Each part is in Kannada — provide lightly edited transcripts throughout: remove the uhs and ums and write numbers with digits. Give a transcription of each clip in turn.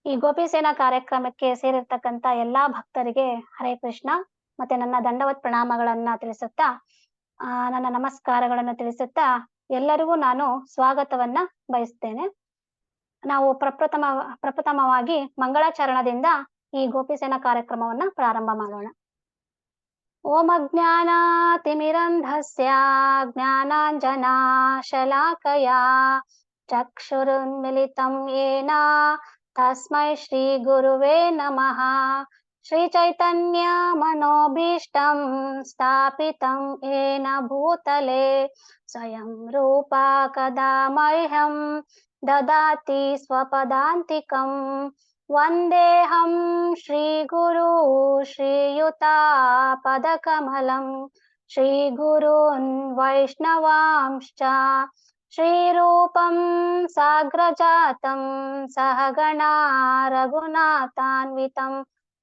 ಈ ಗೋಪಿಸೇನಾ ಕಾರ್ಯಕ್ರಮಕ್ಕೆ ಸೇರಿರ್ತಕ್ಕಂಥ ಎಲ್ಲಾ ಭಕ್ತರಿಗೆ ಹರೇ ಕೃಷ್ಣ ಮತ್ತೆ ನನ್ನ ದಂಡವತ್ ಪ್ರಣಾಮಗಳನ್ನ ತಿಳಿಸುತ್ತಾ ನನ್ನ ನಮಸ್ಕಾರಗಳನ್ನು ತಿಳಿಸುತ್ತಾ ಎಲ್ಲರಿಗೂ ನಾನು ಸ್ವಾಗತವನ್ನ ಬಯಸ್ತೇನೆ. ನಾವು ಪ್ರಪ್ರಥಮವಾಗಿ ಮಂಗಳಾಚರಣದಿಂದ ಈ ಗೋಪಿಸೇನಾ ಕಾರ್ಯಕ್ರಮವನ್ನ ಪ್ರಾರಂಭ ಮಾಡೋಣ. ಓಂ ಅಜ್ಞಾನಾತಿಮಿರಂಧಸ್ಯ ಜ್ಞಾನಾಂಜನಾಶಲಾಕಯಾ ಚಕ್ಷುರುನ್ಮಿಲಿತಂ ಯೇನ ತಸ್ಮೈ ಶ್ರೀ ಗುರುವೇ ನಮಃ. ಶ್ರೀ ಚೈತನ್ಯ ಮನೋಭೀಷ್ಟಂ ಸ್ಥಾಪಿತಂ ಯೇನ ಭೂತಲೆ ಸ್ವಯಂ ರೂಪ ಕದಾ ಮಹ್ಯಂ ದದಾತಿ ಸ್ವಪದಾಂತಿಕಂ. ವಂದೇಹಂ ಶ್ರೀ ಗುರು ಶ್ರೀಯುತಾಪದಕಮಲಂ ಶ್ರೀ ಗುರುನ್ ವೈಷ್ಣವಾಂಶ್ಚ ಶ್ರೀರೂಪಂ ಸಾಗ್ರಜಾತಂ ಸಹಗಣಾ ರಘುನಾಥಾನ್ವಿತಂ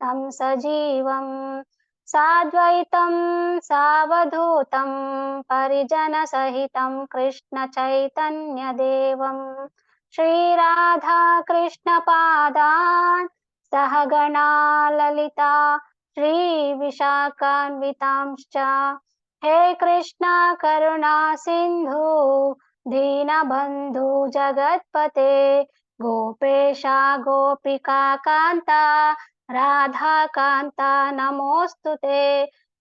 तं ಸಜೀವಂ ಸಾದ್ವೈತಂ ಸಾವಧೂತಂ ಪರಿಜನಸಹಿತಂ ಕೃಷ್ಣ ಚೈತನ್ಯ ದೇವಂ ಶ್ರೀ ರಾಧಾ ಕೃಷ್ಣ ಪಾದಾನ್ ಸಹಗಣಾ ಲಲಿತಾ ಶ್ರೀ ವಿಶಾಖಾನ್ವಿತಾಂಶ್ಚ. ಹೇ ಕೃಷ್ಣ ಕರುಣಾ ಸಿಂಧು ದೀನಬಂಧು ಜಗತ್ಪತೆ ಗೋಪೇಶ ಗೋಪಿಕಾ ಕಾಂತ ರಾಧಾ ಕಾಂತ ನಮೋಸ್ತುತೆ.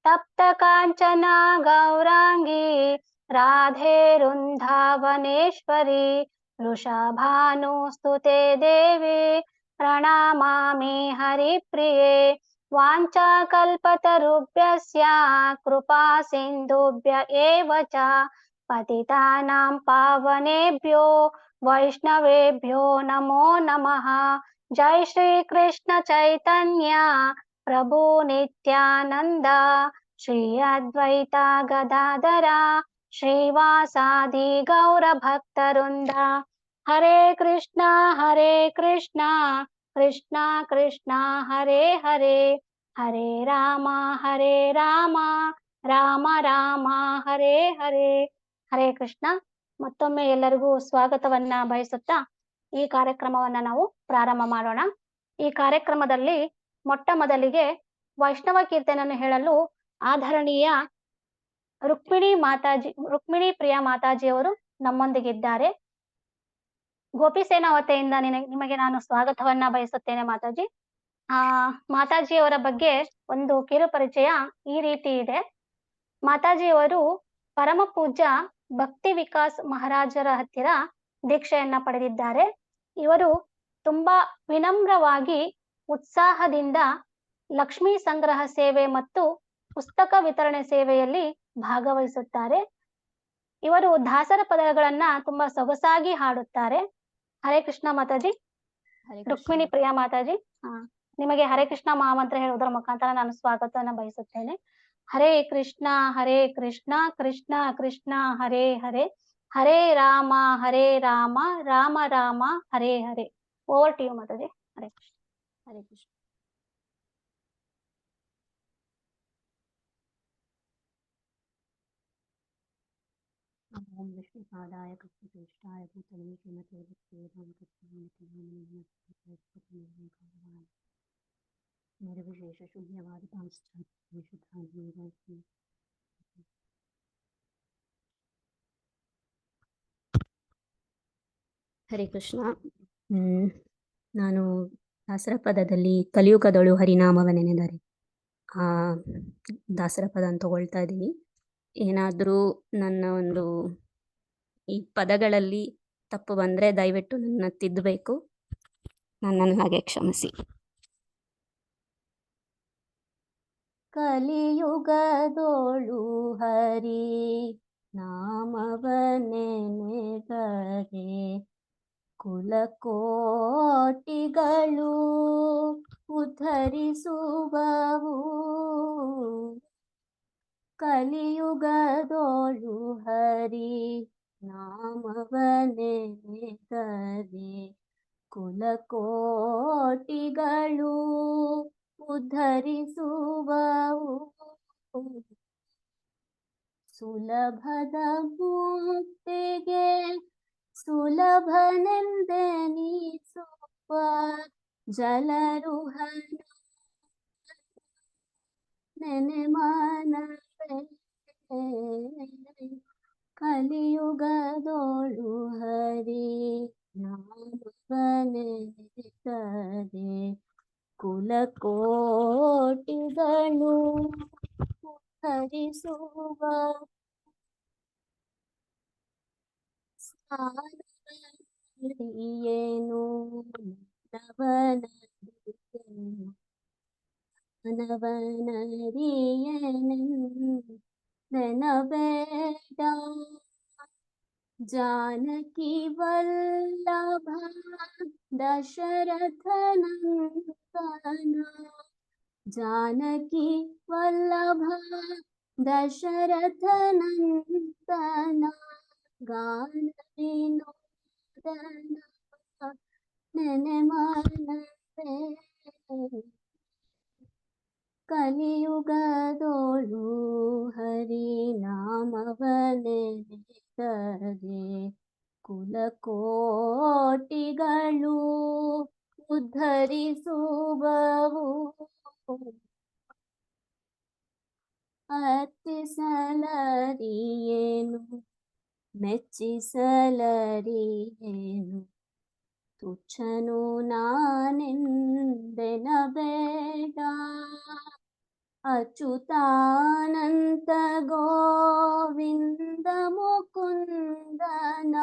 ತಪ್ತ ಕಾಂಚನ ಗೌರಾಂಗಿ ರಾಧೆ ವೃಂದಾವನೇಶ್ವರಿ ವೃಷಭಾನುಸ್ತುತೆ ದೇವಿ ಪ್ರಣಮಾಮಿ ಹರಿಪ್ರಿಯೆ. ವಾಂಛಾಕಲ್ಪತರುಭ್ಯಸ್ಯ ಕೃಪಾ ಸಿಂಧುಭ್ಯ ಏವ ಚ ಪತಿತಾನಾಂ ಪಾವನೇಭ್ಯೋ ವೈಷ್ಣವೇಭ್ಯೋ ನಮೋ ನಮಃ. ಜೈ ಶ್ರೀ ಕೃಷ್ಣ ಚೈತನ್ಯ ಪ್ರಭು ನಿತ್ಯಾನಂದ ಶ್ರೀ ಅದ್ವೈತ ಗದಾಧರ ಶ್ರೀವಾಸಾದಿ ಗೌರ ಭಕ್ತವೃಂದ. ಹರೇ ಕೃಷ್ಣ ಕೃಷ್ಣ ಕೃಷ್ಣ ಹರೇ ಹರೇ ಹರೇ ರಾಮ ರಾಮ ರಾಮ ಹರೇ ಹರೇ. ಹರೇ ಕೃಷ್ಣ. ಮತ್ತೊಮ್ಮೆ ಎಲ್ಲರಿಗೂ ಸ್ವಾಗತವನ್ನ ಬಯಸುತ್ತಾ ಈ ಕಾರ್ಯಕ್ರಮವನ್ನ ನಾವು ಪ್ರಾರಂಭ ಮಾಡೋಣ. ಈ ಕಾರ್ಯಕ್ರಮದಲ್ಲಿ ಮೊಟ್ಟ ಮೊದಲಿಗೆ ವೈಷ್ಣವ ಕೀರ್ತನೆಯನ್ನು ಹೇಳಲು ಆಧರಣೀಯ ರುಕ್ಮಿಣಿ ಪ್ರಿಯ ಮಾತಾಜಿಯವರು ನಮ್ಮೊಂದಿಗಿದ್ದಾರೆ. ಗೋಪಿಸೇನಾ ವತಿಯಿಂದ ನಿಮಗೆ ನಾನು ಸ್ವಾಗತವನ್ನ ಬಯಸುತ್ತೇನೆ ಮಾತಾಜಿ. ಮಾತಾಜಿಯವರ ಬಗ್ಗೆ ಒಂದು ಕಿರು ಪರಿಚಯ ಈ ರೀತಿ ಇದೆ. ಮಾತಾಜಿಯವರು ಪರಮ ಪೂಜ್ಯ ಭಕ್ತಿ ವಿಕಾಸ್ ಮಹಾರಾಜರ ಹತ್ತಿರ ದೀಕ್ಷೆಯನ್ನ ಪಡೆದಿದ್ದಾರೆ. ಇವರು ತುಂಬಾ ವಿನಮ್ರವಾಗಿ ಉತ್ಸಾಹದಿಂದ ಲಕ್ಷ್ಮೀ ಸಂಗ್ರಹ ಸೇವೆ ಮತ್ತು ಪುಸ್ತಕ ವಿತರಣೆ ಸೇವೆಯಲ್ಲಿ ಭಾಗವಹಿಸುತ್ತಾರೆ. ಇವರು ದಾಸರ ಪದಗಳನ್ನ ತುಂಬಾ ಸೊಗಸಾಗಿ ಹಾಡುತ್ತಾರೆ. ಹರೇ ಕೃಷ್ಣ ಮಾತಾಜಿ. ರುಕ್ಮಿಣಿ ಪ್ರಿಯ ಮಾತಾಜಿ, ನಿಮಗೆ ಹರೇ ಕೃಷ್ಣ ಮಹಾಮಂತ್ರ ಹೇಳುವುದರ ಮುಖಾಂತರ ನಾನು ಸ್ವಾಗತವನ್ನ ಬಯಸುತ್ತೇನೆ. Hare Krishna Krishna Krishna Hare Hare Hare Rama Rama Rama Hare Hare. Over to you Mataji. Hare Krishna. Hare Krishna. Om ವಿಷ್ಣುಪಾದಾಯ ಕೃಷ್ಣೇಷ್ಠಾಯ ಭೂತಲೇ ಶ್ರೀಮತೆ ನಿರ್ವಿಶೇಷ ಶೂನ್ಯವಾದ ಹರೇ ಕೃಷ್ಣ. ನಾನು ದಾಸರ ಪದದಲ್ಲಿ ಕಲಿಯುಗದಳು ಹರಿನಾಮವನೆನೆದರೆ ಆ ದಾಸರ ಪದ ತಗೊಳ್ತಾ ಇದ್ದೀನಿ. ಏನಾದರೂ ನನ್ನ ಒಂದು ಈ ಪದಗಳಲ್ಲಿ ತಪ್ಪು ಬಂದರೆ ದಯವಿಟ್ಟು ನನ್ನ ತಿದ್ದಬೇಕು, ನನ್ನನ್ನು ಹಾಗೆ ಕ್ಷಮಿಸಿ. ಕಲಿಯುಗದೋಳು ಹರಿ ನಾಮವನೆನೆದರೆ ಕುಲಕೋಟಿಗಳು ಉದ್ಧರಿಸುವವು. ಕಲಿಯುಗದೋಳು ಹರಿ ನಾಮವನೆನೆದರೆ ಕುಲಕೋಟಿಗಳು ಉದ್ಧರಿಸುವವು. ಸುಲಭದ ಮುಕ್ತಿಗೆ ಸುಲಭನೆಂದೆನಿಸುವ ಜಲರುಹನ ನೆನೆ ಮನವೇ ಕಲಿಯುಗದೋಳು ಹರಿ ನಾಮವನೆನಿಸದೆ ಕುಲಕೋಟಿಗಳು ಹರಿಸುವ ಏನು ನೆನಬೇಡ ಜಾನಕಿ ವಲ್ಲಭ ದಶರಥನಂದನ ಜಾನಕಿ ವಲ್ಲಭ ದಶರಥನಂದನ ಗಾನ ವಿನೋದನ ನೆನೆ ಮನವೇ ಕಲಿಯುಗದೋಳು ಹರಿನಾಮವನೆನಿಸದೆ ಕುಲಕೋಟಿಗಳು ಉದ್ಧರಿಸುವವು ಅರ್ತಿಸಲರಿಯೇನು ಮೆಚ್ಚಿಸಲರಿಯೇನು ತುಚ್ಛನು ನಾನೆಂದೆನಬೇಡ ಅಚ್ಯುತಾನಂತ ಗೋವಿಂದ ಮುಕುಂದನ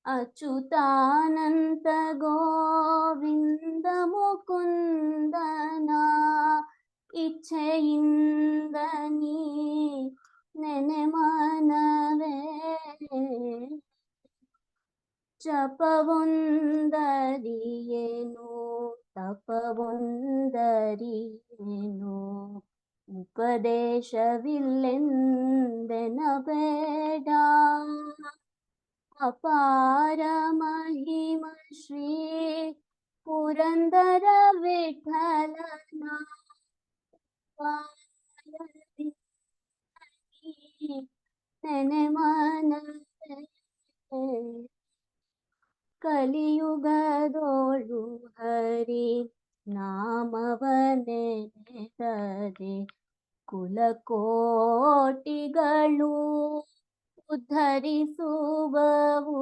ಅಚ್ಯುತಾನಂತ ಗೋವಿಂದ ಮುಕುಂದನ ಇಚ್ಛೆಯಿಂದ ನೀ ನೆನೆ ಮನವೇ ಜಪವೊಂದರಿಯೇನು ತಪವೊಂದರಿಯೇನು ಉಪದೇಶವಿಲ್ಲೆಂದೆನಬೇಡ ಅಪಾರ ಮಹಿಮ ಶ್ರೀ ಪುರಂದರ ವಿಠಲನ ನೆನೆ ಮನವೇ ಕಲಿಯುಗದೋಳು ಹರಿ ನಾಮವನೆನಿಸದೆ ಕುಲಕೋಟಿಗಳು ಉದ್ಧರಿಸುವವು.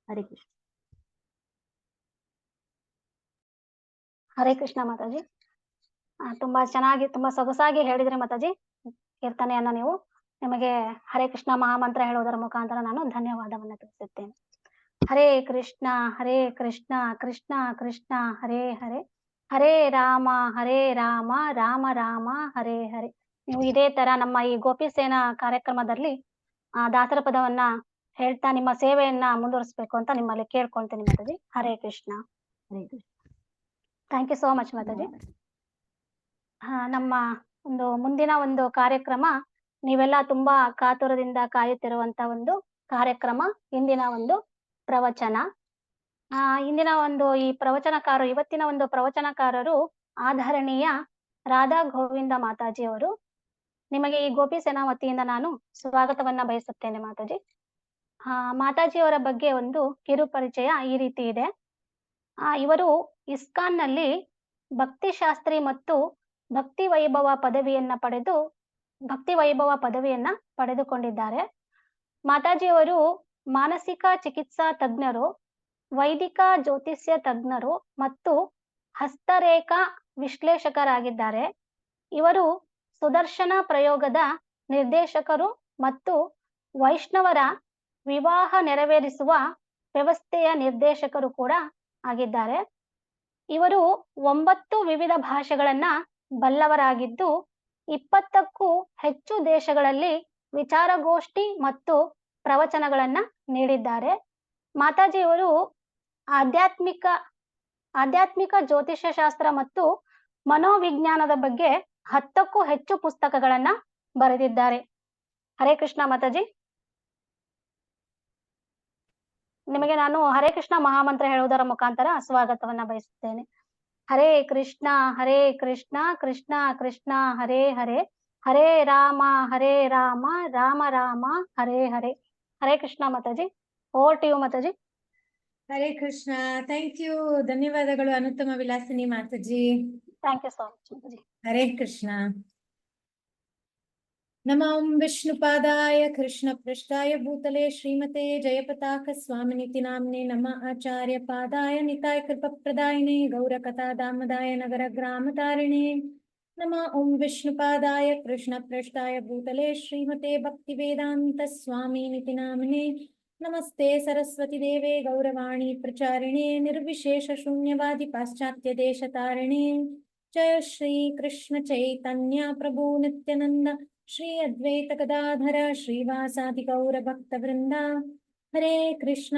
ಹರೇ ಕೃಷ್ಣ. ಹರೇ ಕೃಷ್ಣ ಮಾತಾಜಿ. ತುಂಬಾ ಚೆನ್ನಾಗಿ ತುಂಬಾ ಸೊಗಸಾಗಿ ಹೇಳಿದ್ರಿ ಮಾತಾಜಿ ಕೀರ್ತನೆಯನ್ನ ನೀವು. ನಿಮಗೆ ಹರೇ ಕೃಷ್ಣ ಮಹಾಮಂತ್ರ ಹೇಳುವುದರ ಮುಖಾಂತರ ನಾನು ಧನ್ಯವಾದವನ್ನು ತಿಳಿಸುತ್ತೇನೆ. ಹರೇ ಕೃಷ್ಣ ಕೃಷ್ಣ ಕೃಷ್ಣ ಹರೇ ಹರೇ, ಹರೇ ರಾಮ ರಾಮ ರಾಮ ಹರೇ ಹರೇ. ನೀವು ಇದೇ ತರ ನಮ್ಮ ಈ ಗೋಪಿಸೇನಾ ಕಾರ್ಯಕ್ರಮದಲ್ಲಿ ದಾಸರ ಪದವನ್ನ ಹೇಳ್ತಾ ನಿಮ್ಮ ಸೇವೆಯನ್ನ ಮುಂದುವರಿಸಬೇಕು ಅಂತ ನಿಮ್ಮಲ್ಲಿ ಕೇಳ್ಕೊಳ್ತೇನೆ Mataji. Hare Krishna. Hare Krishna. Thank you so much Mataji. ನಮ್ಮ ಒಂದು ಮುಂದಿನ ಒಂದು ಕಾರ್ಯಕ್ರಮ ನೀವೆಲ್ಲ ತುಂಬಾ ಕಾತುರದಿಂದ ಕಾಯುತ್ತಿರುವಂತ ಒಂದು ಕಾರ್ಯಕ್ರಮ, ಇಂದಿನ ಒಂದು ಪ್ರವಚನ. ಇಂದಿನ ಒಂದು ಈ ಇವತ್ತಿನ ಒಂದು ಪ್ರವಚನಕಾರರು ಆಧರಣೀಯ ರಾಧಾ ಗೋವಿಂದ ಮಾತಾಜಿಯವರು. ನಿಮಗೆ ಈ ಗೋಪಿಸೇನಾ ವತಿಯಿಂದ ನಾನು ಸ್ವಾಗತವನ್ನ ಬಯಸುತ್ತೇನೆ ಮಾತಾಜಿ. ಮಾತಾಜಿಯವರ ಬಗ್ಗೆ ಒಂದು ಕಿರು ಪರಿಚಯ ಈ ರೀತಿ ಇದೆ. ಇವರು ಇಸ್ಕಾನ್ನಲ್ಲಿ ಭಕ್ತಿ ಶಾಸ್ತ್ರಿ ಮತ್ತು ಭಕ್ತಿ ವೈಭವ ಪದವಿಯನ್ನ ಪಡೆದುಕೊಂಡಿದ್ದಾರೆ. ಮಾತಾಜಿಯವರು ಮಾನಸಿಕ ಚಿಕಿತ್ಸಾ ತಜ್ಞರು, ವೈದಿಕ ಜ್ಯೋತಿಷ್ಯ ತಜ್ಞರು ಮತ್ತು ಹಸ್ತರೇಖಾ ವಿಶ್ಲೇಷಕರಾಗಿದ್ದಾರೆ. ಇವರು ಸುದರ್ಶನ ಪ್ರಯೋಗದ ನಿರ್ದೇಶಕರು ಮತ್ತು ವೈಷ್ಣವರ ವಿವಾಹ ನೆರವೇರಿಸುವ ವ್ಯವಸ್ಥೆಯ ನಿರ್ದೇಶಕರು ಕೂಡ ಆಗಿದ್ದಾರೆ. ಇವರು 9 ವಿವಿಧ ಭಾಷೆಗಳನ್ನ ಬಲ್ಲವರಾಗಿದ್ದು 20ಕ್ಕೂ ಹೆಚ್ಚು ದೇಶಗಳಲ್ಲಿ ವಿಚಾರಗೋಷ್ಠಿ ಮತ್ತು ಪ್ರವಚನಗಳನ್ನ ನೀಡಿದ್ದಾರೆ. ಮಾತಾಜಿಯವರು ಆಧ್ಯಾತ್ಮಿಕ ಜ್ಯೋತಿಷ್ಯ ಶಾಸ್ತ್ರ ಮತ್ತು ಮನೋವಿಜ್ಞಾನದ ಬಗ್ಗೆ 10ಕ್ಕೂ ಹೆಚ್ಚು ಪುಸ್ತಕಗಳನ್ನ ಬರೆದಿದ್ದಾರೆ. ಹರೇ ಕೃಷ್ಣ ಮಾತಾಜಿ. ನಿಮಗೆ ನಾನು ಹರೇ ಕೃಷ್ಣ ಮಹಾಮಂತ್ರ ಹೇಳುವುದರ ಮುಖಾಂತರ ಸ್ವಾಗತವನ್ನ ಬಯಸುತ್ತೇನೆ. Hare Krishna Krishna Krishna Hare Hare, Hare Rama Rama Rama Hare Hare. Hare Krishna Mataji. Over to you Mataji. Hare Krishna. Thank you. ಧನ್ಯವಾದಗಳು Anuttama Vilasini Mataji. Thank you so much Mataji. Hare Krishna. ನಮಃ ವಿಷ್ಣುಪಾದಾಯ ಕೃಷ್ಣ ಪೃಷ್ಠಾಯ ಭೂತಲೆ ಶ್ರೀಮತೆ ಜಯಪತಾಕ ಸ್ವಾಮಿನಿತಿ ನಾಮ್ನೆ ನಮಃ ಆಚಾರ್ಯ ಪಾದಾಯ ನಿತಾಯ ಕೃಪಪ್ರದಾಯಿನೇ ಗೌರಕಥಾ ದಾಮದಾಯ ನಗರ ಗ್ರಾಮ ತಾರಿಣೇ ನಮಃ ಓಂ ವಿಷ್ಣುಪಾದಾಯ ಕೃಷ್ಣ ಪೃಷ್ಠಾಯ ಭೂತಲೆ ಶ್ರೀಮತೆ ಭಕ್ತಿ ವೇದಾಂತ ಸ್ವಾಮಿನಿತಿ ನಾಮ್ನೆ ನಮಸ್ತೆ ಸರಸ್ವತಿ ದೇವೆ ಗೌರವಾಣಿ ಪ್ರಚಾರಿಣೆ ನಿರ್ವಿಶೇಷ ಶೂನ್ಯವಾದಿ ಪಾಶ್ಚಾತ್ಯ ದೇಶ ತಾರಿಣೆ ಜಯ ಶ್ರೀ ಕೃಷ್ಣ ಚೈತನ್ಯ ಪ್ರಭು ನಿತ್ಯಾನಂದ ಶ್ರೀ ಅದ್ವೈತ ಗದಾಧರ ಶ್ರೀವಾಸಾದಿ ಗೌರ ಭಕ್ತ ವೃಂದ. ಹರೇ ಕೃಷ್ಣ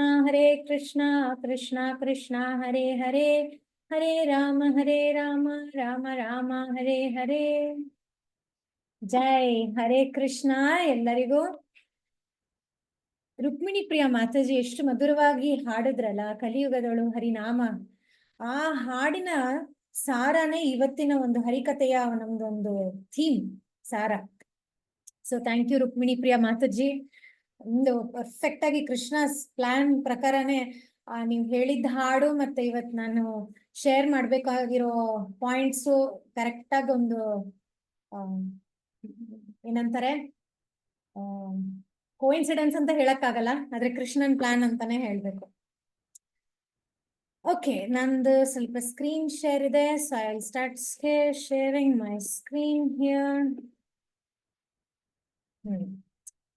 ಕೃಷ್ಣ ಕೃಷ್ಣ ಹರೇ ಹರೇ ಹರೇ ರಾಮ ರಾಮ ರಾಮ ಹರೇ ಹರೇ. ಜೈ ಹರೇ ಕೃಷ್ಣ ಎಲ್ಲರಿಗೂ. ರುಕ್ಮಿಣಿ ಪ್ರಿಯ ಮಾತಾಜಿ ಎಷ್ಟು ಮಧುರವಾಗಿ ಹಾಡಿದ್ರಲ್ಲ, ಕಲಿಯುಗದಳು ಹರಿನಾಮ. ಆ ಹಾಡಿನ ಸಾರನೇ ಇವತ್ತಿನ ಒಂದು ಹರಿಕಥೆಯ ನಮ್ದೊಂದು ಥೀಮ್ ಸಾರ. ಸೊ ಥ್ಯಾಂಕ್ ಯು ರುಕ್ಮಿಣಿ ಪ್ರಿಯ ಮಾತಾಜಿ. ಒಂದು ಪರ್ಫೆಕ್ಟ್ ಆಗಿ ಕೃಷ್ಣ ಪ್ಲಾನ್ ಪ್ರಕಾರನೇ ನೀವು ಹೇಳಿದ್ದ ಹಾಡು ಮತ್ತೆ ಇವತ್ತು ನಾನು ಶೇರ್ ಮಾಡ್ಬೇಕಾಗಿರೋ ಪಾಯಿಂಟ್ಸು ಕರೆಕ್ಟ್ ಆಗಿ ಒಂದು ಏನಂತಾರೆ ಕೋಇನ್ಸಿಡೆನ್ಸ್ ಅಂತ ಹೇಳಕ್ಕಾಗಲ್ಲ, ಆದ್ರೆ ಕೃಷ್ಣನ್ ಪ್ಲಾನ್ ಅಂತಾನೆ ಹೇಳ್ಬೇಕು. ಓಕೆ, ನಂದು ಸ್ವಲ್ಪ ಸ್ಕ್ರೀನ್ ಶೇರ್ ಇದೆ. So I will start sharing my screen here.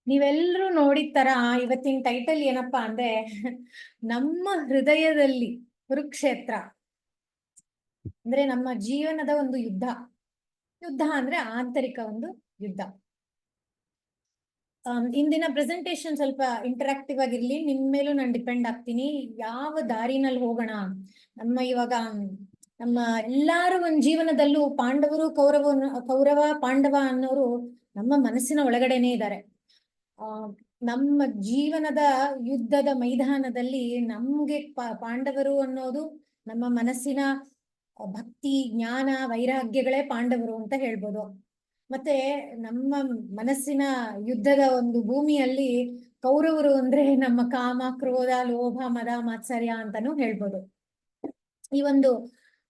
ನೀವೆಲ್ಲರೂ ನೋಡಿದ ಇವತ್ತಿನ ಟೈಟಲ್ ಏನಪ್ಪಾ ಅಂದ್ರೆ ನಮ್ಮ ಹೃದಯದಲ್ಲಿ ಕುರುಕ್ಷೇತ್ರ ಅಂದ್ರೆ ನಮ್ಮ ಜೀವನದ ಒಂದು ಯುದ್ಧ. ಯುದ್ಧ ಅಂದ್ರೆ ಆಂತರಿಕ ಒಂದು ಯುದ್ಧ. ಇಂದಿನ ಪ್ರೆಸೆಂಟೇಶನ್ ಸ್ವಲ್ಪ ಇಂಟರಾಕ್ಟಿವ್ ಆಗಿರ್ಲಿ, ನಿಮ್ ಮೇಲೂ ನಾನು ಡಿಪೆಂಡ್ ಆಗ್ತೀನಿ. ಯಾವ ದಾರಿನಲ್ಲಿ ಹೋಗೋಣ? ಇವಾಗ ನಮ್ಮ ಎಲ್ಲಾರು ಒಂದು ಜೀವನದಲ್ಲೂ ಪಾಂಡವರು ಕೌರವ ಪಾಂಡವ ಅನ್ನೋರು ನಮ್ಮ ಮನಸ್ಸಿನ ಒಳಗಡೆನೆ ಇದ್ದಾರೆ. ನಮ್ಮ ಜೀವನದ ಯುದ್ಧದ ಮೈದಾನದಲ್ಲಿ ನಮ್ಗೆ ಪಾಂಡವರು ಅನ್ನೋದು ನಮ್ಮ ಮನಸ್ಸಿನ ಭಕ್ತಿ ಜ್ಞಾನ ವೈರಾಗ್ಯಗಳೇ ಪಾಂಡವರು ಅಂತ ಹೇಳ್ಬೋದು. ಮತ್ತೆ ನಮ್ಮ ಮನಸ್ಸಿನ ಯುದ್ಧದ ಒಂದು ಭೂಮಿಯಲ್ಲಿ ಕೌರವರು ಅಂದ್ರೆ ನಮ್ಮ ಕಾಮ ಕ್ರೋಧ ಲೋಭ ಮದ ಮಾತ್ಸರ್ಯ ಅಂತಾನು ಹೇಳ್ಬೋದು. ಈ ಒಂದು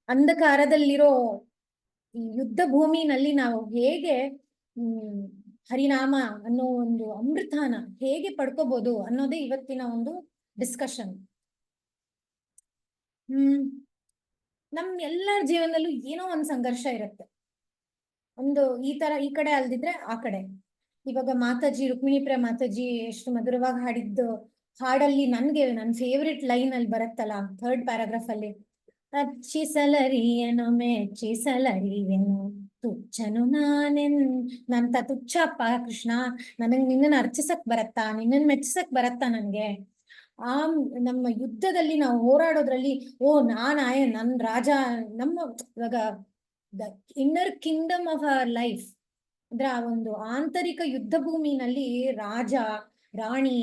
ಅಂಧಕಾರದಲ್ಲಿರೋ ಈ ಯುದ್ಧ ಭೂಮಿನಲ್ಲಿ ನಾವು ಹೇಗೆ ಹರಿನಾಮ ಅನ್ನೋ ಒಂದು ಅಮೃತಾನ ಹೇಗೆ ಪಡ್ಕೋಬಹುದು ಅನ್ನೋದೇ ಇವತ್ತಿನ ಒಂದು ಡಿಸ್ಕಷನ್. ನಮ್ ಎಲ್ಲರ ಜೀವನದಲ್ಲೂ ಏನೋ ಒಂದು ಸಂಘರ್ಷ ಇರುತ್ತೆ. ಒಂದು ಈ ಕಡೆ ಅಲ್ದಿದ್ರೆ ಆ ಕಡೆ. ಇವಾಗ ಮಾತಾಜಿ ರುಕ್ಮಿಣಿ ಪ್ರಿಯ ಮಾತಾಜಿ ಎಷ್ಟು ಮಧುರವಾಗಿ ಹಾಡಿದ್ದು ಹಾಡಲ್ಲಿ ನನ್ನ ಫೇವ್ರೆಟ್ ಲೈನ್ ಅಲ್ಲಿ ಬರುತ್ತಲ್ಲ, 3rd ಪ್ಯಾರಾಗ್ರಾಫ್ ಅಲ್ಲಿ, ಅಚ್ಚಿಸಲರಿಯನು ಮೆಚ್ಚಿಸಲರಿಯನು ತುಚ್ಛನು ನಂತ ತುಚ್ಛಪ್ಪ ಕೃಷ್ಣ, ನಿನ್ನನ್ನು ಅರ್ಚಿಸಕ್ ಬರತ್ತಾ, ನಿನ್ನನ್ನು ಮೆಚ್ಚಿಸಕ್ ಬರತ್ತಾ ನನ್ಗೆ? ನಮ್ಮ ಯುದ್ಧದಲ್ಲಿ ನಾವು ಹೋರಾಡೋದ್ರಲ್ಲಿ ನನ್ ರಾಜ, ನಮ್ಮ ಇವಾಗ the inner Kingdom of our life ಅಂದ್ರೆ ಆ ಒಂದು ಆಂತರಿಕ ಯುದ್ಧ ಭೂಮಿನಲ್ಲಿ ರಾಜ ರಾಣಿ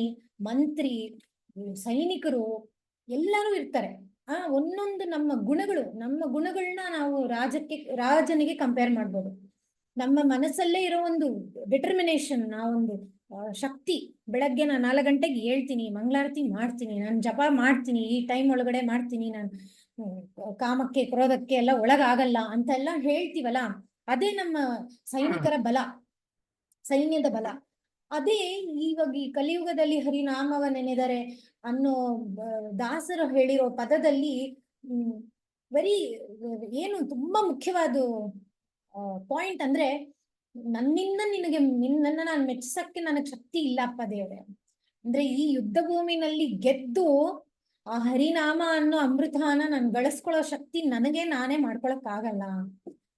ಮಂತ್ರಿ ಸೈನಿಕರು ಎಲ್ಲರೂ ಇರ್ತಾರೆ. ಒಂದೊಂದು ನಮ್ಮ ಗುಣಗಳನ್ನ ನಾವು ರಾಜನಿಗೆ ಕಂಪೇರ್ ಮಾಡ್ಬೋದು. ನಮ್ಮ ಮನಸ್ಸಲ್ಲೇ ಇರೋ ಒಂದು ಡಿಟರ್ಮಿನೇಷನ್, ನಾವೊಂದು ಶಕ್ತಿ. ಬೆಳಗ್ಗೆ ನಾನು 4 ಗಂಟೆಗೆ ಹೇಳ್ತೀನಿ, ಮಂಗಳಾರತಿ ಮಾಡ್ತೀನಿ, ನಾನು ಜಪ ಮಾಡ್ತೀನಿ, ಈ ಟೈಮ್ ಒಳಗಡೆ ಮಾಡ್ತೀನಿ, ನಾನು ಕಾಮಕ್ಕೆ ಕ್ರೋಧಕ್ಕೆ ಎಲ್ಲ ಒಳಗಾಗಲ್ಲ ಅಂತೆಲ್ಲ ಹೇಳ್ತೀವಲ್ಲ, ಅದೇ ನಮ್ಮ ಸೈನಿಕರ ಬಲ, ಸೈನ್ಯದ ಬಲ. ಅದೇ ಇವಾಗ ಈ ಕಲಿಯುಗದಲ್ಲಿ ಹರಿನಾಮವ ನೆನೆದರೆ ಅನ್ನೋ ದಾಸರು ಹೇಳಿರೋ ಪದದಲ್ಲಿ ಏನು ತುಂಬಾ ಮುಖ್ಯವಾದ ಪಾಯಿಂಟ್ ಅಂದ್ರೆ, ನಿನ್ನನ್ನ ನಾನು ಮೆಚ್ಚಿಸಕ್ಕೆ ನನಗೆ ಶಕ್ತಿ ಇಲ್ಲಪ್ಪ ದೇವ್ರೆ. ಅಂದ್ರೆ ಈ ಯುದ್ಧ ಭೂಮಿನಲ್ಲಿ ಗೆದ್ದು ಆ ಹರಿನಾಮ ಅನ್ನೋ ಅಮೃತಾನ ನಾನು ಗಳಿಸ್ಕೊಳ್ಳೋ ಶಕ್ತಿ ನಾನೇ ಮಾಡ್ಕೊಳಕ್ ಆಗಲ್ಲ.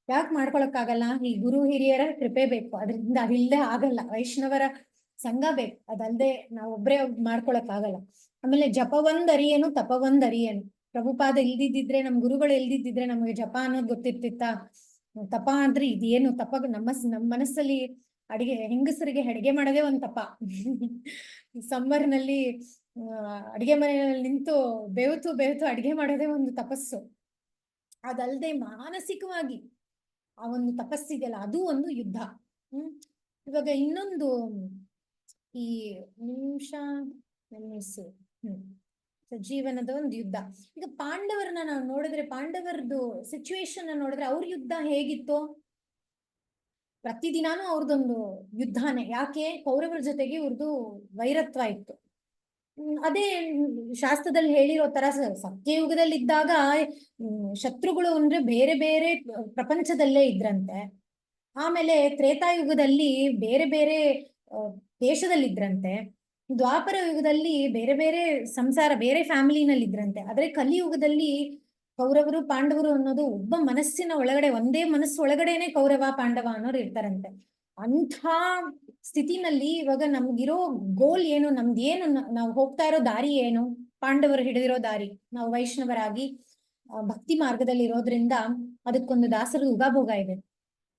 ಯಾಕೆ ಮಾಡ್ಕೊಳಕ್ ಆಗಲ್ಲ? ಈ ಗುರು ಹಿರಿಯರ ಕೃಪೆ ಬೇಕು, ಅದರಿಂದ ಅದಿಲ್ಲದೆ ಆಗಲ್ಲ. ವೈಷ್ಣವರ ಸಂಘ ಬೇಕು, ಅದಲ್ದೆ ನಾವೊಬ್ರೇ ಮಾಡ್ಕೊಳಕ್ ಆಗಲ್ಲ. ಆಮೇಲೆ ಜಪ ಅರಿಯೇನು ತಪ ಅರಿಯೇನು. ಪ್ರಭುಪಾದ ಇಲ್ದಿದ್ರೆ, ನಮ್ ಗುರುಗಳು ಇಲ್ದಿದ್ರೆ ನಮಗೆ ಜಪ ಅನ್ನೋದು ಗೊತ್ತಿರ್ತಿತ್ತ? ತಪ ಅಂದ್ರೆ ಇದೇನು ತಪ? ನಮ್ಮ ಮನಸ್ಸಲ್ಲಿ ಹೆಂಗಸರಿಗೆ ಅಡಿಗೆ ಮಾಡೋದೇ ಒಂದು ತಪ. ಸಮ್ಮರ್ ನಲ್ಲಿ ಅಡಿಗೆ ಮನೆಯಲ್ಲಿ ನಿಂತು ಬೇವತು ಅಡಿಗೆ ಮಾಡೋದೇ ಒಂದು ತಪಸ್ಸು. ಅದಲ್ದೆ ಮಾನಸಿಕವಾಗಿ ಆ ಒಂದು ತಪಸ್ಸಿದೆಯಲ್ಲ, ಅದು ಒಂದು ಯುದ್ಧ. ಇವಾಗ ಇನ್ನೊಂದು ಈ ನಿಮಿಷ ಜೀವನದ ಒಂದು ಯುದ್ಧ. ಈಗ ಪಾಂಡವರನ್ನ ನಾವು ನೋಡಿದ್ರೆ, ಪಾಂಡವರದ್ದು ಸಿಚುವೇಶನ್ ನೋಡಿದ್ರೆ ಅವ್ರ ಯುದ್ಧ ಹೇಗಿತ್ತು? ಪ್ರತಿದಿನಾನು ಅವ್ರದೊಂದು ಯುದ್ಧಾನೇ. ಯಾಕೆ? ಕೌರವರ ಜೊತೆಗೆ ಇವ್ರದ್ದು ವೈರತ್ವ ಇತ್ತು. ಅದೇ ಶಾಸ್ತ್ರದಲ್ಲಿ ಹೇಳಿರೋ ತರ ಸತ್ಯಯುಗದಲ್ಲಿ ಇದ್ದಾಗ ಶತ್ರುಗಳು ಅಂದ್ರೆ ಬೇರೆ ಬೇರೆ ಪ್ರಪಂಚದಲ್ಲೇ ಇದ್ರಂತೆ. ಆಮೇಲೆ ತ್ರೇತಾಯುಗದಲ್ಲಿ ಬೇರೆ ಬೇರೆ ದೇಶದಲ್ಲಿ ಇದ್ರಂತೆ. ದ್ವಾಪರ ಯುಗದಲ್ಲಿ ಬೇರೆ ಬೇರೆ ಸಂಸಾರ, ಬೇರೆ ಫ್ಯಾಮಿಲಿನಲ್ಲಿ ಇದ್ರಂತೆ. ಆದ್ರೆ ಕಲಿಯುಗದಲ್ಲಿ ಕೌರವರು ಪಾಂಡವರು ಅನ್ನೋದು ಒಬ್ಬ ಮನಸ್ಸಿನ ಒಳಗಡೆ, ಒಂದೇ ಮನಸ್ಸು ಒಳಗಡೆನೆ ಕೌರವ ಪಾಂಡವ ಅನ್ನೋರು ಇರ್ತಾರಂತೆ. ಅಂಥ ಸ್ಥಿತಿನಲ್ಲಿ ಇವಾಗ ನಮ್ಗಿರೋ ಗೋಲ್ ಏನು, ನಮ್ದೇನು, ನಾವು ಹೋಗ್ತಾ ಇರೋ ದಾರಿ ಏನು? ಪಾಂಡವರು ಹಿಡಿದಿರೋ ದಾರಿ. ನಾವು ವೈಷ್ಣವರಾಗಿ ಭಕ್ತಿ ಮಾರ್ಗದಲ್ಲಿ ಇರೋದ್ರಿಂದ ಅದಕ್ಕೊಂದು ದಾಸರ ಉಗಾಭೋಗ ಇದೆ.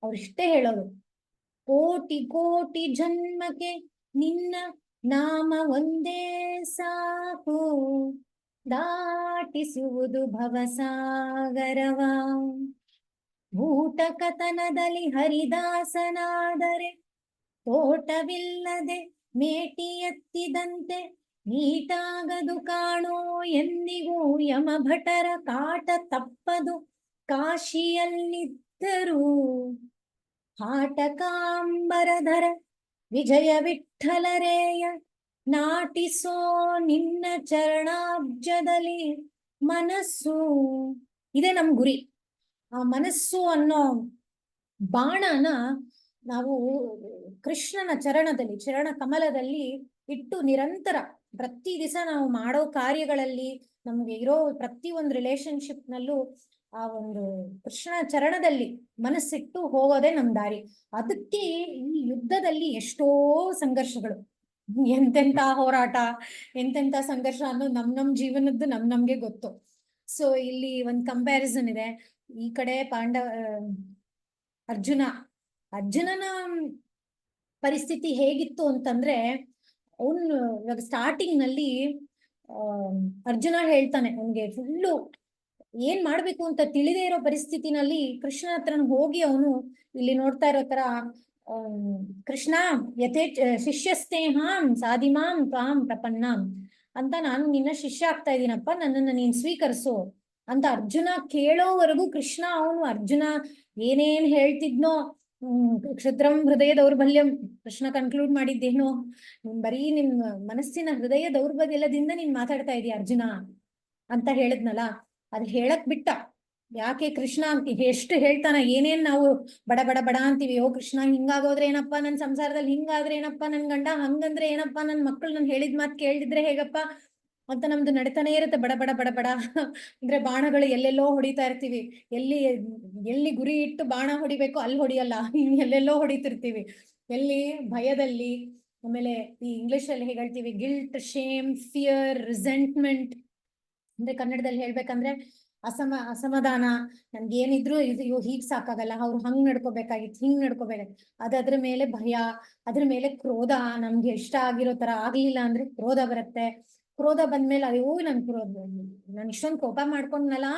ಅವ್ರು ಇಷ್ಟೇ ಹೇಳೋದು, ಕೋಟಿ ಕೋಟಿ ಜನ್ಮಕ್ಕೆ ನಿನ್ನ ನಾಮ ಒಂದೇ ಸಾಕು, ದಾಟಿಸುವುದು ಭವಸಾಗರವ. ಭೂಟಕತನದಲ್ಲಿ ಹರಿದಾಸನಾದರೆ ತೋಟವಿಲ್ಲದೆ ಮೇಟಿ ಎತ್ತಿದಂತೆ ನೀಟಾಗದು ಕಾಣೋ. ಎಂದಿಗೂ ಯಮಭಟರ ಕಾಟ ತಪ್ಪದು ಕಾಶಿಯಲ್ಲಿದ್ದರು. ಹಾಟಕಾಂಬರಧರ ವಿಜಯ ವಿಠ್ಠಲರೇಯ ನಾಟಿಸೋ ನಿನ್ನ ಚರಣಾಬ್ಜದಲ್ಲಿ ಮನಸ್ಸು. ಇದೇ ನಮ್ ಗುರಿ. ಆ ಮನಸ್ಸು ಅನ್ನೋ ಬಾಣನ ನಾವು ಕೃಷ್ಣನ ಚರಣದಲ್ಲಿ, ಚರಣ ಕಮಲದಲ್ಲಿ ಇಟ್ಟು ನಿರಂತರ ಪ್ರತಿ ದಿವಸ ನಾವು ಮಾಡೋ ಕಾರ್ಯಗಳಲ್ಲಿ, ನಮ್ಗೆ ಇರೋ ಪ್ರತಿ ಒಂದು ರಿಲೇಶನ್ಶಿಪ್ ನಲ್ಲೂ ಆ ಒಂದು ಕೃಷ್ಣ ಚರಣದಲ್ಲಿ ಮನಸ್ಸಿಟ್ಟು ಹೋಗೋದೇ ನಮ್ ದಾರಿ. ಅದಕ್ಕೆ ಈ ಯುದ್ಧದಲ್ಲಿ ಎಷ್ಟೋ ಸಂಘರ್ಷಗಳು, ಎಂತೆಂತ ಹೋರಾಟ, ಎಂತೆಂತ ಸಂಘರ್ಷ ಅನ್ನೋದು ನಮ್ ಜೀವನದ್ದು ನಮ್ಗೆ ಗೊತ್ತು. ಸೊ ಇಲ್ಲಿ ಒಂದ್ ಕಂಪ್ಯಾರಿಸನ್ ಇದೆ. ಈ ಕಡೆ ಅರ್ಜುನನ ಪರಿಸ್ಥಿತಿ ಹೇಗಿತ್ತು ಅಂತಂದ್ರೆ, ಅವನು ಇವಾಗ ಸ್ಟಾರ್ಟಿಂಗ್ ನಲ್ಲಿ ಅರ್ಜುನ ಹೇಳ್ತಾನೆ, ಅವನ್ಗೆ ಫುಲ್ಲು ಏನ್ ಮಾಡ್ಬೇಕು ಅಂತ ತಿಳಿದೇ ಇರೋ ಪರಿಸ್ಥಿತಿನಲ್ಲಿ ಕೃಷ್ಣ ಹತ್ರ ಹೋಗಿ ಅವನು ಇಲ್ಲಿ ನೋಡ್ತಾ ಇರೋ ತರ ಕೃಷ್ಣ ಯಥೇ ಶಿಷ್ಯಸ್ತೇಹಾಂ ಸಾಧಿಮಾಂ ತ್ವಾಂ ಪ್ರಪನ್ನಾಂ ಅಂತ, ನಾನು ನಿನ್ನ ಶಿಷ್ಯ ಆಗ್ತಾ ಇದ್ದೀನಪ್ಪ, ನನ್ನನ್ನು ನೀನ್ ಸ್ವೀಕರಿಸು ಅಂತ ಅರ್ಜುನ ಕೇಳೋವರೆಗೂ ಕೃಷ್ಣ ಅವನು ಅರ್ಜುನ ಏನೇನ್ ಹೇಳ್ತಿದ್ನೋ, ಕ್ಷುದ್ರಂ ಹೃದಯ ದೌರ್ಬಲ್ಯಂ, ಕೃಷ್ಣ ಕನ್ಕ್ಲೂಡ್ ಮಾಡಿದ್ದೇನೋ, ಬರೀ ನಿಮ್ ಮನಸ್ಸಿನ ಹೃದಯ ದೌರ್ಬಲ್ಯದಿಂದ ನೀನ್ ಮಾತಾಡ್ತಾ ಇದೀಯ ಅರ್ಜುನ ಅಂತ ಹೇಳಿದ್ನಲ್ಲ, ಅದ್ ಹೇಳಕ್ ಬಿಟ್ಟ. ಯಾಕೆ? ಕೃಷ್ಣ ಎಷ್ಟು ಹೇಳ್ತಾನ, ಏನೇನ್ ನಾವು ಬಡ ಬಡ ಬಡ ಅಂತೀವಿ. ಓ ಕೃಷ್ಣ, ಹಿಂಗಾಗೋದ್ರೆ ಏನಪ್ಪಾ, ನನ್ ಸಂಸಾರದಲ್ಲಿ ಹಿಂಗಾದ್ರೆ ಏನಪ್ಪಾ, ನನ್ ಗಂಡ ಹಂಗಂದ್ರೆ ಏನಪ್ಪಾ, ನನ್ ಮಕ್ಕಳು ನನ್ ಹೇಳಿದ್ ಮಾತ್ ಕೇಳಿದ್ರೆ ಹೇಗಪ್ಪ ಅಂತ ನಮ್ದು ನಡೀತಾನೆ ಇರುತ್ತೆ. ಬಡ ಬಡ ಬಡ ಬಡ ಅಂದ್ರೆ ಬಾಣಗಳು ಎಲ್ಲೆಲ್ಲೋ ಹೊಡಿತಾ ಇರ್ತೀವಿ. ಎಲ್ಲಿ ಗುರಿ ಇಟ್ಟು ಬಾಣ ಹೊಡಿಬೇಕು ಅಲ್ಲಿ ಹೊಡಿಯಲ್ಲ, ಎಲ್ಲೆಲ್ಲೋ ಹೊಡಿತಿರ್ತೀವಿ. ಎಲ್ಲಿ ಭಯದಲ್ಲಿ, ಆಮೇಲೆ ಈ ಇಂಗ್ಲಿಷ್ ಅಲ್ಲಿ ಹೇಗೆ ಹೇಳ್ತೀವಿ, ಗಿಲ್ಟ್, ಶೇಮ್, ಫಿಯರ್, ರಿಸೆಂಟ್ಮೆಂಟ್, ಅಂದ್ರೆ ಕನ್ನಡದಲ್ಲಿ ಹೇಳ್ಬೇಕಂದ್ರೆ ಅಸಮಾಧಾನ. ನನ್ಗೆ ಏನಿದ್ರು ಇದು ಹೀಗ್ ಸಾಕಾಗಲ್ಲ, ಅವ್ರು ಹಂಗ್ ನಡ್ಕೋಬೇಕಾಗಿತ್ತು, ಹಿಂಗ್ ನಡ್ಕೋಬೇಕಾಗಿತ್ತು, ಅದ್ರ ಮೇಲೆ ಭಯ, ಅದ್ರ ಮೇಲೆ ಕ್ರೋಧ. ನಮ್ಗೆ ಇಷ್ಟ ಆಗಿರೋ ತರ ಆಗ್ಲಿಲ್ಲ ಅಂದ್ರೆ ಕ್ರೋಧ ಬರುತ್ತೆ. ಕ್ರೋಧ ಬಂದ್ಮೇಲೆ ಅಯ್ಯೋ ನಾನು ಇಷ್ಟೊಂದು ಕೋಪ ಮಾಡ್ಕೊಂಡ್ನಲ್ಲ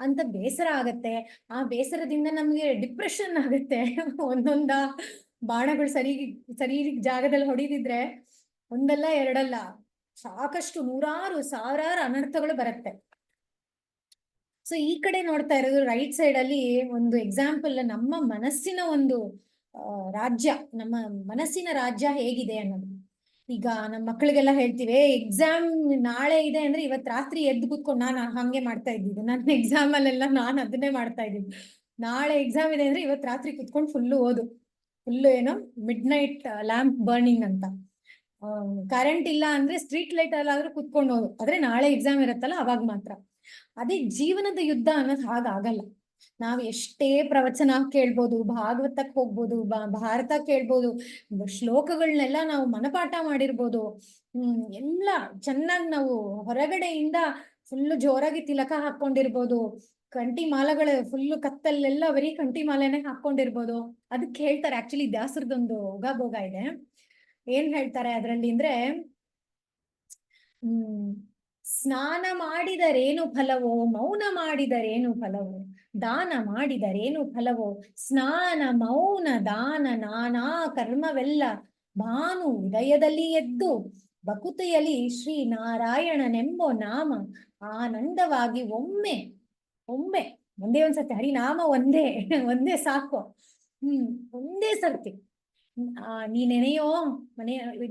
ಅಂತ ಬೇಸರ ಆಗತ್ತೆ. ಆ ಬೇಸರದಿಂದ ನಮ್ಗೆ ಡಿಪ್ರೆಷನ್ ಆಗುತ್ತೆ. ಒಂದೊಂದ ಬಾಣಗಳು ಸರಿ ಜಾಗದಲ್ಲಿ ಹೊಡಿದಿದ್ರೆ ಒಂದಲ್ಲ ಎರಡಲ್ಲ, ಸಾಕಷ್ಟು ನೂರಾರು ಸಾವಿರಾರು ಅನರ್ಥಗಳು ಬರುತ್ತೆ. ಸೊ ಈ ಕಡೆ ನೋಡ್ತಾ ಇರೋದು ರೈಟ್ ಸೈಡ್ ಅಲ್ಲಿ ಒಂದು ಎಕ್ಸಾಂಪಲ್, ನಮ್ಮ ಮನಸ್ಸಿನ ಒಂದು ರಾಜ್ಯ, ನಮ್ಮ ಮನಸ್ಸಿನ ರಾಜ್ಯ ಹೇಗಿದೆ ಅನ್ನೋದು. ಈಗ ನಮ್ಮ ಮಕ್ಕಳಿಗೆಲ್ಲ ಹೇಳ್ತೀವಿ, ಎಕ್ಸಾಮ್ ನಾಳೆ ಇದೆ ಅಂದ್ರೆ ಇವತ್ ರಾತ್ರಿ ಎದ್ದು ಕೂತ್ಕೊಂಡು, ನಾನು ಹಂಗೆ ಮಾಡ್ತಾ ಇದ್ದಿದ್ದು ನನ್ನ ಎಕ್ಸಾಮ್ ಅಲ್ಲೆಲ್ಲ, ನಾನು ಅದನ್ನೇ ಮಾಡ್ತಾ ಇದ್ದೀನಿ. ನಾಳೆ ಎಕ್ಸಾಮ್ ಇದೆ ಅಂದ್ರೆ ಇವತ್ ರಾತ್ರಿ ಕುತ್ಕೊಂಡು ಫುಲ್ಲು ಓದು, ಫುಲ್ಲು ಏನೋ ಮಿಡ್ ನೈಟ್ ಲ್ಯಾಂಪ್ ಬರ್ನಿಂಗ್ ಅಂತ. ಕರೆಂಟ್ ಇಲ್ಲ ಅಂದ್ರೆ ಸ್ಟ್ರೀಟ್ ಲೈಟ್ ಅಲ್ಲಾದ್ರೂ ಕುತ್ಕೊಂಡು ಹೋದು, ಆದ್ರೆ ನಾಳೆ ಎಕ್ಸಾಮ್ ಇರತ್ತಲ್ಲ ಅವಾಗ ಮಾತ್ರ. ಅದೇ ಜೀವನದ ಯುದ್ಧ ಅನ್ನೋದು ಹಾಗಾಗಲ್ಲ. ನಾವ್ ಎಷ್ಟೇ ಪ್ರವಚನ ಕೇಳ್ಬೋದು, ಭಾಗವತಕ್ಕೆ ಹೋಗ್ಬೋದು, ಭಾರತ ಕೇಳ್ಬೋದು, ಶ್ಲೋಕಗಳನ್ನೆಲ್ಲ ನಾವು ಮನಪಾಠ ಮಾಡಿರ್ಬೋದು, ಎಲ್ಲ ಚೆನ್ನಾಗಿ ನಾವು ಹೊರಗಡೆಯಿಂದ ಫುಲ್ಲು ಜೋರಾಗಿ ತಿಲಕ ಹಾಕೊಂಡಿರ್ಬೋದು, ಕಂಠಿ ಮಾಲೆಗಳ ಫುಲ್ಲು ಕತ್ತಲ್ಲೆಲ್ಲ ಬರೀ ಕಂಠಿ ಮಾಲೆನೆ ಹಾಕೊಂಡಿರ್ಬೋದು. ಅದಕ್ಕೆ ಹೇಳ್ತಾರೆ, ಆಕ್ಚುಲಿ ದಾಸರದೊಂದು ಉಗಾಭೋಗ ಇದೆ. ಏನ್ ಹೇಳ್ತಾರೆ ಅದ್ರಲ್ಲಿ ಅಂದ್ರೆ, ಸ್ನಾನ ಮಾಡಿದರೇನು ಫಲವೋ, ಮೌನ ಮಾಡಿದರೇನು ಫಲವೋ, ದಾನ ಮಾಡಿದರೇನು ಫಲವೋ, ಸ್ನಾನ ಮೌನ ದಾನ ನಾನಾ ಕರ್ಮವೆಲ್ಲ ಭಾನು ಉದಯದಲ್ಲಿ ಎದ್ದು ಬಕುತೆಯಲ್ಲಿ ಶ್ರೀ ನಾರಾಯಣನೆಂಬೋ ನಾಮ ಆನಂದವಾಗಿ ಒಮ್ಮೆ ಒಮ್ಮೆ ಒಂದೇ ಒಂದ್ಸತಿ ಹರಿನಾಮ ಒಂದೇ ಒಂದೇ ಸಾಕು. ಒಂದೇ ಸರ್ತಿ ನೀ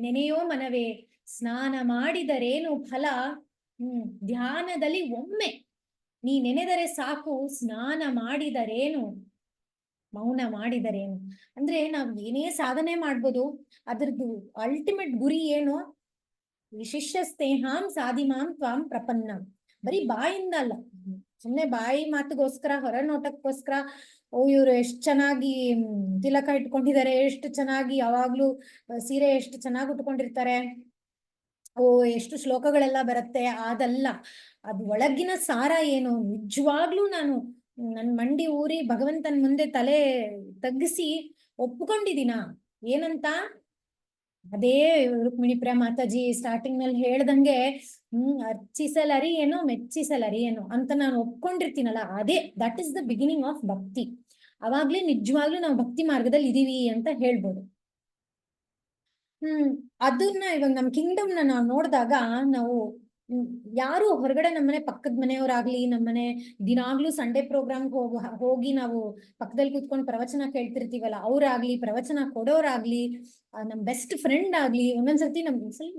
ನೆನೆಯೋ ಮನವೇ ಸ್ನಾನ ಮಾಡಿದರೇನು ಫಲ. ಧ್ಯಾನದಲ್ಲಿ ಒಮ್ಮೆ ನೀ ನೆನೆದರೆ ಸಾಕು, ಸ್ನಾನ ಮಾಡಿದರೇನು, ಮೌನ ಮಾಡಿದರೇನು. ಅಂದ್ರೆ ನಾವ್ ಏನೇ ಸಾಧನೆ ಮಾಡ್ಬೋದು, ಅದ್ರದ್ದು ಅಲ್ಟಿಮೇಟ್ ಗುರಿ ಏನು? ವಿಶಿಷ್ಯ ಸ್ನೇಹಾಂ ಸಾಧಿಮಾಂ ತ್ವಾಂ ಪ್ರಪನ್ನ. ಬರೀ ಬಾಯಿಂದ ಅಲ್ಲ, ಸುಮ್ನೆ ಬಾಯಿ ಮಾತುಗೋಸ್ಕರ, ಹೊರ ನೋಟಕ್ಕೋಸ್ಕರ, ಇವ್ರು ಎಷ್ಟ್ ಚೆನ್ನಾಗಿ ತಿಲಕ ಇಟ್ಕೊಂಡಿದ್ದಾರೆ, ಎಷ್ಟು ಚೆನ್ನಾಗಿ ಯಾವಾಗ್ಲೂ ಸೀರೆ ಎಷ್ಟು ಚೆನ್ನಾಗಿ ಉಟ್ಕೊಂಡಿರ್ತಾರೆ, ಎಷ್ಟು ಶ್ಲೋಕಗಳೆಲ್ಲ ಬರುತ್ತೆ, ಅದಲ್ಲ. ಅದು ಒಳಗಿನ ಸಾರ ಏನು? ನಿಜವಾಗ್ಲೂ ನಾನು ನನ್ ಮಂಡಿ ಊರಿ ಭಗವಂತನ ಮುಂದೆ ತಲೆ ತಗ್ಗಿಸಿ ಒಪ್ಕೊಂಡಿದೀನ ಏನಂತ? ಅದೇ ರುಕ್ಮಿಣಿ ಪ್ರಿಯ ಮಾತಾಜಿ ಸ್ಟಾರ್ಟಿಂಗ್ ನಲ್ಲಿ ಹೇಳ್ದಂಗೆ ಅರ್ಚಿಸಲರಿ ಏನೋ ಮೆಚ್ಚಿಸಲರಿ ಏನೋ ಅಂತ ನಾನು ಒಪ್ಕೊಂಡಿರ್ತೀನಲ್ಲ, ಅದೇ that is the beginning of ಭಕ್ತಿ. ಅವಾಗ್ಲೇ ನಿಜವಾಗ್ಲೂ ನಾವು ಭಕ್ತಿ ಮಾರ್ಗದಲ್ಲಿ ಇದೀವಿ ಅಂತ ಹೇಳ್ಬೋದು. ಅದನ್ನ ಇವಾಗ ನಮ್ ಕಿಂಗ್ಡಮ್ ನಾವು ನೋಡಿದಾಗ ನಾವು ಯಾರು ಹೊರಗಡೆ ನಮ್ಮನೆ ಪಕ್ಕದ ಮನೆಯವರಾಗ್ಲಿ, ನಮ್ಮನೆ ದಿನಾಗ್ಲೂ ಸಂಡೇ ಪ್ರೋಗ್ರಾಮ್ ಹೋಗಿ ನಾವು ಪಕ್ಕದಲ್ಲಿ ಕೂತ್ಕೊಂಡು ಪ್ರವಚನ ಕೇಳ್ತಿರ್ತೀವಲ್ಲ, ಅವ್ರಾಗ್ಲಿ, ಪ್ರವಚನ ಕೊಡೋರಾಗ್ಲಿ, ನಮ್ ಬೆಸ್ಟ್ ಫ್ರೆಂಡ್ ಆಗ್ಲಿ, ಒಂದೊಂದ್ಸರ್ತಿ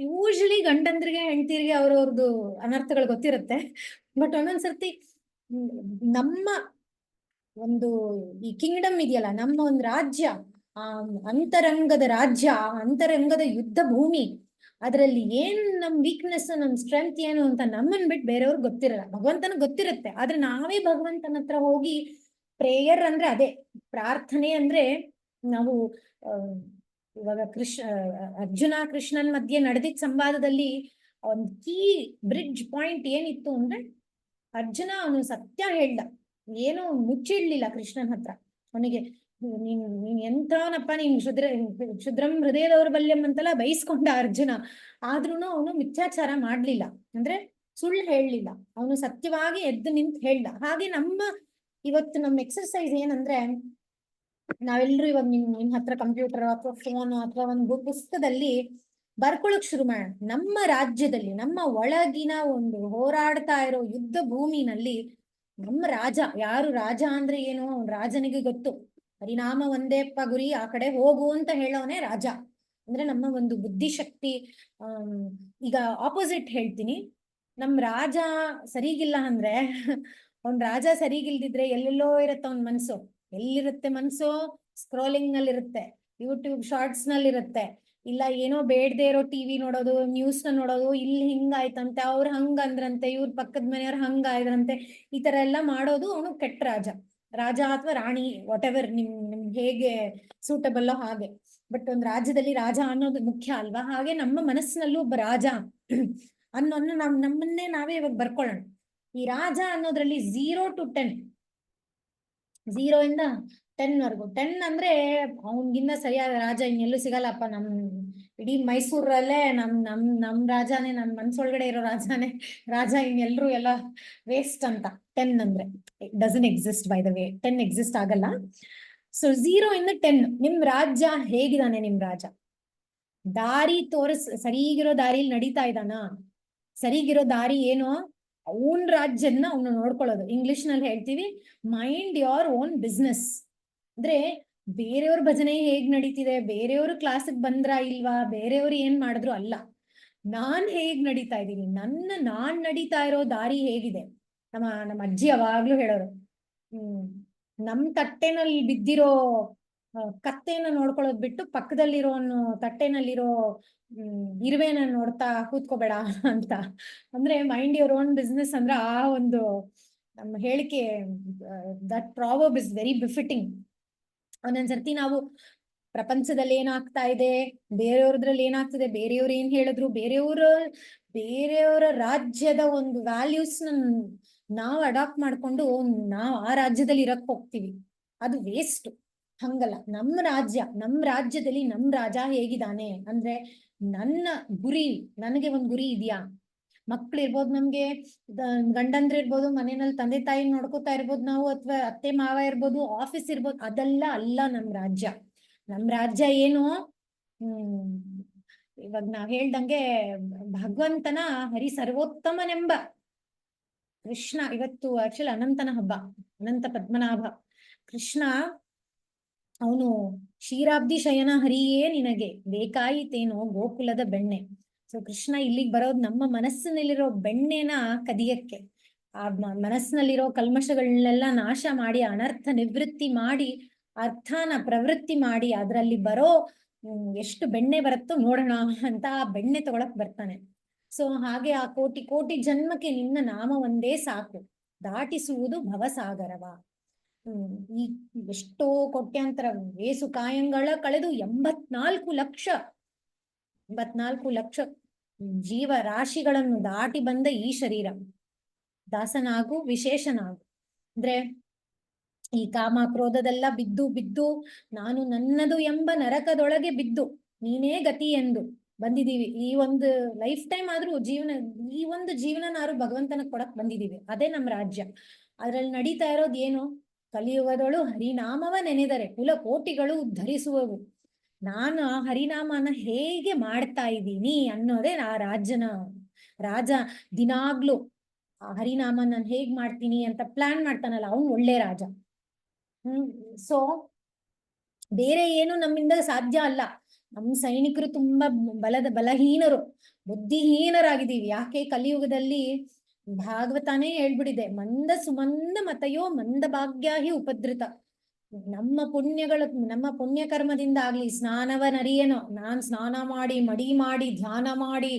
ಯೂಶಲಿ ಗಂಡಂದ್ರಿಗೆ ಹೆಂಡತಿರಿಗೆ ಅವ್ರವ್ರದ್ದು ಅನರ್ಥಗಳು ಗೊತ್ತಿರುತ್ತೆ. ಬಟ್ ಒಂದೊಂದ್ಸರ್ತಿ ನಮ್ಮ ಒಂದು ಈ ಕಿಂಗ್ಡಮ್ ಇದೆಯಲ್ಲ, ನಮ್ಮ ಒಂದು ರಾಜ್ಯ, ಅಂತರಂಗದ ರಾಜ್ಯ, ಅಂತರಂಗದ ಯುದ್ಧ ಭೂಮಿ, ಅದರಲ್ಲಿ ಏನ್ ನಮ್ ವೀಕ್ನೆಸ್, ನಮ್ ಸ್ಟ್ರೆಂತ್ ಏನು ಅಂತ ನಮ್ಮನ್ ಬಿಟ್ಟು ಬೇರೆಯವ್ರಿಗೆ ಗೊತ್ತಿರಲ್ಲ. ಭಗವಂತನ ಗೊತ್ತಿರುತ್ತೆ, ಆದ್ರೆ ನಾವೇ ಭಗವಂತನ ಹತ್ರ ಹೋಗಿ ಪ್ರೇಯರ್ ಅಂದ್ರೆ ಅದೇ ಪ್ರಾರ್ಥನೆ. ಅಂದ್ರೆ ನಾವು ಇವಾಗ ಅರ್ಜುನ ಕೃಷ್ಣನ್ ಮಧ್ಯೆ ನಡೆದಿದ್ದ ಸಂವಾದದಲ್ಲಿ ಒಂದು ಕೀ ಬ್ರಿಡ್ಜ್ ಪಾಯಿಂಟ್ ಏನಿತ್ತು ಅಂದ್ರೆ, ಅರ್ಜುನ ಅವನು ಸತ್ಯ ಹೇಳ್ದ, ಏನೋ ಮುಚ್ಚಿಡ್ಲಿಲ್ಲ ಕೃಷ್ಣನ್ ಹತ್ರ. ಅವನಿಗೆ ನೀನ್ ಎಂಥವನಪ್ಪ, ನೀನ್ ಕ್ಷುದ್ರಂ ಹೃದಯ ದೌರ್ಬಲ್ಯಂ ಅಂತೆಲ್ಲ ಬೈಸ್ಕೊಂಡ ಅರ್ಜುನ. ಆದ್ರೂನು ಅವನು ಮಿಥ್ಯಾಚಾರ ಮಾಡ್ಲಿಲ್ಲ, ಅಂದ್ರೆ ಸುಳ್ಳು ಹೇಳಲಿಲ್ಲ, ಅವನು ಸತ್ಯವಾಗಿ ಎದ್ದು ನಿಂತು ಹೇಳ್ದ. ಹಾಗೆ ಇವತ್ತು ನಮ್ಮ ಎಕ್ಸರ್ಸೈಸ್ ಏನಂದ್ರೆ, ನಾವೆಲ್ಲರೂ ಇವಾಗ ನಿಮ್ ಹತ್ರ ಕಂಪ್ಯೂಟರ್ ಅಥವಾ ಫೋನ್ ಅಥವಾ ಒಂದು ಪುಸ್ತಕದಲ್ಲಿ ಬರ್ಕೊಳಕ್ ಶುರು ಮಾಡೋಣ. ನಮ್ಮ ರಾಜ್ಯದಲ್ಲಿ, ನಮ್ಮ ಒಳಗಿನ ಒಂದು ಹೋರಾಡ್ತಾ ಇರೋ ಯುದ್ಧ ಭೂಮಿನಲ್ಲಿ ನಮ್ಮ ರಾಜ ಯಾರು? ರಾಜ ಅಂದ್ರೆ ಏನು? ಅವ್ನ ರಾಜನಿಗೆ ಗೊತ್ತು, ಪರಿಣಾಮ ಒಂದೇಪ್ಪ ಗುರಿ, ಆ ಕಡೆ ಹೋಗು ಅಂತ ಹೇಳೋನೆ ರಾಜ. ಅಂದ್ರೆ ನಮ್ಮ ಒಂದು ಬುದ್ಧಿಶಕ್ತಿ. ಈಗ ಆಪೋಸಿಟ್ ಹೇಳ್ತೀನಿ, ನಮ್ ರಾಜ ಸರಿಗಿಲ್ಲ ಅಂದ್ರೆ ಅವ್ನ್ ರಾಜ ಸರಿಗಿಲ್ದಿದ್ರೆ ಎಲ್ಲೆಲ್ಲೋ ಇರತ್ತೆ ಅವ್ನ ಮನ್ಸು. ಎಲ್ಲಿರುತ್ತೆ ಮನ್ಸು? ಸ್ಕ್ರೋಲಿಂಗ್ ನಲ್ಲಿ ಇರುತ್ತೆ, ಯೂಟ್ಯೂಬ್ ಶಾರ್ಟ್ಸ್ ನಲ್ಲಿ ಇರುತ್ತೆ, ಇಲ್ಲ ಏನೋ ಬೇಡದೆ ಇರೋ ಟಿವಿ ನೋಡೋದು, ನ್ಯೂಸ್ ನ ನೋಡೋದು, ಇಲ್ಲಿ ಹಿಂಗಾಯ್ತಂತೆ, ಅವ್ರು ಹಂಗಂದ್ರಂತೆ, ಇವ್ರ ಪಕ್ಕದ ಮನೆಯವ್ರು ಹಂಗಾಯ್ದ್ರಂತೆ, ಈ ತರ ಎಲ್ಲ ಮಾಡೋದು ಅವನು ಕೆಟ್ಟ ರಾಜ ಅಥವಾ ರಾಣಿ, ವಾಟ್ ಎವರ್ ನಿಮ್ ಹೇಗೆ ಸೂಟಬಲ್ ಹಾಗೆ. ಬಟ್ ಒಂದು ರಾಜ್ಯದಲ್ಲಿ ರಾಜ ಅನ್ನೋದು ಮುಖ್ಯ ಅಲ್ವಾ? ಹಾಗೆ ನಮ್ಮ ಮನಸ್ಸಿನಲ್ಲೂ ಒಬ್ಬ ರಾಜ ಅನ್ನೋನ್ನ ನಮ್ಮನ್ನೇ ನಾವೇ ಇವಾಗ ಬರ್ಕೊಳ್ಳೋಣ. ಈ ರಾಜ ಅನ್ನೋದ್ರಲ್ಲಿ 0 to 10, 0 ಇಂದ 10 ವರ್ಗು. 10 ಅಂದ್ರೆ ಅವನ್ಗಿನ್ನ ಸರಿಯಾದ ರಾಜ ಇನ್ನೆಲ್ಲೂ ಸಿಗಲ್ಲಪ್ಪ, ನಮ್ ಇಡೀ ಮೈಸೂರಲ್ಲೇ ನಮ್ ರಾಜಾನೇ, ನನ್ ಮನ್ಸೊಳಗಡೆ ಇರೋ ರಾಜ ಇನ್ನೆಲ್ರು ಎಲ್ಲ ವೇಸ್ಟ್ ಅಂತ. 10 ಅಂದ್ರೆ doesn't exist, by the way 10 exist ಆಗಲ್ಲ. ಸೊ 0 ಇಂದ 10 ನಿಮ್ ರಾಜ್ಯ ಹೇಗಿದಾನೆ? ನಿಮ್ ರಾಜ ದಾರಿ ಸರಿಗಿರೋ ದಾರಿಲಿ ನಡೀತಾ ಇದ್ದಾನ? ಸರಿಗಿರೋ ದಾರಿ ಏನು? ಅವನ್ ರಾಜ್ಯನ ಅವನು ನೋಡ್ಕೊಳ್ಳೋದು. ಇಂಗ್ಲಿಷ್ ನಲ್ಲಿ ಹೇಳ್ತೀವಿ ಮೈಂಡ್ ಯೋರ್ ಓನ್ ಬಿಸ್ನೆಸ್. ಅಂದ್ರೆ ಬೇರೆಯವ್ರ ಭಜನೆ ಹೇಗ್ ನಡೀತಿದೆ, ಬೇರೆಯವರು ಕ್ಲಾಸಿಗೆ ಬಂದ್ರ ಇಲ್ವಾ, ಬೇರೆಯವ್ರು ಏನ್ ಮಾಡಿದ್ರು ಅಲ್ಲ, ನಾನ್ ಹೇಗ್ ನಡೀತಾ ಇದ್ದೀನಿ, ನಾನ್ ನಡೀತಾ ಇರೋ ದಾರಿ ಹೇಗಿದೆ. ನಮ್ಮ ಅಜ್ಜಿ ಯಾವಾಗ್ಲೂ ಹೇಳೋರು, ನಮ್ ತಟ್ಟೆನಲ್ಲಿ ಬಿದ್ದಿರೋ ಕತ್ತೆನ ನೋಡ್ಕೊಳ್ಳೋದ್ ಬಿಟ್ಟು ಪಕ್ಕದಲ್ಲಿರೋನು ತಟ್ಟೆನಲ್ಲಿರೋ ಇರುವೆನ ನೋಡ್ತಾ ಕೂತ್ಕೋಬೇಡ ಅಂತ. ಅಂದ್ರೆ ಮೈಂಡ್ ಯುವರ್ ಓನ್ ಬಿಸ್ನೆಸ್ ಅಂದ್ರೆ ಆ ಒಂದು ನಮ್ಮ ಹೇಳಿಕೆ, that proverb is very befitting. ಒಂದೊಂದ್ಸರ್ತಿ ನಾವು ಪ್ರಪಂಚದಲ್ಲಿ ಏನಾಗ್ತಾ ಇದೆ, ಬೇರೆಯವ್ರದ್ರಲ್ಲಿ ಏನಾಗ್ತದೆ, ಬೇರೆಯವ್ರು ಏನ್ ಹೇಳಿದ್ರು, ಬೇರೆಯವರ ರಾಜ್ಯದ ಒಂದು ವ್ಯಾಲ್ಯೂಸ್ ನಾವು ಅಡಾಪ್ಟ್ ಮಾಡ್ಕೊಂಡು ನಾವು ಆ ರಾಜ್ಯದಲ್ಲಿ ಇರಕ್ ಹೋಗ್ತೀವಿ, ಅದು ವೇಸ್ಟ್. ಹಂಗಲ್ಲ, ನಮ್ಮ ರಾಜ್ಯದಲ್ಲಿ ನಮ್ ರಾಜ ಹೇಗಿದ್ದಾನೆ ಅಂದ್ರೆ, ನನ್ನ ಗುರಿ, ನನಗೆ ಒಂದ್ ಗುರಿ ಇದೆಯಾ? ಮಕ್ಳು ಇರ್ಬೋದು, ನಮ್ಗೆ ಗಂಡಂದ್ರ ಇರ್ಬೋದು, ಮನೆಯಲ್ಲಿ ತಂದೆ ತಾಯಿ ನೋಡ್ಕೋತಾ ಇರ್ಬೋದು ನಾವು, ಅಥವಾ ಅತ್ತೆ ಮಾವ ಇರ್ಬೋದು, ಆಫೀಸ್ ಇರ್ಬೋದು, ಅದೆಲ್ಲ ಅಲ್ಲ ನಮ್ ರಾಜ್ಯ. ನಮ್ ರಾಜ್ಯ ಏನು? ಇವಾಗ ನಾವ್ ಹೇಳ್ದಂಗೆ ಭಗವಂತನ ಹರಿ ಸರ್ವೋತ್ತಮನೆಂಬ ಕೃಷ್ಣ ಇವತ್ತು ಆಕ್ಚುಲಿ ಅನಂತನ ಹಬ್ಬ, ಅನಂತ ಪದ್ಮನಾಭ ಕೃಷ್ಣ. ಅವನು ಕ್ಷೀರಾಬ್ಧಿ ಶಯನ ಹರಿಯೇ ನಿನಗೆ ಬೇಕಾಯಿತೇನೋ ಗೋಕುಲದ ಬೆಣ್ಣೆ. ಸೊ ಕೃಷ್ಣ ಇಲ್ಲಿಗೆ ಬರೋದು ನಮ್ಮ ಮನಸ್ಸಿನಲ್ಲಿರೋ ಬೆಣ್ಣೆನ ಕದಿಯಕ್ಕೆ, ಆ ಮನಸ್ಸಿನಲ್ಲಿರೋ ಕಲ್ಮಶಗಳನ್ನೆಲ್ಲ ನಾಶ ಮಾಡಿ ಅನರ್ಥ ನಿವೃತ್ತಿ ಮಾಡಿ ಅರ್ಥನ ಪ್ರವೃತ್ತಿ ಮಾಡಿ ಅದರಲ್ಲಿ ಬರೋ ಎಷ್ಟು ಬೆಣ್ಣೆ ಬರುತ್ತೋ ನೋಡೋಣ ಅಂತ ಆ ಬೆಣ್ಣೆ ತಗೊಳಕ್ ಬರ್ತಾನೆ. ಸೊ ಹಾಗೆ ಆ ಕೋಟಿ ಕೋಟಿ ಜನ್ಮಕ್ಕೆ ನಿನ್ನ ನಾಮ ಒಂದೇ ಸಾಕು, ದಾಟಿಸುವುದು ಭವಸಾಗರವ. ಈ ಎಷ್ಟೋ ಕೋಟ್ಯಾಂತರ ವೇಸು ಕಾಯಂಗಳ ಕಳೆದು 84 ಲಕ್ಷ ಜೀವ ರಾಶಿಗಳನ್ನು ದಾಟಿ ಬಂದ ಈ ಶರೀರ. ದಾಸನಾಗು ವಿಶೇಷನಾಗು ಅಂದ್ರೆ ಈ ಕಾಮ ಕ್ರೋಧದೆಲ್ಲ ಬಿದ್ದು ಬಿದ್ದು ನಾನು ನನ್ನದು ಎಂಬ ನರಕದೊಳಗೆ ಬಿದ್ದು ನೀನೇ ಗತಿ ಎಂದು ಬಂದಿದೀವಿ. ಈ ಒಂದು ಲೈಫ್ ಟೈಮ್ ಆದ್ರೂ ಈ ಒಂದು ಜೀವನನಾರು ಭಗವಂತನ ಕೊಡಕ್ ಬಂದಿದೀವಿ. ಅದೇ ನಮ್ಮ ರಾಜ್ಯ. ಅದ್ರಲ್ಲಿ ನಡೀತಾ ಇರೋದು ಏನು? ಕಲಿಯುಗದಳು ಹರಿನಾಮವ ನೆನೆದರೆ ಕುಲ ಕೋಟಿಗಳು ಉದ್ಧರಿಸುವವು. ನಾನು ಆ ಹರಿನಾಮನ ಹೇಗೆ ಮಾಡ್ತಾ ಇದ್ದೀನಿ ಅನ್ನೋದೇ ಆ ರಾಜ ದಿನಾಗ್ಲೂ ಆ ಹರಿನಾಮ ನಾನು ಹೇಗ್ ಮಾಡ್ತೀನಿ ಅಂತ ಪ್ಲಾನ್ ಮಾಡ್ತಾನಲ್ಲ, ಅವನು ಒಳ್ಳೆ ರಾಜ. ಸೊ ಬೇರೆ ಏನು ನಮ್ಮಿಂದ ಸಾಧ್ಯ ಅಲ್ಲ. ನಮ್ಮ ಸೈನಿಕರು ತುಂಬಾ ಬಲಹೀನರು, ಬುದ್ಧಿಹೀನರಾಗಿದ್ದೀವಿ. ಯಾಕೆ? ಕಲಿಯುಗದಲ್ಲಿ ಭಾಗವತಾನೇ ಹೇಳ್ಬಿಡಿದೆ, ಮಂದ ಸುಮಂದ ಮತಯೋ ಮಂದ ಭಾಗ್ಯಾಹಿ ಉಪದ್ರಿತ. ನಮ್ಮ ಪುಣ್ಯ ಕರ್ಮದಿಂದ ಆಗ್ಲಿ ಸ್ನಾನವನರಿಯೇನೋ, ನಾನ್ ಸ್ನಾನ ಮಾಡಿ ಮಡಿ ಮಾಡಿ ಧ್ಯಾನ ಮಾಡಿ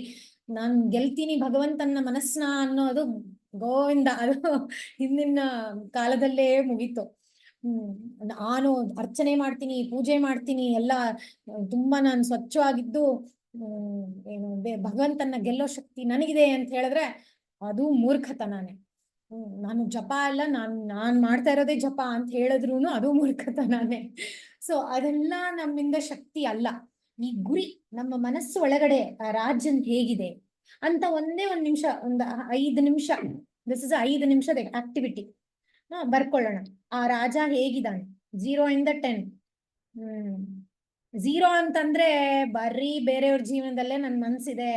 ನಾನ್ ಗೆಲ್ತೀನಿ ಭಗವಂತನ ಮನಸ್ಸನ್ನ ಅನ್ನೋದು ಗೋವಿಂದ, ಅದು ಹಿಂದಿನ ಕಾಲದಲ್ಲೇ ಮುಗೀತು. ನಾನು ಅರ್ಚನೆ ಮಾಡ್ತೀನಿ, ಪೂಜೆ ಮಾಡ್ತೀನಿ, ಎಲ್ಲ ತುಂಬಾ ನಾನು ಸ್ವಚ್ಛವಾಗಿದ್ದು ಏನು ಭಗವಂತನ ಗೆಲ್ಲೋ ಶಕ್ತಿ ನನಗಿದೆ ಅಂತ ಹೇಳಿದ್ರೆ ಅದು ಮೂರ್ಖತನಾನೆ. ನಾನು ಜಪ ಅಲ್ಲ, ನಾನ್ ಮಾಡ್ತಾ ಇರೋದೇ ಜಪ ಅಂತ ಹೇಳಿದ್ರು ಅದು ಮೂರ್ಖತನಾನೆ. ಸೊ ಅದೆಲ್ಲ ನಮ್ಮಿಂದ ಶಕ್ತಿ ಅಲ್ಲ. ಈ ಗುರಿ ನಮ್ಮ ಮನಸ್ಸು ಒಳಗಡೆ ಆ ರಾಜ್ಯನ್ ಹೇಗಿದೆ ಅಂತ ಒಂದ್ ನಿಮಿಷ, 5 ನಿಮಿಷ, ದಿಸ್ ಇಸ್ 5 ನಿಮಿಷದ ಆಕ್ಟಿವಿಟಿ ಬರ್ಕೊಳ್ಳೋಣ. ಆ ರಾಜ ಹೇಗಿದ್ದಾನೆ 0 ಇಂದ 10. 0 ಅಂತಂದ್ರೆ ಬರೀ ಬೇರೆಯವ್ರ ಜೀವನದಲ್ಲೇ ನನ್ ಮನ್ಸಿದೆ,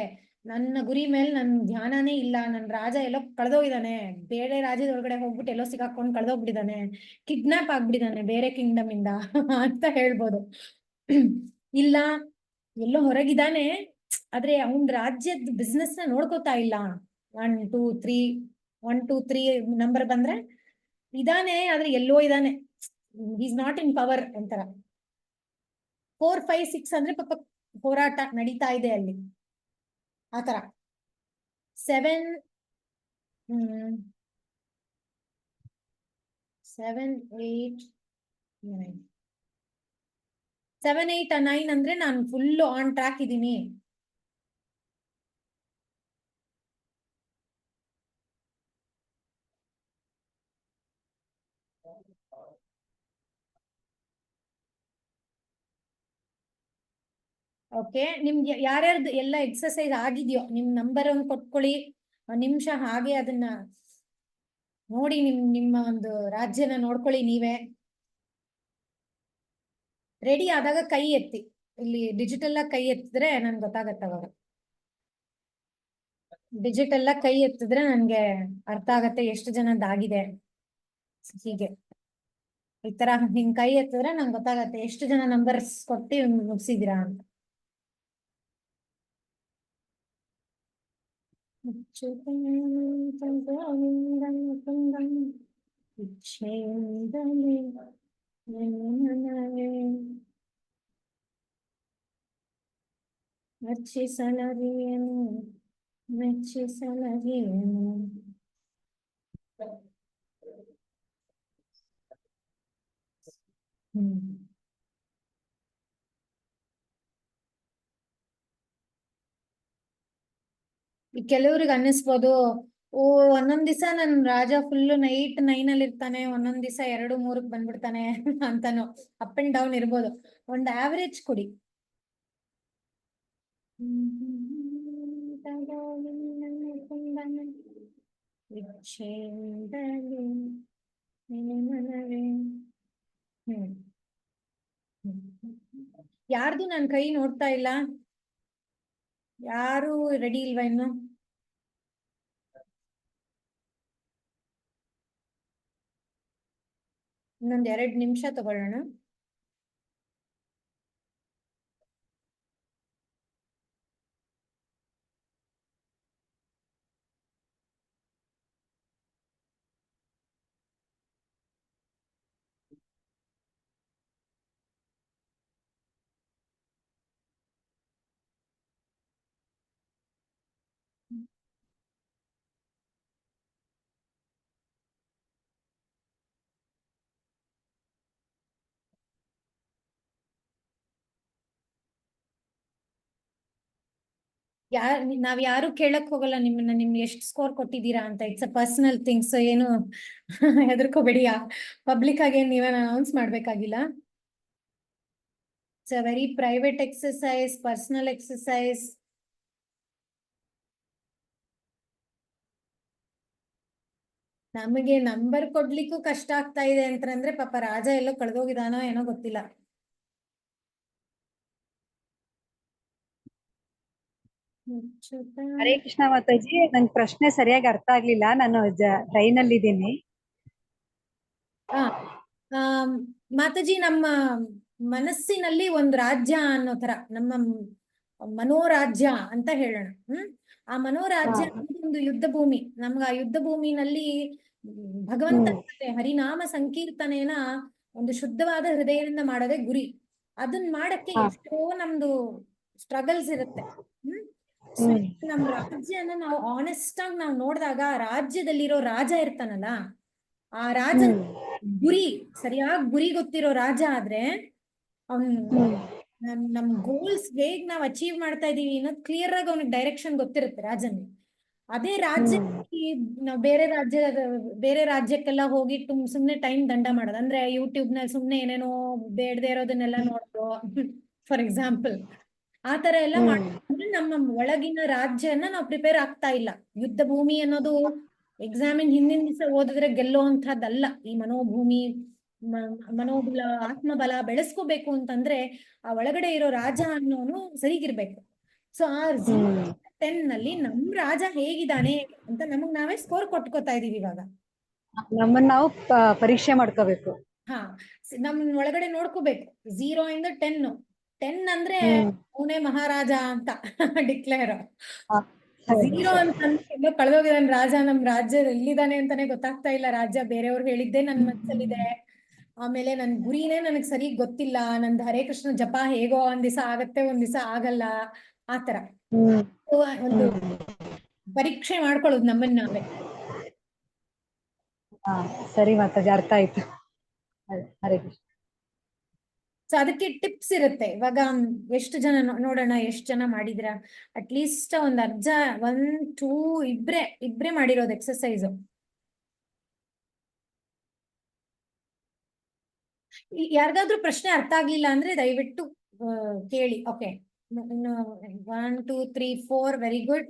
ನನ್ನ ಗುರಿ ಮೇಲೆ ನನ್ ಧ್ಯಾನನೇ ಇಲ್ಲ, ನನ್ ರಾಜ ಎಲ್ಲೋ ಕಳ್ದೋಗಿದ್ದಾನೆ, ಬೇರೆ ರಾಜ್ಯದ ಒಳಗಡೆ ಹೋಗ್ಬಿಟ್ಟು ಎಲ್ಲೋ ಸಿಗಾಕೊಂಡು ಕಳ್ದೋಗ್ಬಿಟ್ಟಿದ್ದಾನೆ, ಕಿಡ್ನಾಪ್ ಆಗ್ಬಿಟ್ಟಿದ್ದಾನೆ ಬೇರೆ ಕಿಂಗ್ಡಮ್ ಇಂದ ಅಂತ ಹೇಳ್ಬೋದು. ಇಲ್ಲ ಎಲ್ಲೋ ಹೊರಗಿದ್ದಾನೆ, ಆದ್ರೆ ಅವನ್ ರಾಜ್ಯದ ಬಿಸ್ನೆಸ್ ನ ನೋಡ್ಕೋತಾ ಇಲ್ಲ. 1 2 3 ನಂಬರ್ ಬಂದ್ರೆ ಇದಾನೆ, ಆದ್ರೆ ಎಲ್ಲೋ ಇದಾನೆ, ಈಸ್ ನಾಟ್ ಇನ್ ಪವರ್ ಅಂತಾರ. 4 5 6 ಅಂದ್ರೆ ಪಾಪ ಹೋರಾಟ ನಡೀತಾ ಇದೆ ಅಲ್ಲಿ, ಆತರ. 7 8 9 7 8 9 ಅಂದ್ರೆ ನಾನು ಫುಲ್ ಆನ್ ಟ್ರ್ಯಾಕ್ ಇದ್ದೀನಿ. ಓಕೆ, ನಿಮ್ಗೆ ಯಾರ್ಯಾರ್ದು ಎಲ್ಲ ಎಕ್ಸರ್ಸೈಸ್ ಆಗಿದ್ಯೋ ನಿಮ್ ನಂಬರ್ ಒಂದು ಕೊಟ್ಕೊಳ್ಳಿ. 1 ನಿಮಿಷ ಹಾಗೆ ಅದನ್ನ ನೋಡಿ, ನಿಮ್ಮ ಒಂದು ರಾಜ್ಯನ ನೋಡ್ಕೊಳ್ಳಿ ನೀವೇ. ರೆಡಿ ಆದಾಗ ಕೈ ಎತ್ತಿ, ಇಲ್ಲಿ ಡಿಜಿಟಲ್ ಆಗಿ ಕೈ ಎತ್ತಿದ್ರೆ ನನ್ಗೆ ಗೊತ್ತಾಗತ್ತೆ. ಅವಾಗ ಡಿಜಿಟಲ್ ಆಗಿ ಕೈ ಎತ್ತಿದ್ರೆ ನನ್ಗೆ ಅರ್ಥ ಆಗತ್ತೆ ಎಷ್ಟು ಜನದ್ದಾಗಿದೆ. ಹೀಗೆ ಈ ತರ ಹಿಂಗ್ ಕೈ ಎತ್ತಿದ್ರೆ ನಂಗೆ ಗೊತ್ತಾಗತ್ತೆ ಎಷ್ಟು ಜನ ನಂಬರ್ಸ್ ಕೊಟ್ಟು ಮುಗಿಸಿದೀರಾ ಅಂತ. ಮೆಚ್ಚಿಸಲರಿಯನು ಮೆಚ್ಚಿಸಲರಿಯನು. ಈ ಕೆಲವ್ರಿಗೆ ಅನ್ನಿಸ್ಬೋದು, ಓ ಒಂದೊಂದ್ ದಿವಸ ನನ್ ರಾಜ ಫುಲ್ ನೈಟ್ 9 ಅಲ್ಲಿ ಇರ್ತಾನೆ, ಒಂದೊಂದ್ ದಿವಸ 2 3 ಬಂದ್ಬಿಡ್ತಾನೆ ಅಂತಾನು. ಅಪ್ ಅಂಡ್ ಡೌನ್ ಇರ್ಬೋದು. ಒಂದ್ ಆವರೇಜ್ ಕೊಡಿ. ಯಾರ್ದು ನನ್ ಕೈ ನೋಡ್ತಾ ಇಲ್ಲ? ಯಾರು ರೆಡಿ ಇಲ್ವಾ ಇನ್ನು? ಇನ್ನೊಂದ್ 2 ನಿಮಿಷ ತಗೊಳ್ಳೋಣ. ನಾವ್ ಯಾರು ಕೇಳಕ್ ಹೋಗಲ್ಲ ನಿಮ್ಮನ್ನ, ನಿಮ್ಗೆ ಎಷ್ಟು ಸ್ಕೋರ್ ಕೊಟ್ಟಿದ್ದೀರಾ ಅಂತ. It's a personal things. ಏನು ಹೆದರ್ಕೋಬೇಡಿ. ಪಬ್ಲಿಕ್ ಆಗಿ ನೀವೇನು ಅನೌನ್ಸ್ ಮಾಡ್ಬೇಕಾಗಿಲ್ಲ. It's a very private exercise, personal exercise. ನಮಗೆ ನಂಬರ್ ಕೊಡ್ಲಿಕ್ಕೂ ಕಷ್ಟ ಆಗ್ತಾ ಇದೆ ಅಂತಂದ್ರೆ ಪಾಪ ರಾಜ ಎಲ್ಲೋ ಕಳ್ದೋಗಿದಾನೋ ಏನೋ ಗೊತ್ತಿಲ್ಲ. ಹರೇ ಕೃಷ್ಣ ಮಾತಾಜಿ, ನಂಗೆ ಪ್ರಶ್ನೆ ಸರಿಯಾಗಿ ಅರ್ಥ ಆಗ್ಲಿಲ್ಲ. ನಾನು ಟ್ರೈನ್ ಅಲ್ಲಿ ಇದ್ದೀನಿ. ಮಾತಾಜಿ, ನಮ್ಮ ಮನಸ್ಸಿನಲ್ಲಿ ಒಂದು ರಾಜ್ಯ ಅನ್ನೋ ತರ, ನಮ್ಮ ಮನೋರಾಜ್ಯ ಅಂತ ಹೇಳೋಣ. ಆ ಮನೋರಾಜ್ಯ ಒಂದು ಯುದ್ಧ ಭೂಮಿ. ನಮ್ಗ ಆ ಯುದ್ಧ ಭೂಮಿನಲ್ಲಿ ಭಗವಂತ ಹರಿನಾಮ ಸಂಕೀರ್ತನೇನ ಒಂದು ಶುದ್ಧವಾದ ಹೃದಯದಿಂದ ಮಾಡೋದೇ ಗುರಿ. ಅದನ್ನ ಮಾಡಕ್ಕೆ ಎಷ್ಟೋ ನಮ್ದು ಸ್ಟ್ರಗಲ್ಸ್ ಇರುತ್ತೆ. ನಮ್ ರಾಜ್ಯನ ನಾವು ಆನೆಸ್ಟ್ ಆಗಿ ನಾವು ನೋಡಿದಾಗ, ರಾಜ್ಯದಲ್ಲಿರೋ ರಾಜ ಇರ್ತಾನಲ್ಲ, ಆ ರಾಜ ಗುರಿ ಸರಿಯಾಗಿ ಗುರಿ ಗೊತ್ತಿರೋ ರಾಜ ಆದ್ರೆ ಅವ್ನ್ ನಮ್ ಗೋಲ್ಸ್ ಹೇಗ್ ನಾವ್ ಅಚೀವ್ ಮಾಡ್ತಾ ಇದೀವಿ ಅನ್ನೋದು ಕ್ಲಿಯರ್ ಆಗಿ ಅವ್ನಿಗೆ ಡೈರೆಕ್ಷನ್ ಗೊತ್ತಿರುತ್ತೆ ರಾಜನ್. ಅದೇ ರಾಜ್ಯ ನಾವ್ ಬೇರೆ ರಾಜ್ಯಕ್ಕೆಲ್ಲ ಹೋಗಿ ಸುಮ್ನೆ ಟೈಮ್ ದಂಡ ಮಾಡೋದು, ಅಂದ್ರೆ ಯೂಟ್ಯೂಬ್ ನಲ್ಲಿ ಸುಮ್ನೆ ಏನೇನೋ ಬೇಡದೇ ಇರೋದನ್ನೆಲ್ಲ ನೋಡೋದು ಫಾರ್ ಎಕ್ಸಾಂಪಲ್. ಆತರ ಎಲ್ಲ ಮಾಡಿದ್ರೆ ನಮ್ಮ ಒಳಗಿನ ರಾಜ್ಯನ ನಾವು ಪ್ರಿಪೇರ್ ಆಗ್ತಾ ಇಲ್ಲ. ಯುದ್ಧ ಭೂಮಿ ಅನ್ನೋದು ಎಕ್ಸಾಮಿನ್ ಹಿಂದಿನ ದಿವಸ ಓದಿದ್ರೆ ಗೆಲ್ಲೋ ಅಂತದ್ದಲ್ಲ. ಈ ಮನೋಭೂಮಿ, ಮನೋಬಲ, ಆತ್ಮಬಲ ಬೆಳೆಸ್ಕೋಬೇಕು ಅಂತಂದ್ರೆ ಆ ಒಳಗಡೆ ಇರೋ ರಾಜ ಅನ್ನೋನು ಸರಿಗಿರ್ಬೇಕು. ಸೊ ಆ 10 ನಲ್ಲಿ ನಮ್ ರಾಜ ಹೇಗಿದ್ದಾನೆ ಅಂತ ನಮಗ್ ನಾವೇ ಸ್ಕೋರ್ ಕೊಟ್ಕೋತಾ ಇದೀವಿ ಇವಾಗ. ನಮ್ಮನ್ನ ನಾವು ಪರೀಕ್ಷೆ ಮಾಡ್ಕೋಬೇಕು. ನಮ್ ಒಳಗಡೆ ನೋಡ್ಕೋಬೇಕು. 0 ಇಂದ 10 ಅಂದ್ರೆ ಅವನೇ ಮಹಾರಾಜ ಅಂತ ಡಿಕ್ಲೇರ್. 0 ಅಂತಂದ್ರೆ ಕಳೆದೋಗಿದಾನೆ ರಾಜ. ನಮ್ ರಾಜ್ಯ ಎಲ್ಲಿದ್ದಾನೆ ಅಂತಾನೆ ಗೊತ್ತಾಗ್ತಾ ಇಲ್ಲ. ರಾಜ್ಯ ಬೇರೆಯವ್ರು ಹೇಳಿದ್ದೆ ನನ್ ಮನಸ್ಸಲ್ಲಿದೆ. ಆಮೇಲೆ ನನ್ ಗುರಿನೇ ನನಗ್ ಸರಿ ಗೊತ್ತಿಲ್ಲ. ನಂದು ಹರೇ ಕೃಷ್ಣ ಜಪ ಹೇಗೋ ಒಂದ್ ದಿವಸ ಆಗತ್ತೆ, ಒಂದ್ ದಿವಸ ಆಗಲ್ಲ. ಆತರ ಒಂದು ಪರೀಕ್ಷೆ ಮಾಡ್ಕೊಳ್ಳೋದು ನಮ್ಮನ್ನ ನಾವೇ. ಸರಿ ಮಾತಾಜಿ, ಅರ್ಥ ಆಯ್ತು. ಹರೇ ಕೃಷ್ಣ. ಸೊ ಅದಕ್ಕೆ ಟಿಪ್ಸ್ ಇರುತ್ತೆ. ಇವಾಗ ಎಷ್ಟು ಜನ ನೋಡೋಣ, ಎಷ್ಟು ಜನ ಮಾಡಿದ್ರ? ಅಟ್ಲೀಸ್ಟ್ ಒಂದ್ ಅರ್ಧ 1, 2 ಇಬ್ರೇ ಮಾಡಿರೋದು ಎಕ್ಸರ್ಸೈಸ್. ಯಾರಿಗಾದ್ರೂ ಪ್ರಶ್ನೆ ಅರ್ಥ ಆಗ್ಲಿಲ್ಲ ಅಂದ್ರೆ ದಯವಿಟ್ಟು ಕೇಳಿ. Okay, 1, 2, 3, 4 very good.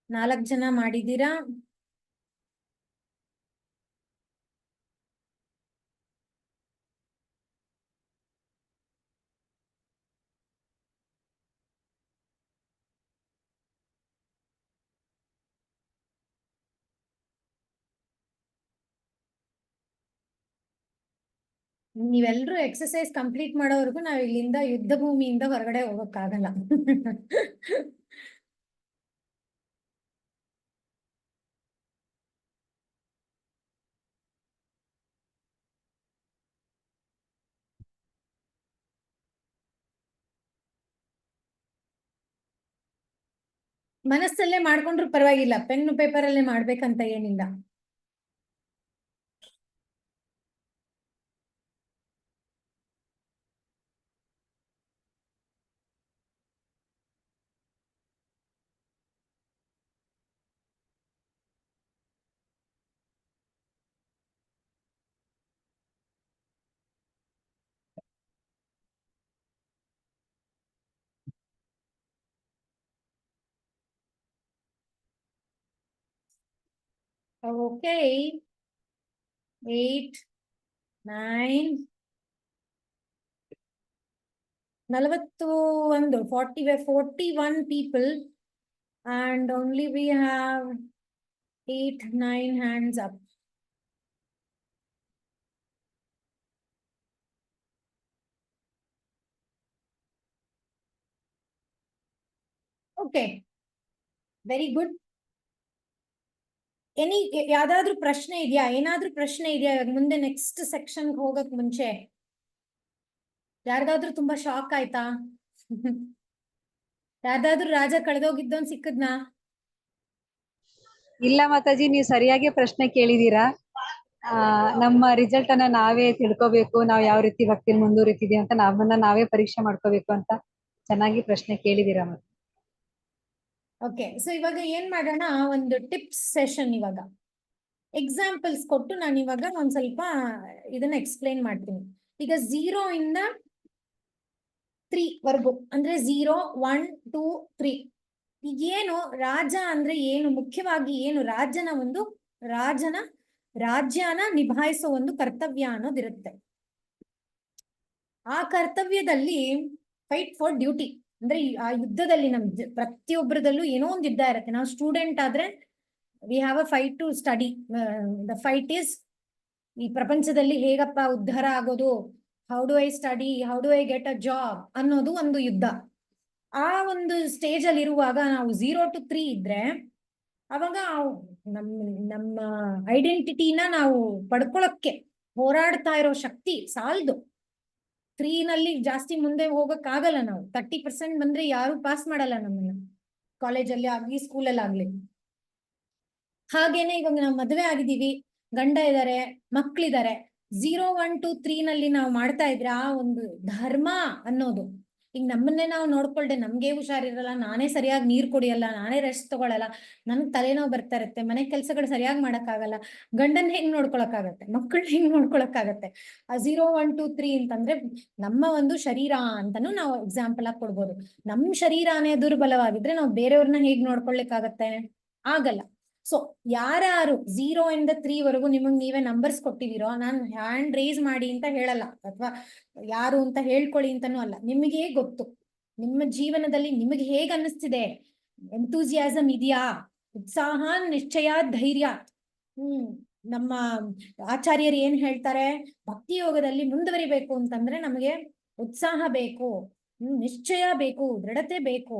4 ಜನ ಮಾಡಿದೀರಾ. ನೀವೆಲ್ರೂ ಎಕ್ಸರ್ಸೈಸ್ ಕಂಪ್ಲೀಟ್ ಮಾಡೋವರೆಗೂ ನಾವ್ ಇಲ್ಲಿಂದ ಯುದ್ಧ ಭೂಮಿಯಿಂದ ಹೊರಗಡೆ ಹೋಗಕ್ಕಾಗಲ್ಲ. ಮನಸ್ಸಲ್ಲೇ ಮಾಡ್ಕೊಂಡ್ರು ಪರವಾಗಿಲ್ಲ, ಪೆನ್ ಪೇಪರ್ ಅಲ್ಲೇ ಮಾಡ್ಬೇಕಂತ ಏನಿಲ್ಲ. Okay, 8, 9. 41 41 people and only we have 8-9 hands up. Okay, very good. ಯಾವ್ದಾದ್ರು ಪ್ರಶ್ನೆ ಇದೆಯಾ? ಏನಾದ್ರೂ ಪ್ರಶ್ನೆ ಇದೆಯಾ? ಇವಾಗ ಮುಂದೆ ನೆಕ್ಸ್ಟ್ ಸೆಕ್ಷನ್ ಹೋಗಕ್ ಮುಂಚೆ ಯಾರಿಗಾದ್ರೂ ತುಂಬಾ ಶಾಕ್ ಆಯ್ತಾ? ಯಾರ್ದಾದ್ರೂ ರಾಜ ಕಳೆದೋಗಿದ್ದೊಂದ್ ಸಿಕ್ಕದ್ನಾ? ಇಲ್ಲ ಮಾತಾಜಿ, ನೀವು ಸರಿಯಾಗಿ ಪ್ರಶ್ನೆ ಕೇಳಿದೀರಾ. ನಮ್ಮ ರಿಸಲ್ಟ್ ಅನ್ನ ನಾವೇ ತಿಳ್ಕೊಬೇಕು, ನಾವು ಯಾವ ರೀತಿ ಭಕ್ತಿಲಿ ಮುಂದುವರಿತಿದೀವಿ ಅಂತ ನಮ್ಮನ್ನ ನಾವೇ ಪರೀಕ್ಷೆ ಮಾಡ್ಕೋಬೇಕು ಅಂತ ಚೆನ್ನಾಗಿ ಪ್ರಶ್ನೆ ಕೇಳಿದೀರಾ. ಓಕೆ, ಸೊ ಇವಾಗ ಏನ್ ಮಾಡೋಣ, ಒಂದು ಟಿಪ್ಸ್ ಸೆಷನ್. ಇವಾಗ ಎಕ್ಸಾಂಪಲ್ಸ್ ಕೊಟ್ಟು ನಾನು ಇವಾಗ ಒಂದ್ ಸ್ವಲ್ಪ ಇದನ್ನ ಎಕ್ಸ್ಪ್ಲೈನ್ ಮಾಡ್ತೀನಿ. ಈಗ 0 ಇಂದ 3 ವರ್ಗು ಅಂದ್ರೆ 0, 1, 2, 3. ಈಗೇನು ರಾಜ ಅಂದ್ರೆ ಏನು, ಮುಖ್ಯವಾಗಿ ಏನು ರಾಜ್ಯನ ನಿಭಾಯಿಸೋ ಒಂದು ಕರ್ತವ್ಯ ಅನ್ನೋದಿರುತ್ತೆ. ಆ ಕರ್ತವ್ಯದಲ್ಲಿ ಫೈಟ್ ಫಾರ್ ಡ್ಯೂಟಿ ಅಂದ್ರೆ ಆ ಯುದ್ಧದಲ್ಲಿ ನಮ್ ಪ್ರತಿಯೊಬ್ಬರದಲ್ಲೂ ಏನೋ ಒಂದು ಯುದ್ಧ ಇರುತ್ತೆ. ನಾವು ಸ್ಟೂಡೆಂಟ್ ಆದ್ರೆ we have a fight to study. The fight is ಈ ಪ್ರಪಂಚದಲ್ಲಿ ಹೇಗಪ್ಪ ಉದ್ಧಾರ ಆಗೋದು, how do I study, how do I get a job ಅನ್ನೋದು ಒಂದು ಯುದ್ಧ. ಆ ಒಂದು ಸ್ಟೇಜ್ ಅಲ್ಲಿ ಇರುವಾಗ ನಾವು 0 to 3 ಇದ್ರೆ ಅವಾಗ ನಮ್ಮ ಐಡೆಂಟಿಟಿನ ನಾವು ಪಡ್ಕೊಳಕ್ಕೆ ಹೋರಾಡ್ತಾ ಇರೋ ಶಕ್ತಿ ಸಾಲದು. 3 ನಲ್ಲಿ ಜಾಸ್ತಿ ಮುಂದೆ ಹೋಗಕ್ ಆಗಲ್ಲ. ನಾವು 30% ಬಂದ್ರೆ ಯಾರು ಪಾಸ್ ಮಾಡಲ್ಲ ನಮ್ಮನ್ನ, ಕಾಲೇಜಲ್ಲಿ ಆಗ್ಲಿ ಸ್ಕೂಲಲ್ಲಿ ಆಗ್ಲಿ. ಹಾಗೇನೆ ಇವಾಗ ನಾವು ಮದುವೆ ಆಗಿದೀವಿ, ಗಂಡ ಇದಾರೆ, ಮಕ್ಳಿದಾರೆ. 0, 1, 2, 3 ನಲ್ಲಿ ನಾವು ಮಾಡ್ತಾ ಇದ್ರೆ ಆ ಒಂದು ಧರ್ಮ ಅನ್ನೋದು, ಈಗ ನಮ್ಮನ್ನೇ ನಾವು ನೋಡ್ಕೊಳ್ದೆ, ನಮ್ಗೆ ಹುಷಾರಿರಲ್ಲ, ನಾನೇ ಸರಿಯಾಗಿ ನೀರ್ ಕುಡಿಯಲ್ಲ, ನಾನೇ ರೆಸ್ಟ್ ತಗೊಳಲ್ಲ, ನನ್ಗೆ ತಲೆನೋವು ಬರ್ತಾ ಇರುತ್ತೆ, ಮನೆ ಕೆಲ್ಸಗಳು ಸರಿಯಾಗಿ ಮಾಡಕ್ಕಾಗಲ್ಲ, ಗಂಡನ್ ಹೆಂಗ್ ನೋಡ್ಕೊಳಕ್ಕಾಗತ್ತೆ, ಮಕ್ಕಳನ್ನ ಹೆಂಗ್ ನೋಡ್ಕೊಳಕ್ಕಾಗತ್ತೆ. ಆ 0, 1, 2, 3 ಅಂತಂದ್ರೆ ನಮ್ಮ ಒಂದು ಶರೀರ ಅಂತಾನು ನಾವು ಎಕ್ಸಾಂಪಲ್ ಆಗಿ ಕೊಡ್ಬೋದು. ನಮ್ ಶರೀರನೇ ದುರ್ಬಲವಾಗಿದ್ರೆ ನಾವು ಬೇರೆಯವ್ರನ್ನ ಹೇಗ್ ನೋಡ್ಕೊಳ್ಲಿಕ್ಕಾಗತ್ತೆ? ಆಗಲ್ಲ. ಸೊ ಯಾರು 0 ಇಂದ 3 ವರೆಗೂ ನಿಮಗ್ ನೀವೇ ನಂಬರ್ಸ್ ಕೊಟ್ಟಿದ್ದೀರೋ, ನಾನು ಹ್ಯಾಂಡ್ ರೇಸ್ ಮಾಡಿ ಅಂತ ಹೇಳಲ್ಲ, ಅಥವಾ ಯಾರು ಅಂತ ಹೇಳ್ಕೊಳ್ಳಿ ಅಂತಾನೂ ಅಲ್ಲ. ನಿಮಗೆ ಗೊತ್ತು ನಿಮ್ಮ ಜೀವನದಲ್ಲಿ ನಿಮಗೆ ಹೇಗ್ ಅನ್ನಿಸ್ತಿದೆ, ಎಂತೂಸಿಯಾಸಮ್ ಇದೆಯಾ, ಉತ್ಸಾಹ, ನಿಶ್ಚಯ, ಧೈರ್ಯ. ನಮ್ಮ ಆಚಾರ್ಯರು ಏನ್ ಹೇಳ್ತಾರೆ, ಭಕ್ತಿ ಯೋಗದಲ್ಲಿ ಮುಂದುವರಿಬೇಕು ಅಂತಂದ್ರೆ ನಮಗೆ ಉತ್ಸಾಹ ಬೇಕು, ನಿಶ್ಚಯ ಬೇಕು, ದೃಢತೆ ಬೇಕು.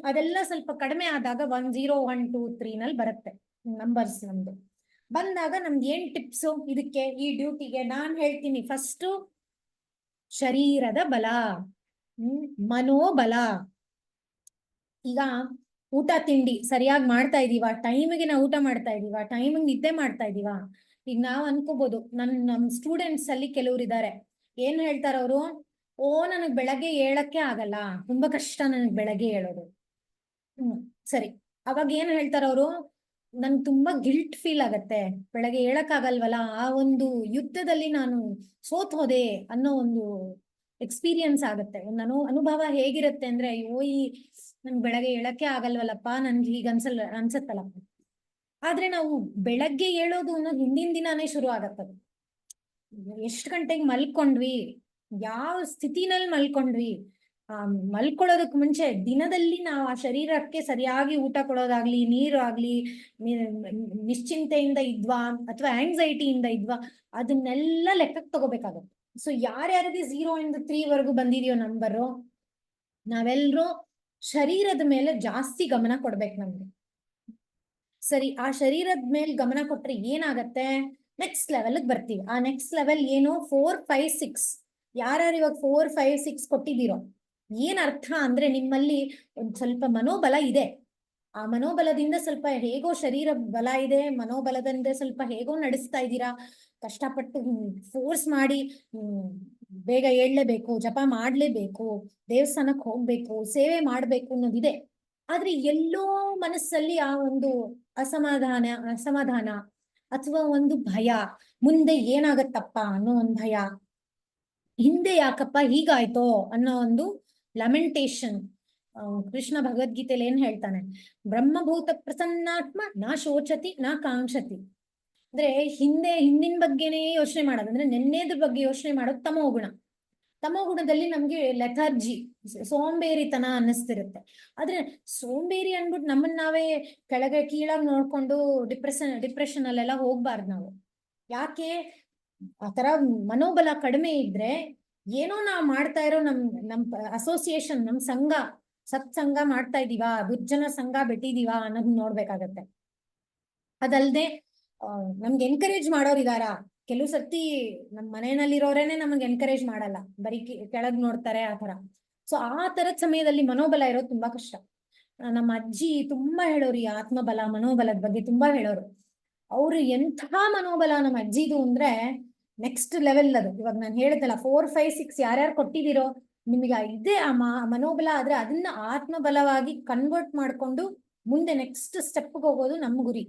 ಅದೆಲ್ಲ ಸ್ವಲ್ಪ ಕಡಿಮೆ ಆದಾಗ 1, 0, 1, 2, 3 ನಲ್ಲಿ ಬರುತ್ತೆ ನಂಬರ್ಸ್. ನಮ್ದು ಬಂದಾಗ ನಮ್ದು ಏನ್ ಟಿಪ್ಸು ಇದಕ್ಕೆ, ಈ ಡ್ಯೂಟಿಗೆ ನಾನ್ ಹೇಳ್ತೀನಿ. ಫಸ್ಟ್ ಶರೀರದ ಬಲ, ಮನೋಬಲ. ಈಗ ಊಟ ತಿಂಡಿ ಸರಿಯಾಗಿ ಮಾಡ್ತಾ ಇದೀವ, ಟೈಮಿಗೆ ನಾವು ಊಟ ಮಾಡ್ತಾ ಇದೀವ, ಟೈಮಿಗೆ ನಿದ್ದೆ ಮಾಡ್ತಾ ಇದೀವ. ಈಗ ನಾವ್ ಅನ್ಕೋಬಹುದು, ನಮ್ ಸ್ಟೂಡೆಂಟ್ಸ್ ಅಲ್ಲಿ ಕೆಲವ್ರು ಇದಾರೆ, ಏನ್ ಹೇಳ್ತಾರ ಅವರು, ಓ ನನಗ್ ಬೆಳಗ್ಗೆ ಏಳಕ್ಕೆ ಆಗಲ್ಲ, ತುಂಬಾ ಕಷ್ಟ ನನಗ್ ಬೆಳಗ್ಗೆ ಹೇಳೋದು. ಸರಿ, ಅವಾಗ ಏನ್ ಹೇಳ್ತಾರ ಅವರು, ನನ್ ತುಂಬಾ ಗಿಲ್ಟ್ ಫೀಲ್ ಆಗತ್ತೆ, ಬೆಳಗ್ಗೆ ಹೇಳಕ್ ಆಗಲ್ವಲ್ಲ, ಆ ಒಂದು ಯುದ್ಧದಲ್ಲಿ ನಾನು ಸೋತ್ ಹೋದೆ ಅನ್ನೋ ಒಂದು ಎಕ್ಸ್ಪೀರಿಯನ್ಸ್ ಆಗತ್ತೆ. ನಾನು ಅನುಭವ ಹೇಗಿರುತ್ತೆ ಅಂದ್ರೆ, ಅಯ್ಯೋ ನನ್ ಬೆಳಗ್ಗೆ ಹೇಳಕ್ಕೆ ಆಗಲ್ವಲ್ಲಪ್ಪ, ನನ್ಗೆ ಹೀಗ ಅನ್ಸತ್ತಲ್ಲಪ್ಪ. ಆದ್ರೆ ನಾವು ಬೆಳಗ್ಗೆ ಹೇಳೋದು ಅನ್ನೋದು ಹಿಂದಿನ ದಿನಾನೇ ಶುರು ಆಗತ್ತದು. ಎಷ್ಟು ಗಂಟೆಗೆ ಮಲ್ಕೊಂಡ್ವಿ, ಯಾವ ಸ್ಥಿತಿನಲ್ಲಿ ಮಲ್ಕೊಂಡ್ವಿ, ಮಲ್ಕೊಳ್ಳೋದಕ್ ಮುಂಚೆ ದಿನದಲ್ಲಿ ನಾವು ಆ ಶರೀರಕ್ಕೆ ಸರಿಯಾಗಿ ಊಟ ಕೊಡೋದಾಗ್ಲಿ, ನೀರು ಆಗ್ಲಿ, ನಿಶ್ಚಿಂತೆಯಿಂದ ಇದ್ವಾ ಅಥವಾ ಆಂಗ್ಸೈಟಿಯಿಂದ ಇದ್ವಾ, ಅದನ್ನೆಲ್ಲ ಲೆಕ್ಕಕ್ಕೆ ತಗೋಬೇಕಾಗತ್ತೆ. ಸೊ ಯಾರ್ಯಾರಿಗೆ 0 ಇಂದ 3 ವರೆಗೂ ಬಂದಿದೆಯೋ ನಂಬರು, ನಾವೆಲ್ಲರೂ ಶರೀರದ ಮೇಲೆ ಜಾಸ್ತಿ ಗಮನ ಕೊಡ್ಬೇಕು ನಮ್ಗೆ. ಸರಿ, ಆ ಶರೀರದ ಮೇಲೆ ಗಮನ ಕೊಟ್ರೆ ಏನಾಗತ್ತೆ, ನೆಕ್ಸ್ಟ್ ಲೆವೆಲ್ಗೆ ಬರ್ತೀವಿ. ಆ ನೆಕ್ಸ್ಟ್ ಲೆವೆಲ್ ಏನು, 4, 5, 6. ಯಾರ್ಯಾರು ಇವಾಗ 4, 5, 6 ಕೊಟ್ಟಿದ್ದೀರೋ, ಏನ್ ಅರ್ಥ ಅಂದ್ರೆ ನಿಮ್ಮಲ್ಲಿ ಒಂದ್ ಸ್ವಲ್ಪ ಮನೋಬಲ ಇದೆ. ಆ ಮನೋಬಲದಿಂದ ಸ್ವಲ್ಪ ಹೇಗೋ ಶರೀರ ಬಲ ಇದೆ, ಮನೋಬಲದಿಂದ ಸ್ವಲ್ಪ ಹೇಗೋ ನಡೆಸ್ತಾ ಇದ್ದೀರಾ. ಕಷ್ಟಪಟ್ಟು ಫೋರ್ಸ್ ಮಾಡಿ ಬೇಗ ಏಳ್ಲೇಬೇಕು, ಜಪ ಮಾಡ್ಲೇಬೇಕು, ದೇವಸ್ಥಾನಕ್ಕೆ ಹೋಗ್ಬೇಕು, ಸೇವೆ ಮಾಡ್ಬೇಕು ಅನ್ನೋದಿದೆ. ಆದ್ರೆ ಎಲ್ಲೋ ಮನಸ್ಸಲ್ಲಿ ಆ ಒಂದು ಅಸಮಾಧಾನ ಅಥವಾ ಒಂದು ಭಯ, ಮುಂದೆ ಏನಾಗತ್ತಪ್ಪ ಅನ್ನೋ ಒಂದು ಭಯ, ಹಿಂದೆ ಯಾಕಪ್ಪ ಹೀಗಾಯ್ತೋ ಅನ್ನೋ ಒಂದು ಲಮೆಂಟೇಶನ್. ಕೃಷ್ಣ ಭಗವದ್ಗೀತೆಯಲ್ಲಿ ಏನ್ ಹೇಳ್ತಾನೆ, ಬ್ರಹ್ಮಭೂತ ಪ್ರಸನ್ನಾತ್ಮ ನಾ ಶೋಚತಿ ನಾ ಕಾಂಕ್ಷತಿ. ಅಂದ್ರೆ ಹಿಂದಿನ ಬಗ್ಗೆನೇ ಯೋಚನೆ ಮಾಡೋದು, ಅಂದ್ರೆ ನೆನ್ನೆದ್ರ ಬಗ್ಗೆ ಯೋಚನೆ ಮಾಡೋದು ತಮೋಗುಣ. ತಮೋ ಗುಣದಲ್ಲಿ ನಮ್ಗೆ ಲೆಥರ್ಜಿ, ಸೋಂಬೇರಿತನ ಅನ್ನಿಸ್ತಿರುತ್ತೆ. ಆದ್ರೆ ಸೋಂಬೇರಿ ಅನ್ಬಿಟ್ಟು ನಮ್ಮನ್ನ ನಾವೇ ಕೀಳಾಗಿ ನೋಡ್ಕೊಂಡು ಡಿಪ್ರೆಷನ್ ಅಲ್ಲೆಲ್ಲ ಹೋಗ್ಬಾರ್ದು ನಾವು. ಯಾಕೆ ಆತರ ಮನೋಬಲ ಕಡಿಮೆ ಇದ್ರೆ ಏನೋ ನಾವು ಮಾಡ್ತಾ ಇರೋ ನಮ್ ಅಸೋಸಿಯೇಷನ್, ನಮ್ ಸಂಘ, ಸತ್ಸಂಗ ಮಾಡ್ತಾ ಇದೀವಾ, ದುರ್ಜನ ಸಂಘ ಬಿಟ್ಟಿದೀವಾ ಅನ್ನೋದ್ ನೋಡ್ಬೇಕಾಗತ್ತೆ. ಅದಲ್ದೆ ನಮ್ಗೆ ಎನ್ಕರೇಜ್ ಮಾಡೋರ್ ಇದಾರ. ಕೆಲವು ಸರ್ತಿ ನಮ್ ಮನೆಯಲ್ಲಿರೋರೇನೆ ನಮ್ಗೆ ಎನ್ಕರೇಜ್ ಮಾಡಲ್ಲ, ಬರೀ ಕೆಳಗ್ ನೋಡ್ತಾರೆ ಆತರ. ಸೊ ಆ ತರದ ಸಮಯದಲ್ಲಿ ಮನೋಬಲ ಇರೋದು ತುಂಬಾ ಕಷ್ಟ. ನಮ್ಮ ಅಜ್ಜಿ ತುಂಬಾ ಹೇಳೋರು ಈ ಆತ್ಮಬಲ ಮನೋಬಲದ ಬಗ್ಗೆ ತುಂಬಾ ಹೇಳೋರು. ಅವ್ರು ಎಂಥ ಮನೋಬಲ ನಮ್ಮ ಅಜ್ಜಿದು ಅಂದ್ರೆ ನೆಕ್ಸ್ಟ್ ಲೆವೆಲ್ ಅದು. ಇವಾಗ ನಾನು ಹೇಳಿದಲ್ಲ 4, 5, 6 ಯಾರ್ಯಾರು ಕೊಟ್ಟಿದ್ದೀರೋ ನಿಮಗೆ ಇದೇ ಆ ಮನೋಬಲ, ಆದ್ರೆ ಅದನ್ನ ಆತ್ಮಬಲವಾಗಿ ಕನ್ವರ್ಟ್ ಮಾಡ್ಕೊಂಡು ಮುಂದೆ ನೆಕ್ಸ್ಟ್ ಸ್ಟೆಪ್ ಹೋಗೋದು ನಮ್ಮ ಗುರಿ.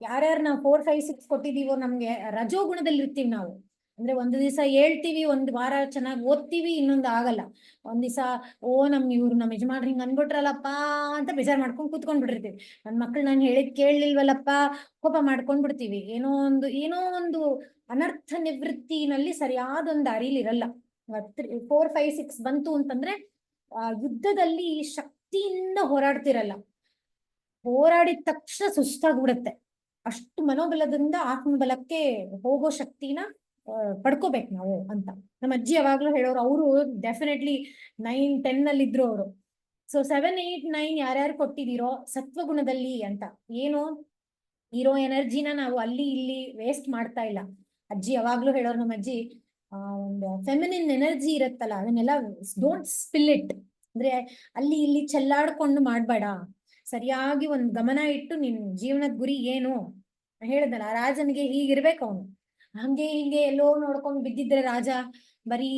ಯಾರ್ಯಾರು ನಾವು 4, 5, 6 ಕೊಟ್ಟಿದೀವೋ ನಮ್ಗೆ ರಜೋ ಗುಣದಲ್ಲಿ ಇರ್ತೀವಿ ನಾವು. ಅಂದ್ರೆ ಒಂದು ದಿವಸ ಹೇಳ್ತೀವಿ, ಒಂದ್ ವಾರ ಚೆನ್ನಾಗಿ ಓದ್ತೀವಿ, ಇನ್ನೊಂದು ಆಗಲ್ಲ. ಒಂದ್ ದಿವಸ ಇವ್ರು ನಮ್ಮ ಯಜಮಾನ್ರು ಹಿಂಗ್ ಅನ್ಬಿಟ್ರಲ್ಲಪ್ಪ ಅಂತ ಬೇಜಾರ್ ಮಾಡ್ಕೊಂಡು ಕೂತ್ಕೊಂಡ್ ಬಿಟ್ಟಿರ್ತೀವಿ. ನನ್ ಮಕ್ಳು ನಾನು ಹೇಳಿದ್ ಕೇಳಲಿಲ್ವಲ್ಲಪ್ಪ ಕೋಪ ಮಾಡ್ಕೊಂಡ್ ಬಿಡ್ತೀವಿ. ಏನೋ ಒಂದು ಅನರ್ಥ ನಿವೃತ್ತಿನಲ್ಲಿ ಸರಿಯಾದ ಒಂದು ಅರಿಲಿರಲ್ಲ. 4, 5, 6 ಬಂತು ಅಂತಂದ್ರೆ ಯುದ್ಧದಲ್ಲಿ ಶಕ್ತಿಯಿಂದ ಹೋರಾಡ್ತಿರಲ್ಲ, ಹೋರಾಡಿದ ತಕ್ಷಣ ಸುಸ್ತಾಗ್ಬಿಡುತ್ತೆ. ಅಷ್ಟು ಮನೋಬಲದಿಂದ ಆತ್ಮಬಲಕ್ಕೆ ಹೋಗೋ ಶಕ್ತಿನ ಪಡ್ಕೋಬೇಕು ನಾವು ಅಂತ ನಮ್ಮ ಅಜ್ಜಿ ಯಾವಾಗ್ಲೂ ಹೇಳೋರು. ಅವರು ಡೆಫಿನೆಟ್ಲಿ 9, 10 ಅಲ್ಲಿ ಇದ್ರು ಅವರು. ಸೊ 7, 8, 9 ಯಾರ್ಯಾರು ಕೊಟ್ಟಿದ್ದೀರೋ ಸತ್ವಗುಣದಲ್ಲಿ ಅಂತ, ಏನು ಇರೋ ಎನರ್ಜಿನ ನಾವು ಅಲ್ಲಿ ಇಲ್ಲಿ ವೇಸ್ಟ್ ಮಾಡ್ತಾ ಇಲ್ಲ. ಅಜ್ಜಿ ಯಾವಾಗ್ಲೂ ಹೇಳೋರು, ನಮ್ಮ ಅಜ್ಜಿ ಒಂದು ಫೆಮಿನಿನ್ ಎನರ್ಜಿ ಇರತ್ತಲ್ಲ, ಅದನ್ನೆಲ್ಲ ಡೋಂಟ್ ಸ್ಪಿಲ್ ಇಟ್. ಅಂದ್ರೆ ಅಲ್ಲಿ ಇಲ್ಲಿ ಚೆಲ್ಲಾಡ್ಕೊಂಡು ಮಾಡ್ಬೇಡ, ಸರಿಯಾಗಿ ಒಂದ್ ಗಮನ ಇಟ್ಟು ನಿನ್ ಜೀವನದ ಗುರಿ ಏನು. ಹೇಳ್ದಲ್ಲ, ರಾಜನಿಗೆ ಹೀಗಿರ್ಬೇಕು, ಅವನು ಹಂಗೆ ಹಿಂಗೆ ಎಲ್ಲೋ ನೋಡ್ಕೊಂಡು ಬಿದ್ದಿದ್ರೆ ರಾಜ ಬರೀ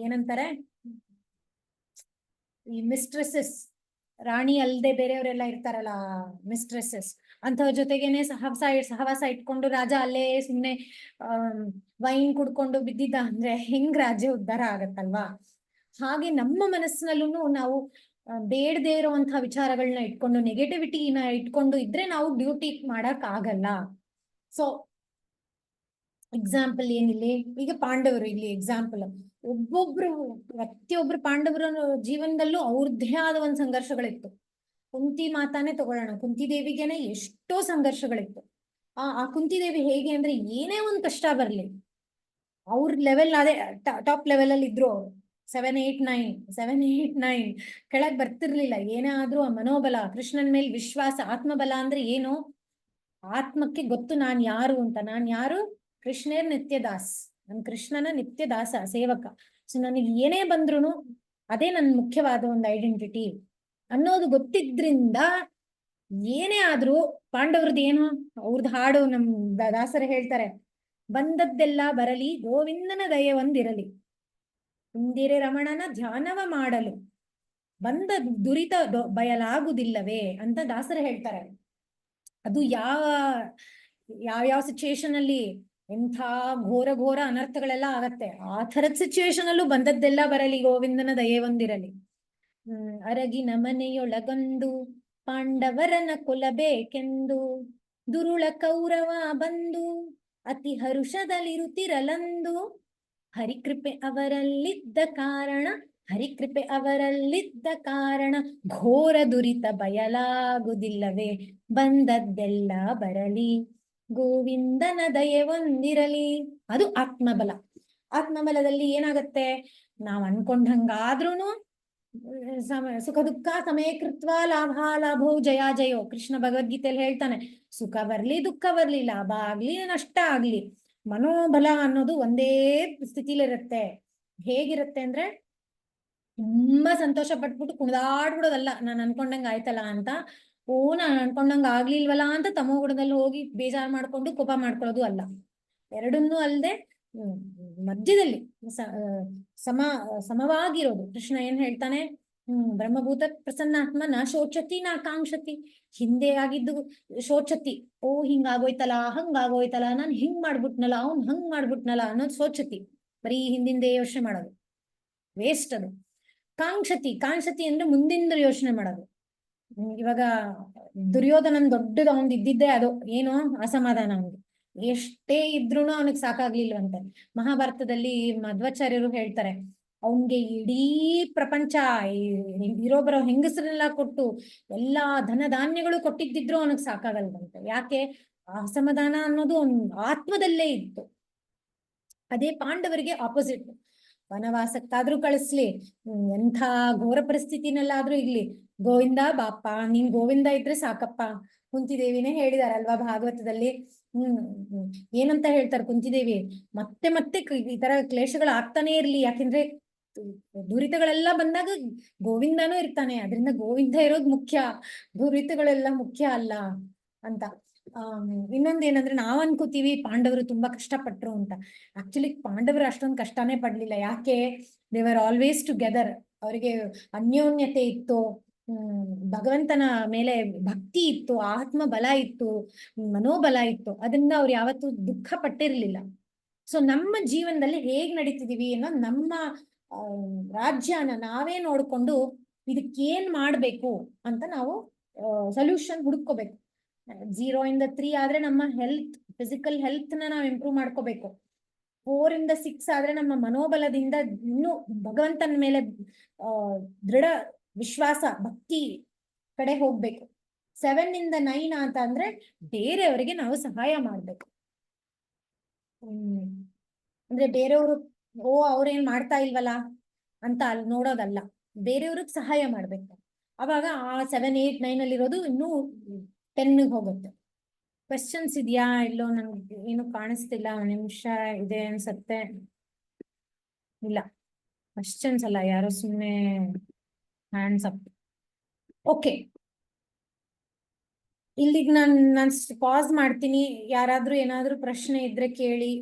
ಏನಂತಾರೆ ಈ ಮಿಸ್ಟ್ರೆಸಸ್, ರಾಣಿ ಅಲ್ದೆ ಬೇರೆಯವರೆಲ್ಲ ಇರ್ತಾರಲ್ಲ ಮಿಸ್ಟ್ರೆಸಸ್, ಅಂಥವ್ರ ಜೊತೆಗೇನೆ ಸಹವಾಸ ಇಟ್ಕೊಂಡು ರಾಜ ಅಲ್ಲೇ ಸುಮ್ನೆ ವೈನ್ ಕುಡ್ಕೊಂಡು ಬಿದ್ದಿದ್ದ ಅಂದ್ರೆ ಹೆಂಗ್ ರಾಜ್ಯ ಉದ್ಧಾರ ಆಗತ್ತಲ್ವಾ. ಹಾಗೆ ನಮ್ಮ ಮನಸ್ಸಿನಲ್ಲೂ ನಾವು ಬೇಡದೇ ಇರುವಂತಹ ವಿಚಾರಗಳನ್ನ ಇಟ್ಕೊಂಡು, ನೆಗೆಟಿವಿಟಿನ ಇಟ್ಕೊಂಡು ಇದ್ರೆ ನಾವು ಡ್ಯೂಟಿ ಮಾಡಕ್ ಆಗಲ್ಲ. ಸೊ ಎಕ್ಸಾಂಪಲ್ ಏನಿಲ್ಲ, ಈಗ ಪಾಂಡವರು ಇಲ್ಲಿ ಎಕ್ಸಾಂಪಲ್, ಪ್ರತಿಯೊಬ್ರು ಪಾಂಡವರ ಜೀವನದಲ್ಲೂ ಅವ್ರದ್ದೇ ಆದ ಒಂದು ಸಂಘರ್ಷಗಳಿತ್ತು. ಕುಂತಿ ಮಾತಾನೆ ತಗೊಳ್ಳೋಣ, ಕುಂತಿದೇವಿಗೆನೆ ಎಷ್ಟೋ ಸಂಘರ್ಷಗಳಿತ್ತು. ಆ ಕುಂತಿದೇವಿ ಹೇಗೆ ಅಂದ್ರೆ ಏನೇ ಒಂದ್ ಕಷ್ಟ ಬರ್ಲಿ ಅವ್ರ ಲೆವೆಲ್ ಅದೇ ಟಾಪ್ ಲೆವೆಲ್ ಅಲ್ಲಿ ಇದ್ರು ಅವರು. 7, 8, 9 ಕೆಳಗ್ ಬರ್ತಿರ್ಲಿಲ್ಲ. ಏನೇ ಆದ್ರೂ ಆ ಮನೋಬಲ, ಕೃಷ್ಣನ್ ಮೇಲೆ ವಿಶ್ವಾಸ, ಆತ್ಮಬಲ ಅಂದ್ರೆ ಏನು, ಆತ್ಮಕ್ಕೆ ಗೊತ್ತು ನಾನ್ ಯಾರು ಅಂತ. ನಾನ್ ಯಾರು, ಕೃಷ್ಣೇರ್ ನಿತ್ಯದಾಸ್, ನನ್ ಕೃಷ್ಣನ ನಿತ್ಯದಾಸ ಸೇವಕ. ಸೊ ನನಗೆ ಏನೇ ಬಂದ್ರು ಅದೇ ನನ್ ಮುಖ್ಯವಾದ ಒಂದು ಐಡೆಂಟಿಟಿ ಅನ್ನೋದು ಗೊತ್ತಿದ್ರಿಂದ ಏನೇ ಆದ್ರೂ ಪಾಂಡವ್ರದ್ದು ಏನು, ಅವ್ರದ್ದು ಹಾಡು ನಮ್ ದಾಸರು ಹೇಳ್ತಾರೆ, ಬಂದದ್ದೆಲ್ಲ ಬರಲಿ ಗೋವಿಂದನ ದಯೆ ಒಂದಿರಲಿ, ಇಂದಿರೆ ರಮಣನ ಧ್ಯಾನವ ಮಾಡಲು ಬಂದ ದುರಿತ ಬಯಲಾಗುವುದಿಲ್ಲವೇ ಅಂತ ದಾಸರು ಹೇಳ್ತಾರೆ. ಅದು ಯಾವ ಸಿಚುಯೇಷನ್ ಅಲ್ಲಿ ಎಂಥ ಘೋರ ಅನರ್ಥಗಳೆಲ್ಲ ಆಗತ್ತೆ, ಆ ಥರದ ಸಿಚುಯೇಷನ್ ಅಲ್ಲೂ ಬಂದದ್ದೆಲ್ಲ ಬರಲಿ ಗೋವಿಂದನ ದಯೆ ಒಂದಿರಲಿ. ಅರಗಿನ ಮನೆಯೊಳಗೊಂದು ಪಾಂಡವರನ ಕೊಲ್ಲಬೇಕೆಂದು ದುರುಳ ಕೌರವ ಬಂದು ಅತಿ ಹರುಷದಲ್ಲಿರುತ್ತಿರಲಂದು ಹರಿಕೃಪೆ ಅವರಲ್ಲಿದ್ದ ಕಾರಣ ಘೋರ ದುರಿತ ಬಯಲಾಗುವುದಿಲ್ಲವೇ, ಬಂದದ್ದೆಲ್ಲ ಬರಲಿ ಗೋವಿಂದನ ದಯೆ ಒಂದಿರಲಿ. ಅದು ಆತ್ಮಬಲ. ಆತ್ಮಬಲದಲ್ಲಿ ಏನಾಗತ್ತೆ, ನಾವ್ ಅನ್ಕೊಂಡಂಗಾದ್ರೂನು ಸುಖ ದುಃಖ ಸಮಯ ಕೃತ್ವ ಲಾಭೋ ಜಯೋ. ಕೃಷ್ಣ ಭಗವದ್ಗೀತೆಯಲ್ಲಿ ಹೇಳ್ತಾನೆ, ಸುಖ ಬರ್ಲಿ ದುಃಖ ಬರ್ಲಿ, ಲಾಭ ಆಗ್ಲಿ ನಷ್ಟ ಆಗ್ಲಿ, ಮನೋಬಲ ಅನ್ನೋದು ಒಂದೇ ಸ್ಥಿತಿಲಿರುತ್ತೆ. ಹೇಗಿರುತ್ತೆ ಅಂದ್ರೆ ತುಂಬಾ ಸಂತೋಷ ಪಟ್ಬಿಟ್ಟು ಕುಣಿದಾಡ್ಬಿಡೋದಲ್ಲ, ನಾನು ಅನ್ಕೊಂಡಂಗ ಆಯ್ತಲ್ಲ ಅಂತ, ನಾನ್ ಅನ್ಕೊಂಡಂಗ ಆಗ್ಲಿಲ್ವಲ್ಲ ಅಂತ ತಮೋಗುಣದಲ್ಲಿ ಹೋಗಿ ಬೇಜಾರ್ ಮಾಡ್ಕೊಂಡು ಕೋಪ ಮಾಡ್ಕೊಳ್ಳೋದು ಅಲ್ಲ. ಎರಡನ್ನೂ ಅಲ್ಲದೆ ಮಧ್ಯದಲ್ಲಿ ಸಮವಾಗಿರೋದು. ಕೃಷ್ಣ ಏನ್ ಹೇಳ್ತಾನೆ, ಬ್ರಹ್ಮಭೂತ ಪ್ರಸನ್ನಾತ್ಮ ನ ಶೋಚತಿ ನ ಕಾಂಕ್ಷತಿ. ಹಿಂದೆ ಆಗಿದ್ದು ಶೋಚತಿ, ಹಿಂಗಾಗೋಯ್ತಲ್ಲ ಹಂಗಾಗೋಯ್ತಲ್ಲ, ನಾನ್ ಹಿಂಗ್ ಮಾಡ್ಬಿಟ್ನಲ್ಲ ಅವ್ನ್ ಹಂಗ್ ಮಾಡ್ಬಿಟ್ನಲ್ಲ ಅನ್ನೋದು ಶೋಚತಿ, ಬರೀ ಹಿಂದಿಂದೆ ಯೋಚನೆ ಮಾಡೋದು, ವೇಸ್ಟ್ ಅದು. ಕಾಂಕ್ಷತಿ ಅಂದ್ರೆ ಮುಂದಿಂದ ಯೋಚನೆ ಮಾಡೋದು. ಇವಾಗ ದುರ್ಯೋಧನನ್ ದೊಡ್ಡದ ಅವ್ನ್ ಇದ್ದಿದ್ದೆ ಅದು ಏನು ಅಸಮಾಧಾನ, ಅವ್ನಿಗೆ ಎಷ್ಟೇ ಇದ್ರೂನು ಅವನಿಗೆ ಸಾಕಾಗ್ಲಿಲ್ವಂತೆ. ಮಹಾಭಾರತದಲ್ಲಿ ಮಧ್ವಾಚಾರ್ಯರು ಹೇಳ್ತಾರೆ, ಅವನ್ಗೆ ಇಡೀ ಪ್ರಪಂಚ ಇರೋ ಬರೋ ಹೆಂಗಸರೆಲ್ಲ ಕೊಟ್ಟು ಎಲ್ಲಾ ಧನ ಧಾನ್ಯಗಳು ಕೊಟ್ಟಿದ್ದಿದ್ರು ಅವನಿಗೆ ಸಾಕಾಗಲ್ವಂತೆ. ಯಾಕೆ? ಅಸಮಾಧಾನ ಅನ್ನೋದು ಅವ್ನ ಆತ್ಮದಲ್ಲೇ ಇತ್ತು. ಅದೇ ಪಾಂಡವರಿಗೆ ಆಪೋಸಿಟ್. ವನವಾಸಕ್ಕಾದ್ರೂ ಕಳಿಸ್ಲಿ, ಎಂಥ ಘೋರ ಪರಿಸ್ಥಿತಿನಲ್ಲಾದ್ರೂ ಇರ್ಲಿ, ಗೋವಿಂದ ಬಾಪ್ಪ, ನೀನ್ ಗೋವಿಂದ ಇದ್ರೆ ಸಾಕಪ್ಪ. ಕುಂತಿದೇವಿನೇ ಹೇಳಿದಾರಲ್ವಾ ಭಾಗವತದಲ್ಲಿ. ಏನಂತ ಹೇಳ್ತಾರೆ ಕುಂತಿದೇವಿ, ಮತ್ತೆ ಮತ್ತೆ ಈ ತರ ಕ್ಲೇಶಗಳು ಆಗ್ತಾನೆ ಇರ್ಲಿ, ಯಾಕೆಂದ್ರೆ ದುರಿತಗಳೆಲ್ಲ ಬಂದಾಗ ಗೋವಿಂದನೂ ಇರ್ತಾನೆ, ಅದರಿಂದ ಗೋವಿಂದ ಇರೋದು ಮುಖ್ಯ, ದುರಿತಗಳೆಲ್ಲ ಮುಖ್ಯ ಅಲ್ಲ ಅಂತ. ಇನ್ನೊಂದೇನಂದ್ರೆ ನಾವ್ ಅನ್ಕೋತೀವಿ ಪಾಂಡವರು ತುಂಬಾ ಕಷ್ಟಪಟ್ರು ಅಂತ. ಆಕ್ಚುಲಿ ಪಾಂಡವರು ಅಷ್ಟೊಂದು ಕಷ್ಟನೇ ಪಡ್ಲಿಲ್ಲ. ಯಾಕೆ? They were always together. ಅವರಿಗೆ ಅನ್ಯೋನ್ಯತೆ ಇತ್ತು, ಭಗವಂತನ ಮೇಲೆ ಭಕ್ತಿ ಇತ್ತು, ಆತ್ಮ ಬಲ ಇತ್ತು, ಮನೋಬಲ ಇತ್ತು. ಅದರಿಂದ ಅವ್ರು ಯಾವತ್ತೂ ದುಃಖ ಪಟ್ಟಿರ್ಲಿಲ್ಲ. ಸೊ ನಮ್ಮ ಜೀವನದಲ್ಲಿ ಹೇಗ್ ನಡೀತಿದೀವಿ ಅನ್ನೋ ನಮ್ಮ ರಾಜ್ಯನ ನಾವೇ ನೋಡ್ಕೊಂಡು ಇದಕ್ಕೇನ್ ಮಾಡ್ಬೇಕು ಅಂತ ನಾವು ಸೊಲ್ಯೂಷನ್ ಹುಡುಕೋಬೇಕು. 0 ಇಂದ 3 ಆದ್ರೆ ನಮ್ಮ ಹೆಲ್ತ್, ಫಿಸಿಕಲ್ ಹೆಲ್ತ್ ನ ನಾವು ಇಂಪ್ರೂವ್ ಮಾಡ್ಕೋಬೇಕು. 4 ಇಂದ 6 ಆದ್ರೆ ನಮ್ಮ ಮನೋಬಲದಿಂದ ಇನ್ನೂ ಭಗವಂತನ ಮೇಲೆ ದೃಢ ವಿಶ್ವಾಸ, ಭಕ್ತಿ ಕಡೆ ಹೋಗ್ಬೇಕು. 7 ಇಂದ 9 ಅಂತ ಅಂದ್ರೆ ಬೇರೆಯವರಿಗೆ ನಾವು ಸಹಾಯ ಮಾಡ್ಬೇಕು. ಅಂದ್ರೆ ಬೇರೆಯವರು ಅವ್ರೇನ್ ಮಾಡ್ತಾ ಇಲ್ವಲ್ಲ ಅಂತ ಅಲ್ಲಿ ನೋಡೋದಲ್ಲ, ಬೇರೆಯವ್ರಿಗೆ ಸಹಾಯ ಮಾಡ್ಬೇಕು. ಅವಾಗ ಆ 7, 8, 9 ಅಲ್ಲಿರೋದು ಇನ್ನೂ 10 ಹೋಗುತ್ತೆ. ಕ್ವೆಶ್ಚನ್ಸ್ ಇದೆಯಾ ಇಲ್ಲೋ ನನ್ಗೆ ಏನು ಕಾಣಿಸ್ತಿಲ್ಲ. ನಿಮಿಷ ಇದೆ ಅನ್ಸತ್ತೆ. ಇಲ್ಲ, ಕ್ವೆಶ್ಚನ್ಸ್ ಅಲ್ಲ, ಯಾರೋ ಸುಮ್ಮನೆ ಹ್ಯಾಂಡ್ಸ್ ಅಪ್. ಓಕೆ, ಇಲ್ಲಿಗೆ ನಾನು ಪಾಸ್ ಮಾಡ್ತೀನಿ. ಯಾರಾದ್ರೂ ಏನಾದ್ರೂ ಪ್ರಶ್ನೆ ಇದ್ರೆ ಕೇಳಿ.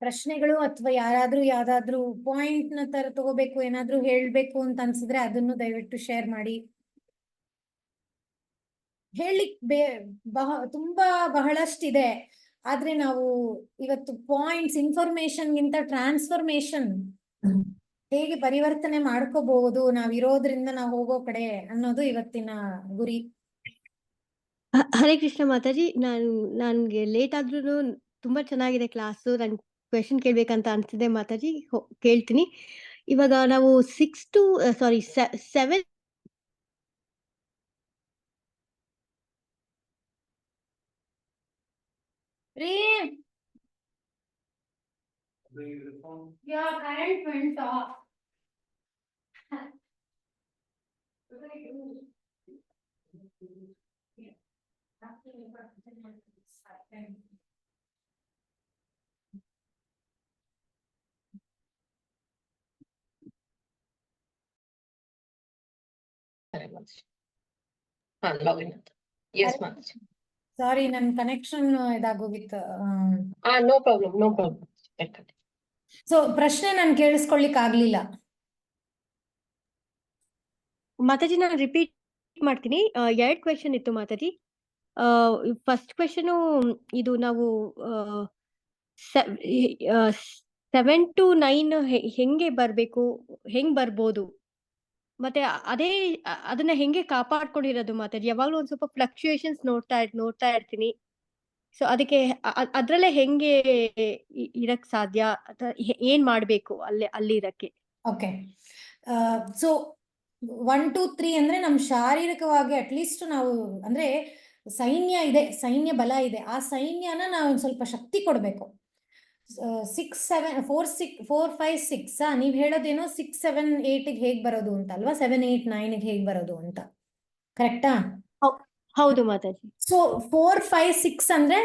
ಪ್ರಶ್ನೆಗಳು ಅಥವಾ ಯಾರಾದ್ರೂ ಯಾವ್ದಾದ್ರು ಪಾಯಿಂಟ್ ನ ತರ ತಗೋಬೇಕು, ಏನಾದ್ರೂ ಹೇಳ್ಬೇಕು ಅಂತ ಅನ್ಸಿದ್ರೆ ಅದನ್ನು ದಯವಿಟ್ಟು ಶೇರ್ ಮಾಡಿ. ಹೇಳಲಿಕ್ ತುಂಬಾ ಬಹಳಷ್ಟಿದೆ. ಆದ್ರೆ ನಾವು ಇವತ್ತು ಪಾಯಿಂಟ್ಸ್, ಇನ್ಫಾರ್ಮೇಶನ್ಗಿಂತ ಟ್ರಾನ್ಸ್ಫಾರ್ಮೇಶನ್ ಹೇಗೆ ಪರಿವರ್ತನೆ ಮಾಡ್ಕೋಬಹುದು ನಾವಿರೋದ್ರಿಂದ ನಾವು ಹೋಗೋ ಕಡೆ ಅನ್ನೋದು ಇವತ್ತಿನ ಗುರಿ. ಹರೇ ಕೃಷ್ಣ ಮಾತಾಜಿ, ನನ್ಗೆ ಲೇಟ್ ಆದ್ರೂ ತುಂಬಾ ಚೆನ್ನಾಗಿದೆ ಕ್ಲಾಸು. ನನ್ ಕ್ವೆಶನ್ ಕೇಳ್ಬೇಕಂತ ಅನ್ಸಿದೆ ಮಾತಾಜಿ, ಕೇಳ್ತೀನಿ. ಇವಾಗ ನಾವು 7 current went off. ಸಾರಿ, ನನ್ನ ಕನೆಕ್ಷನ್ ಇದಾಗೋಗಿತ್ತು. No problem. ಸೊ ಪ್ರಶ್ನೆ ನಾನು ಕೇಳಿಸ್ಕೊಳ್ಳಿಕ್ ಆಗ್ಲಿಲ್ಲ ಮಾತಾಜಿ. ನಾನು ರಿಪೀಟ್ ಮಾಡ್ತೀನಿ. 2 ಕ್ವೆಶನ್ ಇತ್ತು ಮಾತಾಜಿ. ಫಸ್ಟ್ ಕ್ವೆಶನ್, ಇದು ನಾವು 7 to 9 ಹೆಂಗೆ ಬರ್ಬೇಕು, ಹೆಂಗ್ ಬರ್ಬೋದು, ಮತ್ತೆ ಅದನ್ನ ಹೆಂಗೆ ಕಾಪಾಡ್ಕೊಂಡಿರೋದು ಮಾತಾಜಿ. ಯಾವಾಗ್ಲೂ ಒಂದ್ ಸ್ವಲ್ಪ ಫ್ಲಕ್ಚುಯೇಷನ್ಸ್ ನೋಡ್ತಾ ಇರ್ತೀನಿ. ಸೊ ಅದಕ್ಕೆ ಅದ್ರಲ್ಲೇ ಹೆಂಗೆ ಇರಕ್ ಸಾಧ್ಯ, ಏನ್ ಮಾಡ್ಬೇಕು ಅಲ್ಲಿ ಇರಕ್ಕೆ? ಓಕೆ, ಸೊ 1 to 3 ಅಂದ್ರೆ ನಮ್ ಶಾರೀರಿಕವಾಗಿ ಅಟ್ಲೀಸ್ಟ್ ನಾವು, ಅಂದ್ರೆ ಸೈನ್ಯ ಇದೆ, ಸೈನ್ಯ ಬಲ ಇದೆ, ಆ ಸೈನ್ಯನ ನಾವು ಒಂದ್ ಸ್ವಲ್ಪ ಶಕ್ತಿ ಕೊಡ್ಬೇಕು. 6, 7, 4, 5, 6 ನೀವ್ ಹೇಳೋದೇನೋ 6, 7, 8 ಹೇಗ್ ಬರೋದು ಅಂತ ಅಲ್ವಾ? 7, 8, 9 ಹೇಗ್ ಬರೋದು ಅಂತ, ಕರೆಕ್ಟಾ? ಹೌದು ಮಾತಾಜಿ. ಸೊ 4, 5, 6 ಅಂದ್ರೆ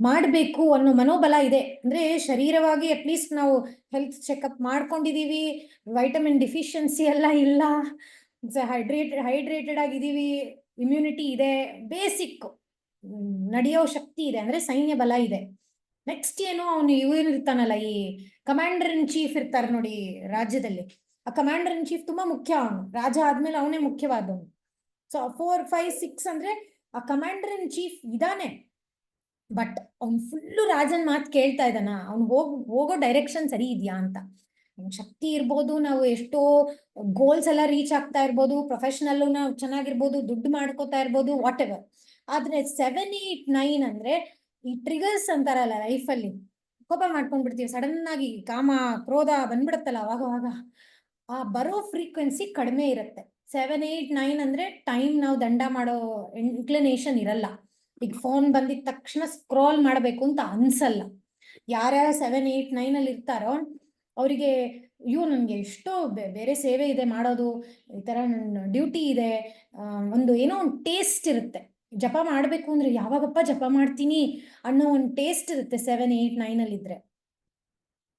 ಮಾಡ್ಬೇಕು ಅನ್ನೋ ಮನೋಬಲ ಇದೆ. ಅಂದ್ರೆ ಶರೀರವಾಗಿ ಅಟ್ಲೀಸ್ಟ್ ನಾವು ಹೆಲ್ತ್ ಚೆಕ್ಅಪ್ ಮಾಡ್ಕೊಂಡಿದೀವಿ, ವೈಟಮಿನ್ ಡಿಫಿಷಿಯನ್ಸಿ ಎಲ್ಲ ಇಲ್ಲ, ಹೈಡ್ರೇಟೆಡ್ ಆಗಿದೀವಿ, ಇಮ್ಯುನಿಟಿ ಇದೆ, ಬೇಸಿಕ್ ನಡೆಯೋ ಶಕ್ತಿ ಇದೆ, ಅಂದ್ರೆ ಸೈನ್ಯ ಬಲ ಇದೆ. ನೆಕ್ಸ್ಟ್ ಏನು ಅವನು ಇವನು ಇರ್ತಾನಲ್ಲ, ಈ ಕಮಾಂಡರ್ ಇನ್ ಚೀಫ್ ಇರ್ತಾರೆ ನೋಡಿ ರಾಜ್ಯದಲ್ಲಿ, ಆ ಕಮಾಂಡರ್ ಇನ್ ಚೀಫ್ ತುಂಬಾ ಮುಖ್ಯ. ಅವನು ರಾಜ ಆದ್ಮೇಲೆ ಅವನೇ ಮುಖ್ಯವಾದವನು. ಸೊ 4, 5, 6 ಅಂದ್ರೆ ಆ ಕಮಾಂಡರ್ ಇನ್ ಚೀಫ್ ಇದಾನೆ, ಬಟ್ ಅವ್ನು ಫುಲ್ಲು ರಾಜನ್ ಮಾತು ಕೇಳ್ತಾ ಇದ್ದಾನ, ಅವ್ನು ಹೋಗೋ ಡೈರೆಕ್ಷನ್ ಸರಿ ಇದೆಯಾ ಅಂತ. ಶಕ್ತಿ ಇರ್ಬೋದು, ನಾವು ಎಷ್ಟೋ ಗೋಲ್ಸ್ ಎಲ್ಲ ರೀಚ್ ಆಗ್ತಾ ಇರ್ಬೋದು, ಪ್ರೊಫೆಷನಲ್ ನಾವು ಚೆನ್ನಾಗಿರ್ಬೋದು, ದುಡ್ಡು ಮಾಡ್ಕೋತಾ ಇರ್ಬೋದು, ವಾಟ್ ಎವರ್. ಆದ್ರೆ 7, 8, 9 ಅಂದ್ರೆ ಈ ಟ್ರಿಗರ್ಸ್ ಅಂತಾರಲ್ಲ ಲೈಫಲ್ಲಿ, ಕೋಪ ಮಾಡ್ಕೊಂಡ್ಬಿಡ್ತೀವಿ ಸಡನ್ ಆಗಿ, ಕಾಮ ಕ್ರೋಧ ಬಂದ್ಬಿಡುತ್ತಲ್ಲ ಅವಾಗ ಆ ಬರೋ ಫ್ರೀಕ್ವೆನ್ಸಿ ಕಡಿಮೆ ಇರುತ್ತೆ. 7, 8, 9 ಅಂದ್ರೆ ಟೈಮ್ ನಾವು ದಂಡ ಮಾಡೋ ಇನ್ಕ್ಲಿನೇಷನ್ ಇರಲ್ಲ. ಈಗ ಫೋನ್ ಬಂದಿದ ತಕ್ಷಣ ಸ್ಕ್ರೋಲ್ ಮಾಡಬೇಕು ಅಂತ ಅನ್ಸಲ್ಲ. ಯಾರ್ಯಾರು 7, 8, 9 ಅಲ್ಲಿ ಇರ್ತಾರೋ ಅವರಿಗೆ ಅಯ್ಯೋ ನನ್ಗೆ ಎಷ್ಟೋ ಬೇರೆ ಸೇವೆ ಇದೆ ಮಾಡೋದು, ಈ ತರ ನನ್ನ ಡ್ಯೂಟಿ ಇದೆ, ಒಂದು ಏನೋ ಒಂದು ಟೇಸ್ಟ್ ಇರುತ್ತೆ. ಜಪ ಮಾಡ್ಬೇಕು ಅಂದ್ರೆ ಯಾವಾಗಪ್ಪ ಜಪ ಮಾಡ್ತೀನಿ ಅನ್ನೋ ಒಂದು ಟೇಸ್ಟ್ ಇರುತ್ತೆ 7, 8, 9 ಅಲ್ಲಿ ಇದ್ರೆ.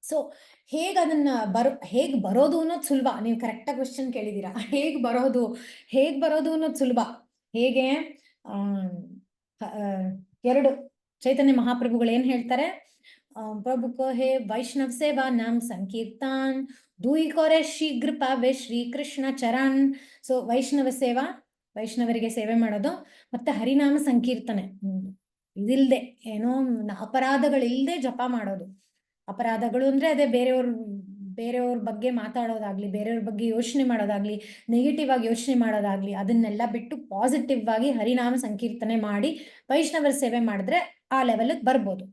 ಸೊ ಹೇಗ್ ಅದನ್ನ ಹೇಗ್ ಬರೋದು ಅನ್ನೋದು ಸುಲಭ. ನೀವು ಕರೆಕ್ಟಾಗಿ ಕ್ವಶನ್ ಕೇಳಿದೀರಾ, ಹೇಗ್ ಬರೋದು ಅನ್ನೋದು ಸುಲಭ. ಹೇಗೆ ಎರಡು ಚೈತನ್ಯ ಮಹಾಪ್ರಭುಗಳು ಏನ್ ಹೇಳ್ತಾರೆ, ಪ್ರಭು ಕೋ ಹೇ ವೈಷ್ಣವ್ ಸೇವಾ ನಾಮ್ ಸಂಕೀರ್ತನ್, ದೂಯಿ ಕೋರೆ ಶೀಘ್ರ ಪಾವೆ ಶ್ರೀ ಕೃಷ್ಣ ಚರಣ್. ಸೊ ವೈಷ್ಣವ ಸೇವಾ, ವೈಷ್ಣವರಿಗೆ ಸೇವೆ ಮಾಡೋದು, ಮತ್ತೆ ಹರಿನಾಮ ಸಂಕೀರ್ತನೆ ಇದಿಲ್ದೆ, ಏನೋ ಅಪರಾಧಗಳಿಲ್ದೆ ಜಪ ಮಾಡೋದು. ಅಪರಾಧಗಳು ಅಂದ್ರೆ ಅದೇ ಬೇರೆಯವ್ರ ಬಗ್ಗೆ ಮಾತಾಡೋದಾಗ್ಲಿ, ಬೇರೆಯವ್ರ ಬಗ್ಗೆ ಯೋಚನೆ ಮಾಡೋದಾಗ್ಲಿ, ನೆಗೆಟಿವ್ ಆಗಿ ಯೋಚನೆ ಮಾಡೋದಾಗ್ಲಿ, ಅದನ್ನೆಲ್ಲ ಬಿಟ್ಟು ಪಾಸಿಟಿವ್ ಆಗಿ ಹರಿನಾಮ ಸಂಕೀರ್ತನೆ ಮಾಡಿ ವೈಷ್ಣವರ ಸೇವೆ ಮಾಡಿದ್ರೆ ಆ ಲೆವೆಲ್ ಬರ್ಬೋದು.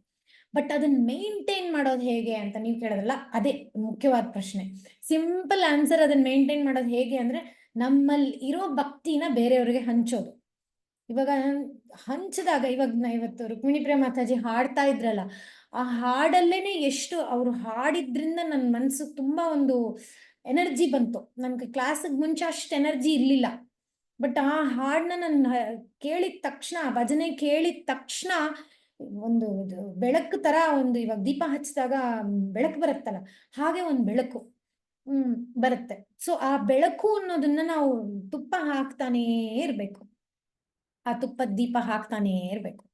ಬಟ್ ಅದನ್ನ ಮೇಂಟೈನ್ ಮಾಡೋದು ಹೇಗೆ ಅಂತ ನೀವು ಕೇಳಿದ್ರಲ್ಲ, ಅದೇ ಮುಖ್ಯವಾದ ಪ್ರಶ್ನೆ. ಸಿಂಪಲ್ ಆನ್ಸರ್, ಅದನ್ನ ಮೇಂಟೈನ್ ಮಾಡೋದು ಹೇಗೆ ಅಂದ್ರೆ ನಮ್ಮಲ್ಲಿ ಇರೋ ಭಕ್ತಿನ ಬೇರೆಯವ್ರಿಗೆ ಹಂಚೋದು. ಇವಾಗ ಹಂಚಿದಾಗ, ಇವಾಗ ಇವತ್ತು ರುಕ್ಮಿಣಿ ಪ್ರಿಯ ಮಾತಾಜಿ ಹಾಡ್ತಾ ಇದ್ರಲ್ಲ, ಆ ಹಾಡಲ್ಲೇನೆ ಎಷ್ಟು ಅವ್ರು ಹಾಡಿದ್ರಿಂದ ನನ್ನ ಮನ್ಸು ತುಂಬಾ ಒಂದು ಎನರ್ಜಿ ಬಂತು. ನನ್ಗೆ ಕ್ಲಾಸಿಗೆ ಮುಂಚೆ ಅಷ್ಟು ಎನರ್ಜಿ ಇರ್ಲಿಲ್ಲ, ಬಟ್ ಆ ಹಾಡನ್ನ ನಾನು ಕೇಳಿದ ತಕ್ಷಣ, ಭಜನೆ ಕೇಳಿದ ತಕ್ಷಣ ಒಂದು ಬೆಳಕು ತರ, ಒಂದು ಇವಾಗ ದೀಪ ಹಚ್ಚಿದಾಗ ಬೆಳಕು ಬರುತ್ತಲ್ಲ, ಹಾಗೆ ಒಂದು ಬೆಳಕು ಬರುತ್ತೆ. ಸೊ ಆ ಬೆಳಕು ಅನ್ನೋದನ್ನ ನಾವು ತುಪ್ಪ ಹಾಕ್ತಾನೇ ಇರ್ಬೇಕು, ಆ ತುಪ್ಪದ ದೀಪ ಹಾಕ್ತಾನೇ ಇರ್ಬೇಕು.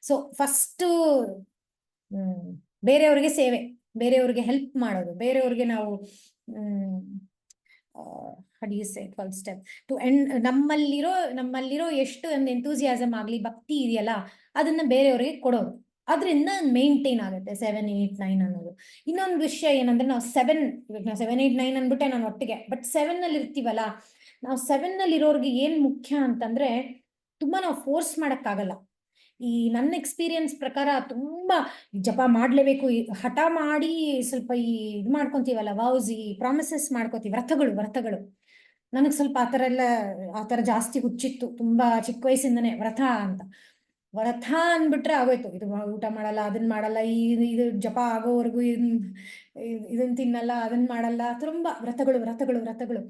ಸೊ ಫಸ್ಟ್ ಬೇರೆಯವ್ರಿಗೆ ಸೇವೆ, ಬೇರೆಯವ್ರಿಗೆ ಹೆಲ್ಪ್ ಮಾಡೋದು, ಬೇರೆಯವ್ರಿಗೆ ನಾವು ಫಸ್ಟ್ ಸ್ಟೆಪ್ ಟು ಎಂಡ್ ನಮ್ಮಲ್ಲಿರೋ ಎಷ್ಟು ಒಂದು ಎಂತೂಸಿಯಾಸಮ್ ಆಗ್ಲಿ, ಭಕ್ತಿ ಇದೆಯಲ್ಲ, ಅದನ್ನ ಬೇರೆಯವ್ರಿಗೆ ಕೊಡೋದು. ಅದರಿಂದ ಮೇಂಟೈನ್ ಆಗುತ್ತೆ 7, 8, 9 ಅನ್ನೋದು. ಇನ್ನೊಂದು ವಿಷಯ ಏನಂದ್ರೆ, ನಾವು 7, 8, 9 ಅನ್ಬಿಟ್ಟೆ ನಾನು ಒಟ್ಟಿಗೆ, ಬಟ್ 7 ಅಲ್ಲಿ ಇರ್ತೀವಲ್ಲ, ನಾವು 7 ಅಲ್ಲಿ ಇರೋರ್ಗೆ ಏನ್ ಮುಖ್ಯ ಅಂತಂದ್ರೆ, ತುಂಬಾ ನಾವು ಫೋರ್ಸ್ ಮಾಡಕ್ಕಾಗಲ್ಲ. ಈ ನನ್ನ ಎಕ್ಸ್ಪೀರಿಯನ್ಸ್ ಪ್ರಕಾರ ತುಂಬಾ ಜಪ ಮಾಡ್ಲೇಬೇಕು, ಹಠ ಮಾಡಿ ಸ್ವಲ್ಪ ಇದು ಮಾಡ್ಕೊಂತೀವಲ್ಲ, ವಾವ್ಸ್, ಈ ಪ್ರಾಮಿಸಸ್ ಮಾಡ್ಕೋತೀವಿ, ವ್ರತಗಳು. ನನಗ್ ಸ್ವಲ್ಪ ಆತರ ಜಾಸ್ತಿ ಹುಚ್ಚಿತ್ತು, ತುಂಬಾ ಚಿಕ್ಕ ವಯಸ್ಸಿಂದನೇ ವ್ರತ ಅಂದ್ಬಿಟ್ರೆ ಆಗೋಯ್ತು. ಇದು ಊಟ ಮಾಡಲ್ಲ, ಅದನ್ನ ಮಾಡಲ್ಲ, ಇದು ಜಪ ಆಗೋವರೆಗೂ ಇದನ್ನ ತಿನ್ನಲ್ಲ, ಅದನ್ನ ಮಾಡಲ್ಲ, ತುಂಬಾ ವ್ರತಗಳು.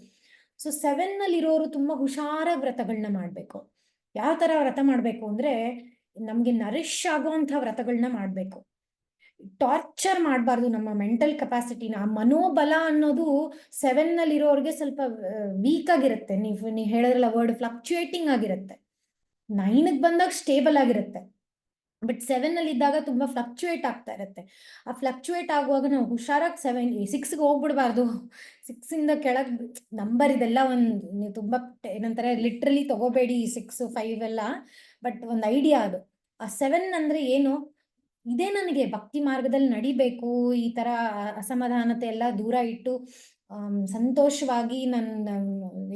ಸೊ 7 ಅಲ್ಲಿ ಇರೋರು ತುಂಬಾ ಹುಷಾರಾಗಿ ವ್ರತಗಳನ್ನ ಮಾಡ್ಬೇಕು. ಯಾವ ತರ ವ್ರತ ಮಾಡ್ಬೇಕು ಅಂದ್ರೆ, ನಮ್ಗೆ ನರಿಶ್ ಆಗುವಂತ ವ್ರತಗಳನ್ನ ಮಾಡ್ಬೇಕು. ಟಾರ್ಚರ್ ಮಾಡಬಾರ್ದು ನಮ್ಮ ಮೆಂಟಲ್ ಕೆಪಾಸಿಟಿನ. ಆ ಮನೋಬಲ ಅನ್ನೋದು 7 ಅಲ್ಲಿ ಇರೋರ್ಗೆ ಸ್ವಲ್ಪ ವೀಕ್ ಆಗಿರುತ್ತೆ. ನೀವು ಹೇಳಿದ್ರಲ್ಲ ವರ್ಡ್, ಫ್ಲಕ್ಚುಯೇಟಿಂಗ್ ಆಗಿರುತ್ತೆ. 9ಗೆ ಬಂದಾಗ ಸ್ಟೇಬಲ್ ಆಗಿರುತ್ತೆ, ಬಟ್ 7 ಅಲ್ಲಿ ಇದ್ದಾಗ ತುಂಬಾ ಫ್ಲಕ್ಚುಯೇಟ್ ಆಗ್ತಾ ಇರುತ್ತೆ. ಆ ಫ್ಲಕ್ಚುಯೇಟ್ ಆಗುವಾಗ ನಾವು ಹುಷಾರಾಗಿ 6ಗೆ ಹೋಗ್ಬಿಡ್ಬಾರ್ದು. 6 ಇಂದ ಕೆಳಗ್ ನಂಬರ್ ಇದೆಲ್ಲ ನೀವು ತುಂಬಾ ಏನಂತಾರೆ ಲಿಟ್ರಲಿ ತಗೋಬೇಡಿ 6, 5 ಎಲ್ಲ, ಬಟ್ ಒಂದು ಐಡಿಯಾ ಅದು. ಆ 7 ಅಂದ್ರೆ ಏನು, ಇದೇ ನನಗೆ ಭಕ್ತಿ ಮಾರ್ಗದಲ್ಲಿ ನಡಿಬೇಕು, ಈ ತರ ಅಸಮಾಧಾನತೆ ಎಲ್ಲ ದೂರ ಇಟ್ಟು ಸಂತೋಷವಾಗಿ ನನ್ನ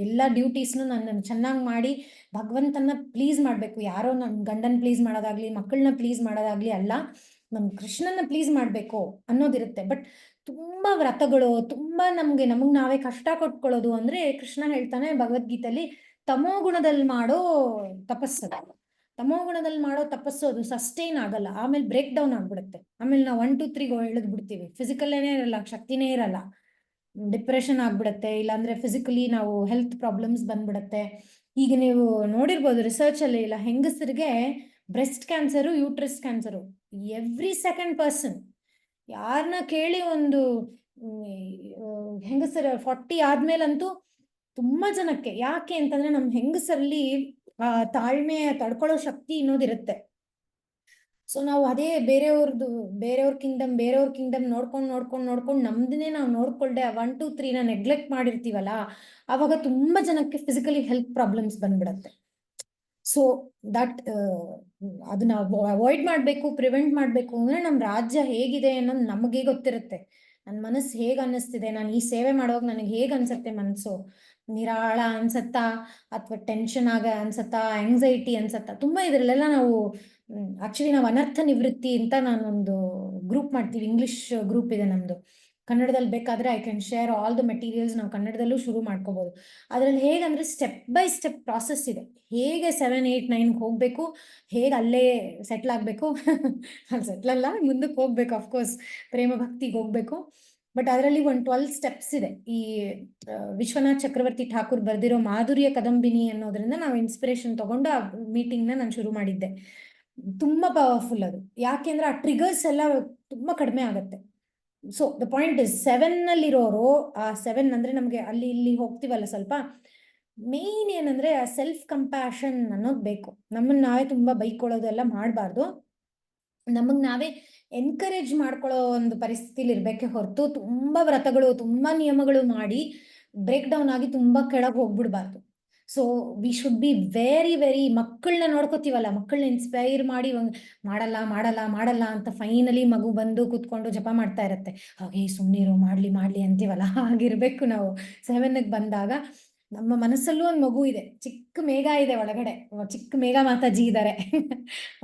ಎಲ್ಲ ಡ್ಯೂಟೀಸ್ನು ನಾನು ಚೆನ್ನಾಗಿ ಮಾಡಿ ಭಗವಂತನ ಪ್ಲೀಸ್ ಮಾಡ್ಬೇಕು. ಯಾರೋ ನನ್ನ ಗಂಡನ್ ಪ್ಲೀಸ್ ಮಾಡೋದಾಗ್ಲಿ, ಮಕ್ಕಳನ್ನ ಪ್ಲೀಸ್ ಮಾಡೋದಾಗ್ಲಿ ಅಲ್ಲ, ನಮ್ ಕೃಷ್ಣನ ಪ್ಲೀಸ್ ಮಾಡ್ಬೇಕು ಅನ್ನೋದಿರುತ್ತೆ. ಬಟ್ ತುಂಬಾ ವ್ರತಗಳು, ತುಂಬಾ ನಮಗ್ ನಾವೇ ಕಷ್ಟ ಕೊಟ್ಕೊಳ್ಳೋದು ಅಂದ್ರೆ, ಕೃಷ್ಣ ಹೇಳ್ತಾನೆ ಭಗವದ್ಗೀತೆಯಲ್ಲಿ, ತಮೋಗುಣದಲ್ಲಿ ಮಾಡೋ ತಪಸ್ಸು ಅದು ಸಸ್ಟೈನ್ ಆಗಲ್ಲ, ಆಮೇಲೆ ಬ್ರೇಕ್ ಡೌನ್ ಆಗ್ಬಿಡುತ್ತೆ. ಆಮೇಲೆ ನಾವು 1, 2, 3 ಇಳಿದ್ ಬಿಡ್ತೀವಿ, ಫಿಸಿಕಲ್ಲೇನೇ ಇರಲ್ಲ, ಶಕ್ತಿನೇ ಇರಲ್ಲ, ಡಿಪ್ರೆಷನ್ ಆಗ್ಬಿಡತ್ತೆ, ಇಲ್ಲಾಂದ್ರೆ ಫಿಸಿಕಲಿ ನಾವು ಹೆಲ್ತ್ ಪ್ರಾಬ್ಲಮ್ಸ್ ಬಂದ್ಬಿಡತ್ತೆ. ಈಗ ನೀವು ನೋಡಿರ್ಬೋದು ರಿಸರ್ಚ್ ಅಲ್ಲಿ, ಇಲ್ಲ ಹೆಂಗಸರಿಗೆ breast cancer, uterus cancer every second person. ಯಾರನ್ನ ಕೇಳಿ ಒಂದು ಹೆಂಗಸರ 40 ಆದ್ಮೇಲಂತೂ ತುಂಬಾ ಜನಕ್ಕೆ. ಯಾಕೆ ಅಂತಂದ್ರೆ ನಮ್ ಹೆಂಗಸರಲ್ಲಿ ತಾಳ್ಮೆ ತಡ್ಕೊಳ್ಳೋ ಶಕ್ತಿ ಅನ್ನೋದಿರುತ್ತೆ. ಸೊ ನಾವು ಅದೇ ಬೇರೆಯವ್ರ ಕಿಂಗ್ಡಮ್ ನೋಡ್ಕೊಂಡು ನಮ್ದನ್ನೇ ನಾವು ನೋಡ್ಕೊಳ್ದೆ 1 2 3 ನೆಗ್ಲೆಕ್ಟ್ ಮಾಡಿರ್ತೀವಲ್ಲ, ಅವಾಗ ತುಂಬಾ ಜನಕ್ಕೆ ಫಿಸಿಕಲಿ ಹೆಲ್ತ್ ಪ್ರಾಬ್ಲಮ್ಸ್ ಬಂದ್ಬಿಡತ್ತೆ. ಸೊ ದಟ್ ಅದನ್ನ ಅವಾಯ್ಡ್ ಮಾಡಬೇಕು, ಪ್ರಿವೆಂಟ್ ಮಾಡಬೇಕು ಅಂದ್ರೆ ನಮ್ಮ ರಾಜ್ಯ ಹೇಗಿದೆ ಅನ್ನೋದು ನಮಗೆ ಗೊತ್ತಿರುತ್ತೆ. ನನ್ನ ಮನಸ್ಸು ಹೇಗೆ ಅನ್ನಿಸ್ತಿದೆ, ನಾನು ಈ ಸೇವೆ ಮಾಡುವಾಗ ನನಗೆ ಹೇಗೆ ಅನ್ಸತ್ತೆ, ಮನಸ್ಸು ನಿರಾಳ ಅನ್ಸತ್ತಾ ಅಥವಾ ಟೆನ್ಷನ್ ಅನ್ಸತ್ತಾ, ಆಂಗ್ಸೈಟಿ ಅನ್ಸತ್ತಾ, ತುಂಬಾ ಇದ್ರಲ್ಲೆಲ್ಲ ನಾವು ಆಕ್ಚುಲಿ ನಾವು ಅನರ್ಥ ನಿವೃತ್ತಿ ಅಂತ ನಾನೊಂದು ಗ್ರೂಪ್ ಮಾಡ್ತೀವಿ. ಇಂಗ್ಲಿಷ್ ಗ್ರೂಪ್ ಇದೆ ನಮ್ದು. ಕನ್ನಡದಲ್ಲಿ ಬೇಕಾದ್ರೆ I can share all the materials. ನಾವು ಕನ್ನಡದಲ್ಲೂ ಶುರು ಮಾಡ್ಕೋಬಹುದು. ಅದ್ರಲ್ಲಿ ಹೇಗಂದ್ರೆ ಸ್ಟೆಪ್ ಬೈ ಸ್ಟೆಪ್ ಪ್ರಾಸೆಸ್ ಇದೆ. ಹೇಗೆ 7 8 9 ಹೋಗ್ಬೇಕು, ಹೇಗೆ ಅಲ್ಲೇ ಸೆಟ್ಲ್ ಆಗ್ಬೇಕು ಅಲ್ಲಿ ಸೆಟ್ಲ್ ಅಲ್ಲ, ಮುಂದಕ್ಕೆ ಹೋಗ್ಬೇಕು, ಅಫ್ಕೋರ್ಸ್ ಪ್ರೇಮ ಭಕ್ತಿಗೆ ಹೋಗ್ಬೇಕು. ಬಟ್ ಅದರಲ್ಲಿ ಒಂದು 12 ಸ್ಟೆಪ್ಸ್ ಇದೆ. ಈ ವಿಶ್ವನಾಥ್ ಚಕ್ರವರ್ತಿ ಠಾಕೂರ್ ಬರೆದಿರೋ ಮಾಧುರ್ಯ ಕದಂಬಿನಿ ಅನ್ನೋದ್ರಿಂದ ನಾವು ಇನ್ಸ್ಪಿರೇಷನ್ ತಗೊಂಡು ಆ ಮೀಟಿಂಗ್ನ ನಾನು ಶುರು ಮಾಡಿದ್ದೆ. ತುಂಬಾ ಪವರ್ಫುಲ್ ಅದು. ಯಾಕೆಂದ್ರೆ ಆ ಟ್ರಿಗರ್ಸ್ ಎಲ್ಲ ತುಂಬಾ ಕಡಿಮೆ ಆಗುತ್ತೆ. ಸೊ ದ ಪಾಯಿಂಟ್ ಇಸ್ 7 ನಲ್ಲಿರೋರು, ಆ 7 ಅಂದ್ರೆ ನಮ್ಗೆ ಅಲ್ಲಿ ಇಲ್ಲಿ ಹೋಗ್ತೀವಲ್ಲ ಸ್ವಲ್ಪ, ಮೇನ್ ಏನಂದ್ರೆ ಆ ಸೆಲ್ಫ್ ಕಂಪ್ಯಾಷನ್ ಅನ್ನೋದು ಬೇಕು. ನಮ್ಮನ್ನ ನಾವೇ ತುಂಬಾ ಬೈಕೊಳ್ಳೋದೆಲ್ಲ ಮಾಡಬಾರ್ದು. ನಮಗ್ ನಾವೇ ಎನ್ಕರೇಜ್ ಮಾಡ್ಕೊಳ್ಳೋ ಒಂದು ಪರಿಸ್ಥಿತಿಲಿ ಇರ್ಬೇಕೆ ಹೊರತು ತುಂಬಾ ವ್ರತಗಳು ತುಂಬಾ ನಿಯಮಗಳು ಮಾಡಿ ಬ್ರೇಕ್ ಡೌನ್ ಆಗಿ ತುಂಬಾ ಕೆಳಗೆ ಹೋಗ್ಬಿಡ್ಬಾರ್ದು. So we should be very ಮಕ್ಕಳನ್ನ ನೋಡ್ಕೋತೀವಲ್ಲ, ಮಕ್ಕಳನ್ನ ಇನ್ಸ್ಪೈರ್ ಮಾಡಿ ಮಾಡಲ್ಲ ಮಾಡಲ್ಲ ಮಾಡಲ್ಲ ಅಂತ ಫೈನಲಿ ಮಗು ಬಂದು ಕೂತ್ಕೊಂಡು ಜಪ ಮಾಡ್ತಾ ಇರತ್ತೆ. ಹಾಗೆ ಸುಮ್ಮನಿರು, ಮಾಡ್ಲಿ ಅಂತೀವಲ್ಲ, ಹಾಗಿರ್ಬೇಕು ನಾವು. 7ಗೆ ಬಂದಾಗ ನಮ್ಮ ಮನಸ್ಸಲ್ಲೂ ಒಂದು ಮಗು ಇದೆ, ಚಿಕ್ಕ ಮೇಘ ಇದೆ ಒಳಗಡೆ. ಚಿಕ್ಕ ಮೇಘ ಮಾತಾಜಿ ಇದ್ದಾರೆ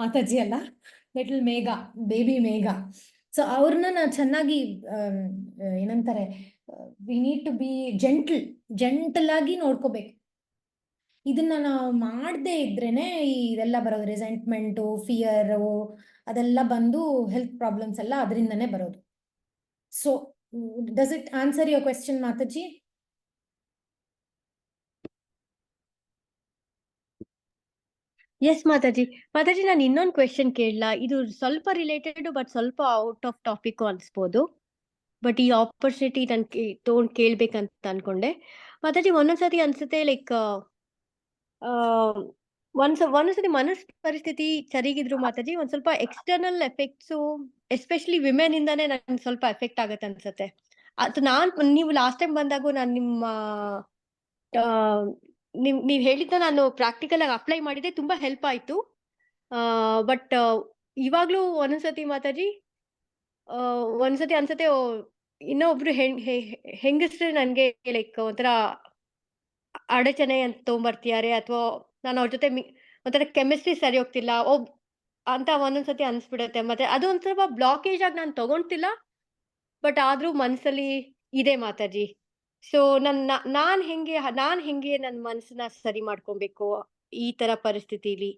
ಮಾತಾಜಿ ಅಲ್ಲ, little Megha, baby Megha. So ಅವ್ರನ್ನ ನಾವು ಚೆನ್ನಾಗಿ ಏನಂತಾರೆ, we need to be gentle ಆಗಿ ನೋಡ್ಕೋಬೇಕು. ಇದನ್ನ ನಾವು ಮಾಡದೇ ಇದ್ರೇನೆ ಇದೆಲ್ಲ ಬರೋದು, ರಿಸೆಂಟ್ಮೆಂಟು, ಫಿಯರು ಅದೆಲ್ಲ ಬಂದು ಹೆಲ್ತ್ ಪ್ರಾಬ್ಲಮ್ಸ್ ಎಲ್ಲ ಅದರಿಂದನೇ ಬರೋದು. So does it answer your question Mataji? Yes Mataji. ನಾನು ಇನ್ನೊಂದು ಕ್ವೆಶನ್ ಕೇಳಲಾ? ಇದು ಸ್ವಲ್ಪ ರಿಲೇಟೆಡ್ ಬಟ್ ಸ್ವಲ್ಪ ಔಟ್ ಆಫ್ ಟಾಪಿಕ್ ಅನ್ಸ್ಬೋದು. ಬಟ್ ಈ ಆಪರ್ಚುನಿಟಿ ನಾನು ತಗೊಂಡು ಕೇಳ್ಬೇಕಂತ ಅನ್ಕೊಂಡೆ. ಮಾತಾಜಿ, ಒಂದೊಂದ್ಸತಿ ಅನ್ಸುತ್ತೆ ಲೈಕ್ ಒಂದೊಂದ್ಸತಿ ಮನಸ್ ಪರಿಸ್ಥಿತಿ ಸರಿಗಿದ್ರು ಮಾತಾಜಿ, ಒಂದ್ ಸ್ವಲ್ಪ ಎಕ್ಸ್ಟರ್ನಲ್ ಎಫೆಕ್ಟ್ಸು ಎಸ್ಪೆಷಲಿ ವಿಮೆನ್ ಇಂದಾನೆ ನನ್ಗೆ ಸ್ವಲ್ಪ ಎಫೆಕ್ಟ್ ಆಗತ್ತೆ ಅನ್ಸುತ್ತೆ. ಅದು ನೀವು ಲಾಸ್ಟ್ ಟೈಮ್ ಬಂದಾಗೂ ನಾನು ನೀವ್ ಹೇಳಿದ್ನ ನಾನು ಪ್ರಾಕ್ಟಿಕಲ್ ಆಗಿ ಅಪ್ಲೈ ಮಾಡಿದೆ, ತುಂಬಾ ಹೆಲ್ಪ್ ಆಯ್ತು. ಬಟ್ ಇವಾಗ್ಲೂ ಒಂದೊಂದ್ಸತಿ ಮಾತಾಜಿ ಒಂದ್ಸತಿ ಅನ್ಸತ್ತೆ, ಇನ್ನೊಬ್ರು ಹೆಂಗಸ್ರೆ ನನ್ಗೆ ಲೈಕ್ ಒಂಥರ ಅಡಚಣೆ ಅಂತ ತಗೊಂಬರ್ತಿದ್ದಾರೆ, ಅಥವಾ ನಾನು ಅವ್ರ ಜೊತೆ ಒಂಥರ ಕೆಮಿಸ್ಟ್ರಿ ಸರಿ ಹೋಗ್ತಿಲ್ಲ ಅಂತ ಒಂದೊಂದ್ಸತಿ ಅನ್ಸ್ಬಿಡತ್ತೆ. ಮತ್ತೆ ಅದು ಒಂದ್ ಸ್ವಲ್ಪ ಬ್ಲಾಕೇಜ್ ಆಗಿ ನಾನು ತಗೊಂತಿಲ್ಲ, ಬಟ್ ಆದ್ರೂ ಮನ್ಸಲ್ಲಿ ಇದೆ ಮಾತಾಜಿ. ಸೊ ನಾನ್ ಹೆಂಗೆ ನನ್ನ ಮನಸ್ಸನ್ನ ಸರಿ ಮಾಡ್ಕೊಬೇಕು ಈ ತರ ಪರಿಸ್ಥಿತಿಲಿ?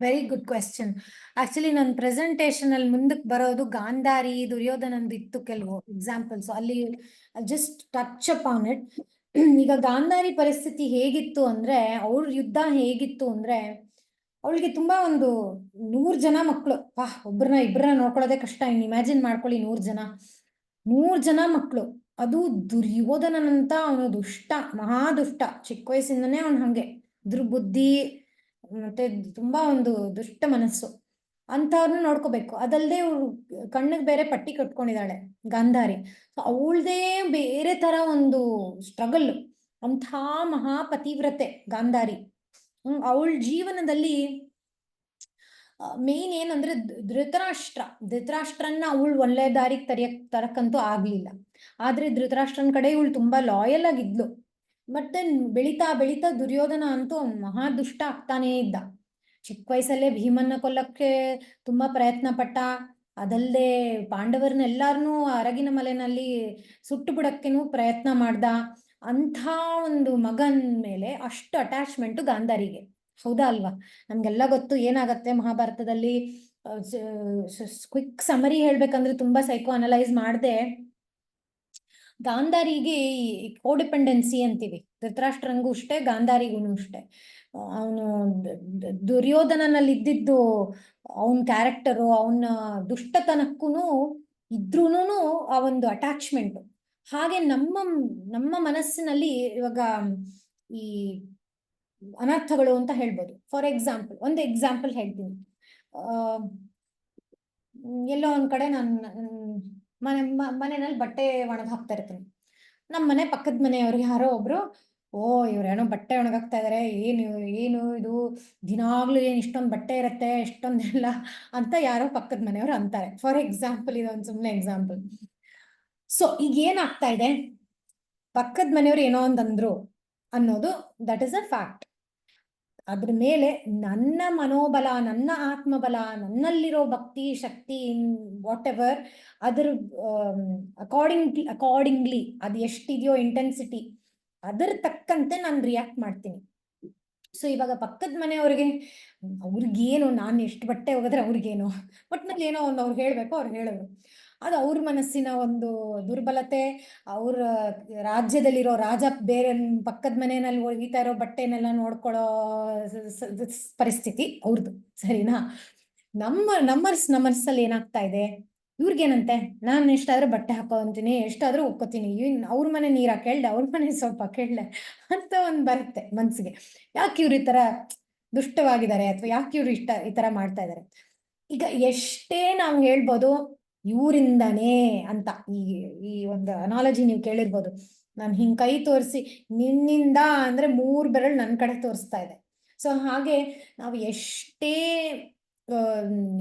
Very good question. ಆಕ್ಚುಲಿ ನನ್ನ ಪ್ರೆಸೆಂಟೇಶನ್ ಅಲ್ಲಿ ಮುಂದಕ್ಕೆ ಬರೋದು ಗಾಂಧಾರಿ, ದುರ್ಯೋಧನಂದು ಇತ್ತು ಕೆಲವು ಎಕ್ಸಾಂಪಲ್ಸ್, ಅಲ್ಲಿ just touch up on it. ಈಗ ಗಾಂಧಾರಿ ಪರಿಸ್ಥಿತಿ ಹೇಗಿತ್ತು ಅಂದ್ರೆ, ಅವ್ರ ಯುದ್ಧ ಹೇಗಿತ್ತು ಅಂದ್ರೆ, ಅವಳಿಗೆ ತುಂಬಾ ಒಂದು 100 ಜನ ಮಕ್ಕಳು. ಒಬ್ಬರನ್ನ ಇಬ್ಬರನ್ನ ನೋಡ್ಕೊಳ್ಳೋದೇ ಕಷ್ಟ. ಇನ್ನು ಇಮ್ಯಾಜಿನ್ ಮಾಡ್ಕೊಳ್ಳಿ, 100 ಜನ ಮಕ್ಕಳು. ಅದು ದುರ್ಯೋಧನನಂತ ಅವನು ದುಷ್ಟ, ಮಹಾದುಷ್ಟ. ಚಿಕ್ಕ ವಯಸ್ಸಿಂದನೇ ಅವನು ಹಂಗೆ ದುರ್ಬುದ್ಧಿ, ಮತ್ತೆ ತುಂಬಾ ಒಂದು ದುಷ್ಟ ಮನಸ್ಸು. ಅಂತವ್ರನ್ನ ನೋಡ್ಕೋಬೇಕು. ಅದಲ್ಲದೆ ಅವಳು ಕಣ್ಣಿಗೆ ಬೇರೆ ಪಟ್ಟಿ ಕಟ್ಕೊಂಡಿದ್ದಾಳೆ ಗಾಂಧಾರಿ. ಅವಳದೇ ಬೇರೆ ತರ ಒಂದು ಸ್ಟ್ರಗಲ್. ಅಂಥ ಮಹಾಪತಿವ್ರತೆ ಗಾಂಧಾರಿ. ಅವಳ ಜೀವನದಲ್ಲಿ ಮೇನ್ ಏನಂದ್ರೆ ಧೃತರಾಷ್ಟ್ರನ್ನ ಅವಳು ಒಳ್ಳೆ ದಾರಿಗೆ ತರಕ್ಕಂತೂ ಆಗ್ಲಿಲ್ಲ. ಆದ್ರೆ ಧೃತರಾಷ್ಟ್ರನ್ ಕಡೆ ಇವಳು ತುಂಬಾ ಲಾಯಲ್ ಆಗಿದ್ಲು. ಮತ್ತೆ ಬೆಳಿತಾ ದುರ್ಯೋಧನ ಅಂತೂ ಮಹಾ ದುಷ್ಟ ಆಗ್ತಾನೇ ಇದ್ದ. ಚಿಕ್ಕ ವಯಸ್ಸಲ್ಲೇ ಭೀಮನ್ನ ಕೊಲ್ಲಕ್ಕೆ ತುಂಬಾ ಪ್ರಯತ್ನ ಪಟ್ಟ. ಅದಲ್ಲದೆ ಪಾಂಡವರನ್ನೆಲ್ಲಾರನ್ನೂ ಅರಗಿನ ಮಲೆನಲ್ಲಿ ಸುಟ್ಟು ಬಿಡಕ್ಕೇನು ಪ್ರಯತ್ನ ಮಾಡ್ದ. ಅಂಥ ಒಂದು ಮಗನ್ ಮೇಲೆ ಅಷ್ಟು ಅಟ್ಯಾಚ್ಮೆಂಟು ಗಾಂಧಾರಿಗೆ. ಹೌದಾ ಅಲ್ವಾ? ನಮ್ಗೆಲ್ಲ ಗೊತ್ತು ಏನಾಗತ್ತೆ ಮಹಾಭಾರತದಲ್ಲಿ. ಕ್ವಿಕ್ ಸಮರಿ ಹೇಳ್ಬೇಕಂದ್ರೆ, ತುಂಬಾ ಸೈಕೋ ಅನಲೈಸ್ ಮಾಡದೆ, ಗಾಂಧಾರಿಗೆ ಈ ಕೋಡಿಪೆಂಡೆನ್ಸಿ ಅಂತೀವಿ. ಧೃತರಾಷ್ಟ್ರಂಗೂ ಅಷ್ಟೇ, ಗಾಂಧಾರಿಗೂ ಅಷ್ಟೇ. ಅವನು ದುರ್ಯೋಧನನಲ್ಲಿ ಇದ್ದಿದ್ದು ಅವನ ಕ್ಯಾರೆಕ್ಟರು, ಅವನ ದುಷ್ಟತನಕ್ಕೂ ಇದ್ರೂನು ಆ ಒಂದು ಅಟ್ಯಾಚ್ಮೆಂಟ್. ಹಾಗೆ ನಮ್ಮ ಮನಸ್ಸಿನಲ್ಲಿ ಇವಾಗ ಈ ಅನರ್ಥಗಳು ಅಂತ ಹೇಳ್ಬೋದು. ಫಾರ್ ಎಕ್ಸಾಂಪಲ್, ಒಂದು ಎಕ್ಸಾಂಪಲ್ ಹೇಳ್ತೀನಿ. ಎಲ್ಲೋ ಒಂದ್ ಕಡೆ ನಾನು ಮನೆಯಲ್ಲಿ ಬಟ್ಟೆ ಒಣಗ ಹಾಕ್ತಾ ಇರ್ತೀನಿ. ನಮ್ಮ ಮನೆ ಪಕ್ಕದ ಮನೆಯವ್ರಿಗೆ ಯಾರೋ ಒಬ್ರು, ಓ ಇವ್ರೇನೋ ಬಟ್ಟೆ ಒಣಗಾಕ್ತಾ ಇದಾರೆ, ಏನು ಇದು ದಿನಾಗ್ಲೂ ಏನ್ ಇಷ್ಟೊಂದು ಬಟ್ಟೆ ಇರತ್ತೆ ಎಷ್ಟೊಂದೆಲ್ಲ ಅಂತ ಯಾರೋ ಪಕ್ಕದ ಮನೆಯವ್ರು ಅಂತಾರೆ. ಫಾರ್ ಎಕ್ಸಾಂಪಲ್, ಇದೊಂದು ಸುಮ್ಮನೆ ಎಕ್ಸಾಂಪಲ್. ಸೊ ಈಗ ಏನಾಗ್ತಾ ಇದೆ, ಪಕ್ಕದ ಮನೆಯವ್ರು ಏನೋ ಒಂದಂದ್ರು ಅನ್ನೋದು ದಟ್ ಇಸ್ ಅ ಫ್ಯಾಕ್ಟ್. ಅದ್ರ ಮೇಲೆ ನನ್ನ ಮನೋಬಲ, ನನ್ನ ಆತ್ಮಬಲ, ನನ್ನಲ್ಲಿರೋ ಭಕ್ತಿ ಶಕ್ತಿ, ವಾಟ್ ಎವರ್, ಅದ್ರ ಅಕಾರ್ಡಿಂಗ್ಲಿ ಅದು ಎಷ್ಟಿದೆಯೋ ಇಂಟೆನ್ಸಿಟಿ, ಅದರ ತಕ್ಕಂತೆ ನಾನು ರಿಯಾಕ್ಟ್ ಮಾಡ್ತೀನಿ. ಸೊ ಇವಾಗ ಪಕ್ಕದ ಮನೆಯವ್ರಿಗೆ ಅವ್ರಿಗೇನು, ನಾನು ಎಷ್ಟು ಬಟ್ಟೆ ಹೋಗಿದ್ರೆ ಅವ್ರಿಗೇನು, ಒಟ್ನಲ್ಲಿ ಏನೋ ಒಂದು ಅವ್ರು ಹೇಳ್ಬೇಕು, ಅವ್ರು ಹೇಳೋರು. ಅದು ಅವ್ರ ಮನಸ್ಸಿನ ಒಂದು ದುರ್ಬಲತೆ. ಅವ್ರ ರಾಜ್ಯದಲ್ಲಿರೋ ರಾಜ ಬೇರೆ ಪಕ್ಕದ ಮನೆಯಲ್ಲಿ ಒಗಿತಾ ಇರೋ ಬಟ್ಟೆನೆಲ್ಲ ನೋಡ್ಕೊಳ್ಳೋ ಪರಿಸ್ಥಿತಿ ಅವ್ರದ್ದು, ಸರಿನಾ? ನಮ್ಮ ಮನಸ್ಸಲ್ಲಿ ಏನಾಗ್ತಾ ಇದೆ, ಇವ್ರಿಗೇನಂತೆ, ನಾನು ಎಷ್ಟಾದ್ರೂ ಬಟ್ಟೆ ಹಾಕೋಂತೀನಿ, ಎಷ್ಟಾದ್ರೂ ಒಕ್ಕೋತೀನಿ, ಅವ್ರ ಮನೆ ನೀರ ಕೇಳ್ದೆ, ಅವ್ರ ಮನೆ ಸ್ವಲ್ಪ ಕೇಳ್ದೆ ಅಂತ ಒಂದ್ ಬರುತ್ತೆ ಮನ್ಸಿಗೆ. ಯಾಕೆ ಇವ್ರು ಈ ತರ ದುಷ್ಟವಾಗಿದ್ದಾರೆ, ಅಥವಾ ಯಾಕೆ ಇವ್ರು ಈ ತರ ಮಾಡ್ತಾ ಇದ್ದಾರೆ? ಈಗ ಎಷ್ಟೇ ನಾವು ಹೇಳ್ಬೋದು ಇವರಿಂದಾನೇ ಅಂತ, ಈ ಒಂದು ಅನಾಲಜಿ ನೀವು ಕೇಳಿರ್ಬೋದು. ನಾನು ಹಿಂಗ್ ಕೈ ತೋರಿಸಿ ನಿನ್ನಿಂದ ಅಂದ್ರೆ 3 ಬೆರಳು ನನ್ನ ಕಡೆ ತೋರಿಸ್ತಾ ಇದೆ. ಸೊ ಹಾಗೆ ನಾವು ಎಷ್ಟೇ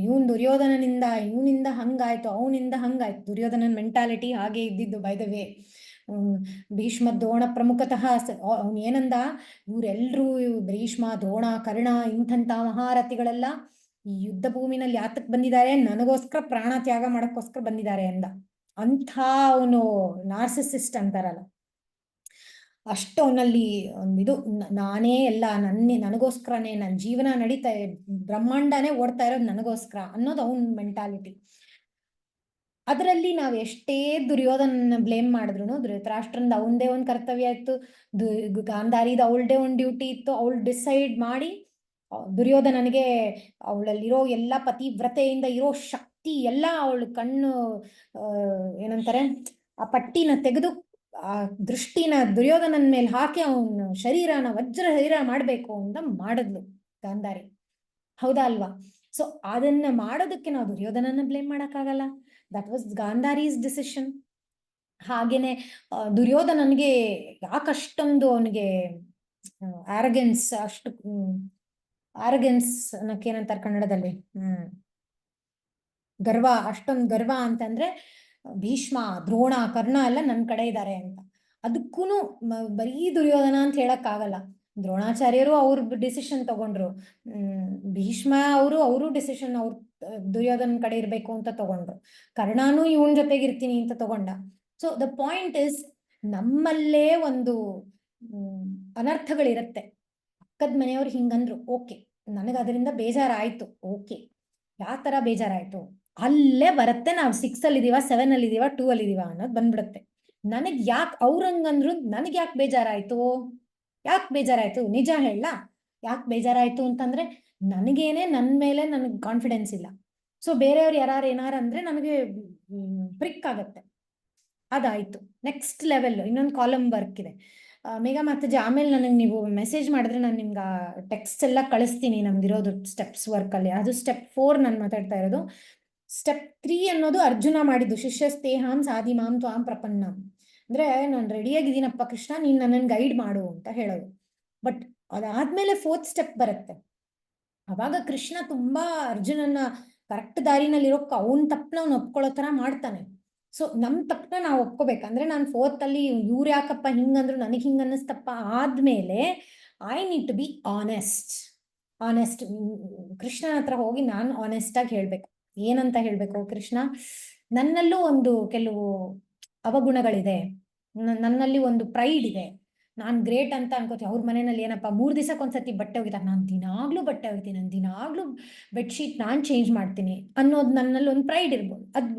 ಇವನ್ ದುರ್ಯೋಧನನಿಂದ ಇವನಿಂದ ಹಂಗಾಯ್ತು, ಅವನಿಂದ ಹಂಗಾಯ್ತು, ದುರ್ಯೋಧನನ ಮೆಂಟಾಲಿಟಿ ಹಾಗೆ ಇದ್ದಿದ್ದು by the way. Bhishma Drona ಪ್ರಮುಖತಃ ಅವ್ನು ಏನಂದ, ಇವರೆಲ್ರೂ ಭೀಷ್ಮ ದ್ರೋಣ ಕರ್ಣ ಇಂಥ ಮಹಾರಥಿಗಳೆಲ್ಲ ಈ ಯುದ್ಧ ಭೂಮಿನಲ್ಲಿ ಯಾತಕ್ ಬಂದಿದ್ದಾರೆ, ನನಗೋಸ್ಕರ ಪ್ರಾಣ ತ್ಯಾಗ ಮಾಡಕ್ಕೋಸ್ಕರ ಬಂದಿದ್ದಾರೆ ಅಂದ. ಅಂಥ ಅವನು ನಾರ್ಸಿಸಿಸ್ಟ್ ಅಂತಾರಲ್ಲ, ಅಷ್ಟು ಅವನಲ್ಲಿ ಒಂದಿದು, ನಾನೇ ಎಲ್ಲ ನನಗೋಸ್ಕರನೇ, ನನ್ನ ಜೀವನ ನಡೀತಾ, ಬ್ರಹ್ಮಾಂಡನೇ ಓಡ್ತಾ ಇರೋದು ನನಗೋಸ್ಕರ ಅನ್ನೋದು ಅವನ ಮೆಂಟಾಲಿಟಿ. ಅದರಲ್ಲಿ ನಾವು ಎಷ್ಟೇ ದುರ್ಯೋಧನ ಬ್ಲೇಮ್ ಮಾಡಿದ್ರು, ಧೃತರಾಷ್ಟ್ರಂದ ಅವನದೇ ಒಂದು ಕರ್ತವ್ಯ ಇತ್ತು, ಗಾಂಧಾರಿದ ಅವಳದೇ ಒಂದು ಡ್ಯೂಟಿ ಇತ್ತು. ಅವಳು ಡಿಸೈಡ್ ಮಾಡಿ ದುರ್ಯೋಧನನಿಗೆ ಅವಳಲ್ಲಿರೋ ಎಲ್ಲ ಪತಿವ್ರತೆಯಿಂದ ಇರೋ ಶಕ್ತಿ ಎಲ್ಲ ಅವಳು ಕಣ್ಣು ಏನಂತಾರೆ ಆ ಪಟ್ಟಿನ ತೆಗೆದು ಆ ದೃಷ್ಟಿನ ದುರ್ಯೋಧನನ ಮೇಲೆ ಹಾಕಿ ಅವನ ಶರೀರನ ವಜ್ರ ಶರೀರ ಮಾಡ್ಬೇಕು ಅಂತ ಮಾಡಿದ್ಲು ಗಾಂಧಾರಿ, ಹೌದಾ ಅಲ್ವಾ? ಸೊ ಅದನ್ನ ಮಾಡೋದಕ್ಕೆ ನಾವು ದುರ್ಯೋಧನನ ಬ್ಲೇಮ್ ಮಾಡಕ್ಕಾಗಲ್ಲ. That was Gandhari's decision. ಹಾಗೇನೆ ದುರ್ಯೋಧನನಿಗೆ ಯಾಕಷ್ಟೊಂದು ಅವನಿಗೆ ಆರಗೆನ್ಸ್, ಅಷ್ಟು ಆರಗೆನ್ಸ್ ಅನ್ನಕ್ಕೇನಂತಾರೆ ಕನ್ನಡದಲ್ಲಿ, ಗರ್ವ, ಅಷ್ಟೊಂದು ಗರ್ವ ಅಂತಂದ್ರೆ ಭೀಷ್ಮ ದ್ರೋಣ ಕರ್ಣ ಎಲ್ಲ ನನ್ನ ಕಡೆ ಇದ್ದಾರೆ ಅಂತ. ಅದಕ್ಕೂನು ಬರೀ ದುರ್ಯೋಧನ ಅಂತ ಹೇಳಕ್ ಆಗಲ್ಲ. ದ್ರೋಣಾಚಾರ್ಯರು ಅವ್ರ ಡಿಸಿಷನ್ ತಗೊಂಡ್ರು, ಭೀಷ್ಮ ಅವರು ಡಿಸಿಷನ್ ಅವ್ರ ದುರ್ಯೋಧನ ಕಡೆ ಇರ್ಬೇಕು ಅಂತ ತಗೊಂಡ್ರು, ಕರ್ಣಾನು ಇವನ್ ಜೊತೆಗೆ ಇರ್ತೀನಿ ಅಂತ ತಗೊಂಡ. ಸೊ ದ ಪಾಯಿಂಟ್ ಇಸ್, ನಮ್ಮಲ್ಲೇ ಒಂದು ಅನರ್ಥಗಳಿರತ್ತೆ. ಪಕ್ಕದ ಮನೆಯವ್ರು ಹಿಂಗಂದ್ರು, ಓಕೆ, ನನಗೆ ಅದರಿಂದ ಬೇಜಾರಾಯ್ತು, ಓಕೆ, ಯಾವ ತರ ಬೇಜಾರಾಯ್ತು ಅಲ್ಲೇ ಬರುತ್ತೆ. ನಾವು 6 ಅಲ್ಲಿದೀವ, 7 ಅಲ್ಲಿದೀವ, 2 ಅಲ್ಲಿದೀವ ಅನ್ನೋದು ಬಂದ್ಬಿಡುತ್ತೆ. ನನಗ್ ಯಾಕೆ ಅವ್ರಂಗಂದ್ರು, ನನಗ್ ಯಾಕೆ ಬೇಜಾರಾಯ್ತು, ನಿಜ ಹೇಳ, ಯಾಕೆ ಬೇಜಾರಾಯ್ತು ಅಂತಂದ್ರೆ ನನಗೇನೆ ನನ್ನ ಮೇಲೆ ನನಗೆ ಕಾನ್ಫಿಡೆನ್ಸ್ ಇಲ್ಲ. ಸೊ ಬೇರೆಯವ್ರು ಏನಾರು ಅಂದ್ರೆ ನನಗೆ ಪ್ರಿಕ್ ಆಗತ್ತೆ. ಅದಾಯ್ತು. ನೆಕ್ಸ್ಟ್ ಲೆವೆಲ್ ಇನ್ನೊಂದು ಕಾಲಮ್ ವರ್ಕ್ ಇದೆ. ಮೇಘಾ ಮಾತಾಜಿ, ಆಮೇಲೆ ನನಗೆ ನೀವು ಮೆಸೇಜ್ ಮಾಡಿದ್ರೆ ನಾನು ನಿಮ್ಗೆ ಟೆಕ್ಸ್ಟ್ ಎಲ್ಲ ಕಳಿಸ್ತೀನಿ ನಮ್ದಿರೋದು ಸ್ಟೆಪ್ಸ್ ವರ್ಕಲ್ಲಿ. ಅದು ಸ್ಟೆಪ್ 4 ನಾನು ಮಾತಾಡ್ತಾ ಇರೋದು. ಸ್ಟೆಪ್ 3 ಅನ್ನೋದು ಅರ್ಜುನ ಮಾಡಿದ್ದು, ಶಿಷ್ಯಸ್ತೇಹಾಂ ಸಾಧಿ ಮಾಂ ತ್ವಾಂ ಪ್ರಪನ್ನಂ. ಅಂದ್ರೆ ನಾನು ರೆಡಿಯಾಗಿದ್ದೀನಪ್ಪ ಕೃಷ್ಣ, ನೀನ್ ನನ್ನನ್ನು ಗೈಡ್ ಮಾಡು ಅಂತ ಹೇಳೋದು. ಬಟ್ ಅದಾದ್ಮೇಲೆ 4th ಸ್ಟೆಪ್ ಬರುತ್ತೆ. ಅವಾಗ ಕೃಷ್ಣ ತುಂಬಾ ಅರ್ಜುನನ್ನ ಕರೆಕ್ಟ್ ದಾರಿನಲ್ಲಿರೋಕ್ ಅವನ್ ತಪ್ಪನ ಅವ್ನು ಒಪ್ಕೊಳ್ಳೋ ತರ ಮಾಡ್ತಾನೆ. ಸೊ ನಮ್ ತಪ್ಪನ ನಾವು ಒಪ್ಕೋಬೇಕಂದ್ರೆ, ನಾನು 4th ಅಲ್ಲಿ ಇವ್ರು ಯಾಕಪ್ಪ ಹಿಂಗಂದ್ರು, ನನಗ್ ಹಿಂಗ ಅನ್ನಿಸ್ತಪ್ಪ ಆದ್ಮೇಲೆ I need to be honest. ಕೃಷ್ಣನ ಹತ್ರ ಹೋಗಿ ನಾನು ಆನೆಸ್ಟ್ ಆಗಿ ಹೇಳ್ಬೇಕು. ಏನಂತ ಹೇಳ್ಬೇಕು, ಕೃಷ್ಣ, ನನ್ನಲ್ಲೂ ಒಂದು ಕೆಲವು ಅವಗುಣಗಳಿದೆ, ನನ್ನಲ್ಲಿ ಒಂದು ಪ್ರೈಡ್ ಇದೆ, ನಾನ್ ಗ್ರೇಟ್ ಅಂತ ಅನ್ಕೋತೀನಿ. ಅವ್ರ ಮನೆಯಲ್ಲಿ ಏನಪ್ಪ 3 ದಿವಸಕ್ಕೊಂದ್ಸತಿ ಬಟ್ಟೆ ಒಗಿತಾರೆ, ನಾನು ದಿನಾಗ್ಲೂ ಬಟ್ಟೆ ಒಗಿತೀನಿ, ನಾನು ದಿನಾಗ್ಲೂ ಬೆಡ್ಶೀಟ್ ನಾನ್ ಚೇಂಜ್ ಮಾಡ್ತೀನಿ ಅನ್ನೋದು ನನ್ನಲ್ಲಿ ಒಂದು ಪ್ರೈಡ್ ಇರ್ಬೋದು. ಅದ್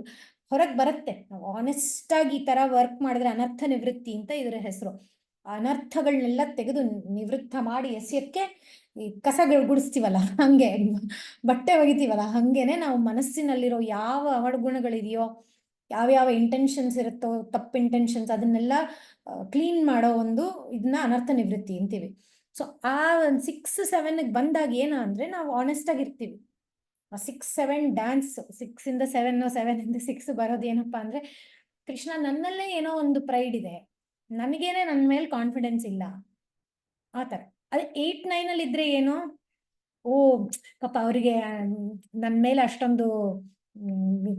ಹೊರಗೆ ಬರುತ್ತೆ. ನಾವು ಆನೆಸ್ಟ್ ಆಗಿ ಈ ತರ ವರ್ಕ್ ಮಾಡಿದ್ರೆ ಅನರ್ಥ ನಿವೃತ್ತಿ ಅಂತ ಇದರ ಹೆಸರು. ಅನರ್ಥಗಳನ್ನೆಲ್ಲ ತೆಗೆದು ನಿವೃತ್ತ ಮಾಡಿ ಎಸೆಯಕ್ಕೆ ಈ ಕಸ ಗುಡಿಸ್ತೀವಲ್ಲ, ಹಂಗೆ ಬಟ್ಟೆ ಒಗಿತೀವಲ್ಲ, ಹಂಗೇನೆ ನಾವು ಮನಸ್ಸಿನಲ್ಲಿರೋ ಯಾವ ಅವಗುಣಗಳಿದೆಯೋ, ಯಾವ್ಯಾವ ಇಂಟೆನ್ಷನ್ಸ್ ಇರುತ್ತೋ, ತಪ್ಪು ಇಂಟೆನ್ಷನ್ಸ್, ಅದನ್ನೆಲ್ಲ ಕ್ಲೀನ್ ಮಾಡೋ ಒಂದು ಇದನ್ನ ಅನರ್ಥ ನಿವೃತ್ತಿ ಅಂತೀವಿ. ಸೊ ಆ 6, 7 ಬಂದಾಗ ಏನ ಅಂದ್ರೆ ನಾವು ಆನೆಸ್ಟ್ ಆಗಿರ್ತೀವಿ. 6-7 ಡ್ಯಾನ್ಸ್, 6 ಇಂದ 7, 7 ಇಂದ 6 ಬರೋದೇನಪ್ಪಾ ಅಂದ್ರೆ ಕೃಷ್ಣ ನನ್ನಲ್ಲೇ ಏನೋ ಒಂದು ಪ್ರೈಡ್ ಇದೆ, ನನಗೇನೆ ನನ್ನ ಮೇಲೆ ಕಾನ್ಫಿಡೆನ್ಸ್ ಇಲ್ಲ ಆ ತರ. ಅದೇ 8-9 ಅಲ್ಲಿ ಇದ್ರೆ ಏನು, ಓ ಪಾಪ ಅವ್ರಿಗೆ ನನ್ನ ಮೇಲೆ ಅಷ್ಟೊಂದು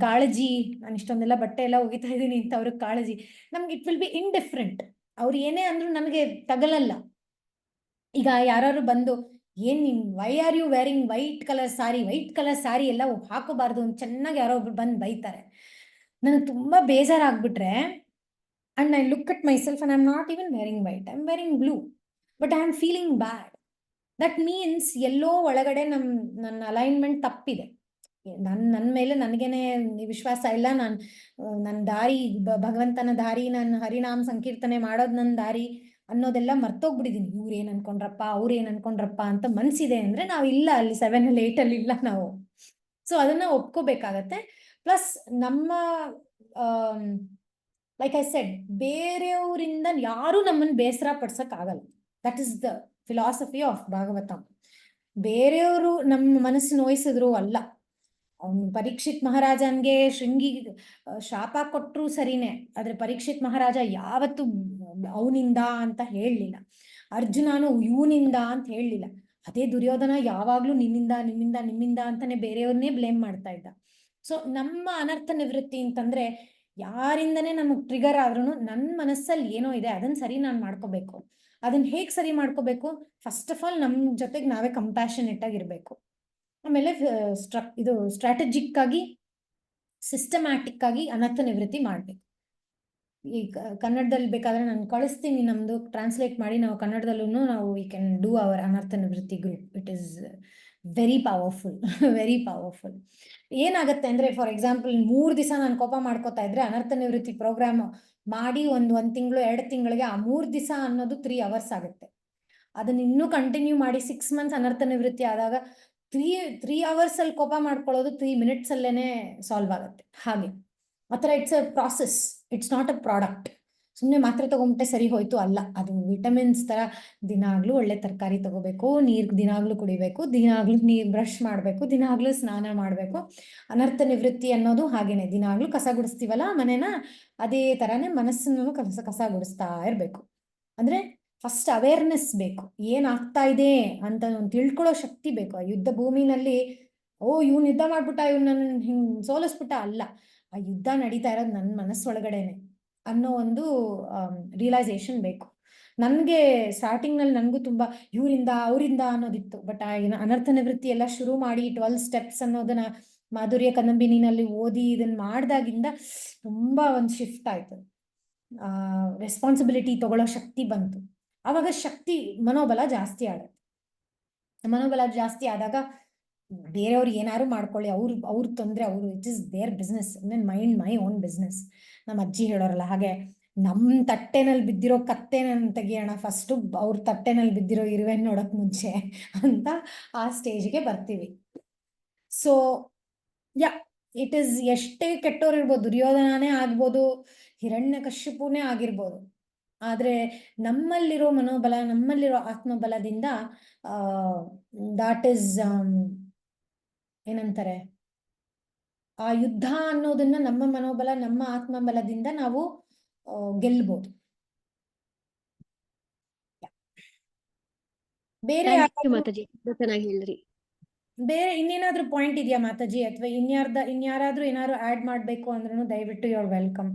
ಕಾಳಜಿ, ನಾನು ಇಷ್ಟೊಂದೆಲ್ಲ ಬಟ್ಟೆ ಎಲ್ಲ ಒಗಿತಾ ಇದ್ದೀನಿ ಅಂತ ಅವ್ರಿಗೆ ಕಾಳಜಿ, ನಮ್ಗೆ ಇಟ್ ವಿಲ್ ಬಿ ಇಂಡಿಫ್ರೆಂಟ್. ಅವ್ರು ಏನೇ ಅಂದ್ರೂ ನನಗೆ ತಗಲಲ್ಲ. ಈಗ ಯಾರು ಬಂದು ಏನ್ ನೀನ್ why are you wearing white colour sari ಎಲ್ಲ ಹಾಕೋಬಾರ್ದು ಅಂತ ಚೆನ್ನಾಗಿ ಯಾರೋ ಒಬ್ರು ಬಂದು ಬೈತಾರೆ. ನನಗೆ ತುಂಬಾ ಬೇಜಾರಾಗ್ಬಿಟ್ರೆ and I look at myself and I am not even wearing white, I am wearing blue, but I am feeling bad. That means ಎಲ್ಲೋ ಒಳಗಡೆ ನನ್ನ ಅಲೈನ್ಮೆಂಟ್ ತಪ್ಪಿದೆ. ನನ್ನ ಮೇಲೆ ನನಗೇನೆ ವಿಶ್ವಾಸ ಇಲ್ಲ. ನನ್ನ ದಾರಿ ಭಗವಂತನ ದಾರಿ, ನಾನು ಹರಿನಾಮ ಸಂಕೀರ್ತನೆ ಮಾಡೋದು ನನ್ನ ದಾರಿ ಅನ್ನೋದೆಲ್ಲ ಮರ್ತೋಗ್ಬಿಟ್ಟಿದೀನಿ. ಇವ್ರೇನ್ ಅನ್ಕೊಂಡ್ರಪ್ಪ, ಅವ್ರೇನ್ ಅನ್ಕೊಂಡ್ರಪ್ಪ ಅಂತ ಮನ್ಸಿದೆ ಅಂದ್ರೆ ನಾವು ಇಲ್ಲ, ಅಲ್ಲಿ 7 ಅಲ್ಲಿ 8 ಅಲ್ಲಿ ಇಲ್ಲ ನಾವು. ಸೊ ಅದನ್ನ ಒಪ್ಕೋಬೇಕಾಗತ್ತೆ. ಪ್ಲಸ್ ನಮ್ಮ ಲೈಕ್ ಐ ಸೆಡ್, ಬೇರೆಯವರಿಂದ ಯಾರು ನಮ್ಮನ್ನು ಬೇಸರ ಪಡ್ಸಕ್ ಆಗಲ್ಲ. That is the philosophy of Bhagavatam. ಬೇರೆಯವರು ನಮ್ಮ ಮನಸ್ಸು ನೋಯಿಸಿದ್ರು ಅಲ್ಲ. ಅವನು ಪರೀಕ್ಷಿತ್ ಮಹಾರಾಜನ್ಗೆ ಶೃಂಗಿ ಶಾಪ ಕೊಟ್ಟರು ಸರಿನೇ, ಆದ್ರೆ ಪರೀಕ್ಷಿತ್ ಮಹಾರಾಜ ಯಾವತ್ತು ಅವನಿಂದ ಅಂತ ಹೇಳಲಿಲ್ಲ, ಅರ್ಜುನನು ಇವನಿಂದ ಅಂತ ಹೇಳಲಿಲ್ಲ. ಅದೇ ದುರ್ಯೋಧನ ಯಾವಾಗ್ಲೂ ನಿಮ್ಮಿಂದ ಅಂತಾನೆ ಬೇರೆಯವ್ರನ್ನೇ ಬ್ಲೇಮ್ ಮಾಡ್ತಾ ಇದ್ದ. ಸೊ ನಮ್ಮ ಅನರ್ಥ ನಿವೃತ್ತಿ ಅಂತಂದ್ರೆ ಯಾರಿಂದನೇ ನಮಗ್ ಟ್ರಿಗರ್ ಆದ್ರೂ ನನ್ನ ಮನಸ್ಸಲ್ಲಿ ಏನೋ ಇದೆ, ಅದನ್ನ ಸರಿ ನಾನು ಮಾಡ್ಕೋಬೇಕು. ಅದನ್ನ ಹೇಗ್ ಸರಿ ಮಾಡ್ಕೋಬೇಕು? ಫಸ್ಟ್ ಆಫ್ ಆಲ್ ನಮ್ ಜೊತೆಗೆ ನಾವೇ ಕಂಪ್ಯಾಷನೇಟ್ ಆಗಿರ್ಬೇಕು. ಆಮೇಲೆ ಇದು ಸ್ಟ್ರಾಟಜಿಕ್ ಆಗಿ, ಸಿಸ್ಟಮ್ಯಾಟಿಕ್ ಆಗಿ ಅನರ್ಥ ನಿವೃತ್ತಿ ಮಾಡ್ಬೇಕು. ಈ ಕನ್ನಡದಲ್ಲಿ ಬೇಕಾದ್ರೆ ನಾನು ಕಳಿಸ್ತೀನಿ, ನಮ್ದು ಟ್ರಾನ್ಸ್ಲೇಟ್ ಮಾಡಿ ನಾವು ಕನ್ನಡದಲ್ಲೂ ನಾವು ವಿ ಕ್ಯಾನ್ ಡೂ ಅವರ್ ಅನರ್ಥ ನಿವೃತ್ತಿ group. It is very powerful, very powerful. ಏನಾಗುತ್ತೆ ಅಂದ್ರೆ, ಫಾರ್ ಎಕ್ಸಾಂಪಲ್ 3 ದಿವಸ ನಾನು ಕೋಪ ಮಾಡ್ಕೋತಾ ಇದ್ರೆ ಅನರ್ಥ ನಿವೃತ್ತಿ ಪ್ರೋಗ್ರಾಮ್ ಮಾಡಿ ಒಂದ್ ತಿಂಗಳು 2 ತಿಂಗಳಿಗೆ ಆ 3 ದಿವಸ ಅನ್ನೋದು 3 ಅವರ್ಸ್ ಆಗುತ್ತೆ. ಅದನ್ನ ಇನ್ನೂ ಕಂಟಿನ್ಯೂ ಮಾಡಿ 6 ಮಂತ್ಸ್ ಅನರ್ಥ ನಿವೃತ್ತಿ ಆದಾಗ 3 ಅವರ್ಸ್ ಅಲ್ಲಿ ಕೋಪ ಮಾಡ್ಕೊಳ್ಳೋದು 3 ಮಿನಿಟ್ಸ್ ಅಲ್ಲೇನೆ ಸಾಲ್ವ್ ಆಗುತ್ತೆ. ಹಾಗೆ ಆತರ it's a process, it's not a product. ಸುಮ್ಮನೆ ಮಾತ್ರೆ ತಗೊಂಬಿಟ್ಟೆ ಸರಿ ಹೋಯ್ತು ಅಲ್ಲ, ಅದು ವಿಟಮಿನ್ಸ್ ತರ. ದಿನಾಗ್ಲೂ ಒಳ್ಳೆ ತರಕಾರಿ ತಗೋಬೇಕು, ನೀರ್ ದಿನಾಗ್ಲೂ ಕುಡಿಬೇಕು, ದಿನಾಗ್ಲೂ ನೀರ್ ಬ್ರಷ್ ಮಾಡ್ಬೇಕು, ದಿನಾಗ್ಲೂ ಸ್ನಾನ ಮಾಡ್ಬೇಕು. ಅನರ್ಥ ನಿವೃತ್ತಿ ಅನ್ನೋದು ಹಾಗೇನೆ, ದಿನಾಗ್ಲೂ ಕಸ ಗುಡಿಸ್ತೀವಲ್ಲ ಮನೇನ, ಅದೇ ತರಾನೇ ಮನಸ್ಸನ್ನು ಕಸ ಗುಡಿಸ್ತಾ ಇರ್ಬೇಕು. ಅಂದ್ರೆ ಫಸ್ಟ್ ಅವೇರ್ನೆಸ್ ಬೇಕು, ಏನಾಗ್ತಾ ಇದೆ ಅಂತ ತಿಳ್ಕೊಳ್ಳೋ ಶಕ್ತಿ ಬೇಕು. ಆ ಯುದ್ಧ ಭೂಮಿನಲ್ಲಿ ಇವ್ನು ಯುದ್ಧ ಮಾಡ್ಬಿಟ್ಟ, ಇವ್ನು ನನ್ನ ಹಿಂಗ್ ಸೋಲಿಸ್ಬಿಟ್ಟ ಅಲ್ಲ, ಆ ಯುದ್ಧ ನಡೀತಾ ಇರೋದು ನನ್ನ ಮನಸ್ಸೊಳಗಡೆನೆ ಅನ್ನೋ ಒಂದು ರಿಯಲೈಸೇಷನ್ ಬೇಕು. ನನ್ಗೆ ಸ್ಟಾರ್ಟಿಂಗ್ ನಲ್ಲಿ ನನ್ಗೂ ತುಂಬಾ ಇವರಿಂದ ಅವರಿಂದ ಅನ್ನೋದಿತ್ತು. ಬಟ್ ಅನರ್ಥ ನಿವೃತ್ತಿ ಎಲ್ಲ ಶುರು ಮಾಡಿ 12 ಸ್ಟೆಪ್ಸ್ ಅನ್ನೋದನ್ನ ಮಾಧುರ್ಯ ಕದಂಬಿನಿನಲ್ಲಿ ಓದಿ ಇದನ್ನ ಮಾಡ್ದಾಗಿಂದ ತುಂಬಾ ಒಂದು ಶಿಫ್ಟ್ ಆಯ್ತು. ರೆಸ್ಪಾನ್ಸಿಬಿಲಿಟಿ ತಗೊಳ್ಳೋ ಶಕ್ತಿ ಬಂತು. ಅವಾಗ ಶಕ್ತಿ, ಮನೋಬಲ ಜಾಸ್ತಿ ಆಗುತ್ತೆ. ಮನೋಬಲ ಜಾಸ್ತಿ ಆದಾಗ ಬೇರೆಯವ್ರು ಏನಾರು ಮಾಡ್ಕೊಳ್ಳಿ, ಅವ್ರ ತೊಂದ್ರೆ it is their business, mind my own business. ನಮ್ಮ ಅಜ್ಜಿ ಹೇಳೋರಲ್ಲ ಹಾಗೆ, ನಮ್ ತಟ್ಟೆನಲ್ಲಿ ಬಿದ್ದಿರೋ ಕತ್ತೆನ ತೆಗಿಯೋಣ ಫಸ್ಟ್, ಅವ್ರ ತಟ್ಟೆನಲ್ಲಿ ಬಿದ್ದಿರೋ ಇರುವೆ ನೋಡಕ್ ಮುಂಚೆ ಅಂತ ಆ ಸ್ಟೇಜ್ಗೆ ಬರ್ತೀವಿ. ಸೊ ಇಟ್ ಇಸ್ ಎಷ್ಟೇ ಕೆಟ್ಟೋರು ಇರ್ಬೋದು, ದುರ್ಯೋಧನನೇ ಆಗ್ಬೋದು, ಹಿರಣ್ಯಕಶ್ಯಪುನೇ ಆಗಿರ್ಬೋದು, ಆದ್ರೆ ನಮ್ಮಲ್ಲಿರೋ ಮನೋಬಲ, ನಮ್ಮಲ್ಲಿರೋ ಆತ್ಮಬಲದಿಂದ ದಾಟ್ ಇಸ್ ಏನಂತಾರೆ, ಆ ಯುದ್ಧ ಅನ್ನೋದನ್ನ ನಮ್ಮ ಮನೋಬಲ, ನಮ್ಮ ಆತ್ಮಬಲದಿಂದ ನಾವು ಗೆಲ್ಬಹುದು. ಬೇರೆ ಮಾತಾಜಿ ಚೆನ್ನಾಗಿ ಹೇಳಿದ್ರಿ. ಬೇರೆ ಇನ್ನೇನಾದ್ರೂ ಪಾಯಿಂಟ್ ಇದೆಯಾ ಮಾತಾಜಿ, ಅಥವಾ ಇನ್ಯಾರಾದ್ರೂ ಏನಾದ್ರು ಆಡ್ ಮಾಡ್ಬೇಕು ಅಂದ್ರೂ ದಯವಿಟ್ಟು ಯು ಆರ್ ವೆಲ್ಕಮ್.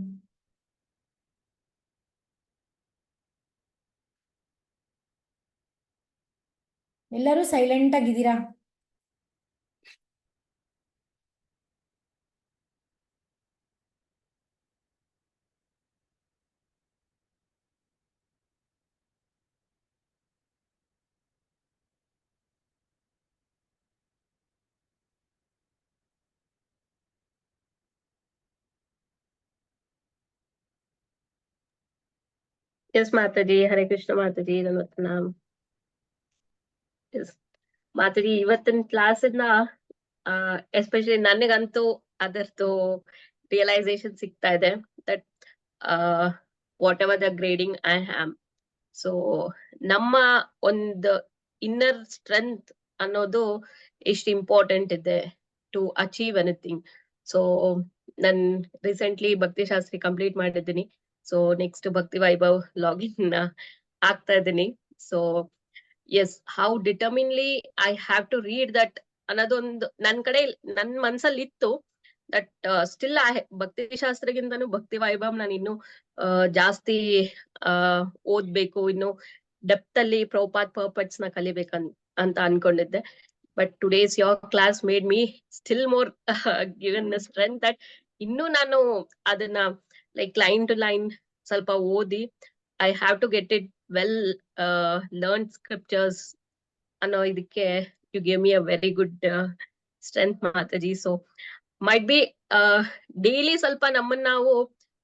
ಎಲ್ಲರೂ ಸೈಲೆಂಟ್ ಆಗಿದ್ದೀರಾ? Yes, Mataji, Hare Krishna Mataji, Namaskar. Yes, Mataji, ಇವತ್ತಿನ ಕ್ಲಾಸ್ ಎಸ್ಪೆಷಲಿ ನನಗಂತೂ ಅದರದ್ದು ರಿಯಲೈಸೇಷನ್ ಸಿಗ್ತಾ ಇದೆ that whatever the grading I am, so ನಮ್ಮ ಒಂದು ಇನ್ನರ್ ಸ್ಟ್ರೆಂತ್ ಅನ್ನೋದು ಎಷ್ಟು ಇಂಪಾರ್ಟೆಂಟ್ ಇದೆ ಟು ಅಚೀವ್ ಎನಿಥಿಂಗ್. ಸೊ ನನ್ ರೀಸೆಂಟ್ಲಿ ಭಕ್ತಿ ಶಾಸ್ತ್ರಿ ಕಂಪ್ಲೀಟ್ ಮಾಡಿದ್ದೀನಿ. So next Bhakti Vaibhav login ಆಗ್ತಾ ಇದ್ದೀನಿ. So yes, how determinedly I have to read that ಅನ್ನೋದೊಂದು ನನ್ ಕಡೆ ನನ್ ಮನ್ಸಲ್ಲಿ ಇತ್ತು. ದಟ್ ಸ್ಟಿಲ್ ಭಕ್ತಿ ಶಾಸ್ತ್ರಗಿಂತನೂ ಭಕ್ತಿ ವೈಭವ್ ನಾನು ಇನ್ನು ಜಾಸ್ತಿ ಓದ್ಬೇಕು, ಇನ್ನು ಡೆಪ್ತ್ ಅಲ್ಲಿ ಪ್ರಭುಪಾದ್ ಪರ್ಪಟ್ಸ್ ನ ಕಲಿಬೇಕಂತ ಅನ್ಕೊಂಡಿದ್ದೆ. But today's your class made me still more given the strength that ಇನ್ನು ನಾನು ಅದನ್ನ ಲೈಕ್ ಲೈನ್ ಟು ಲೈನ್ ಸ್ವಲ್ಪ ಓದಿ I have to get it well learn scriptures ಅನ್ನೋ ಇದಕ್ಕೆ you gave me a very good strength Mataji. So might be daily ಸ್ವಲ್ಪ ನಮ್ಮನ್ನ ನಾವು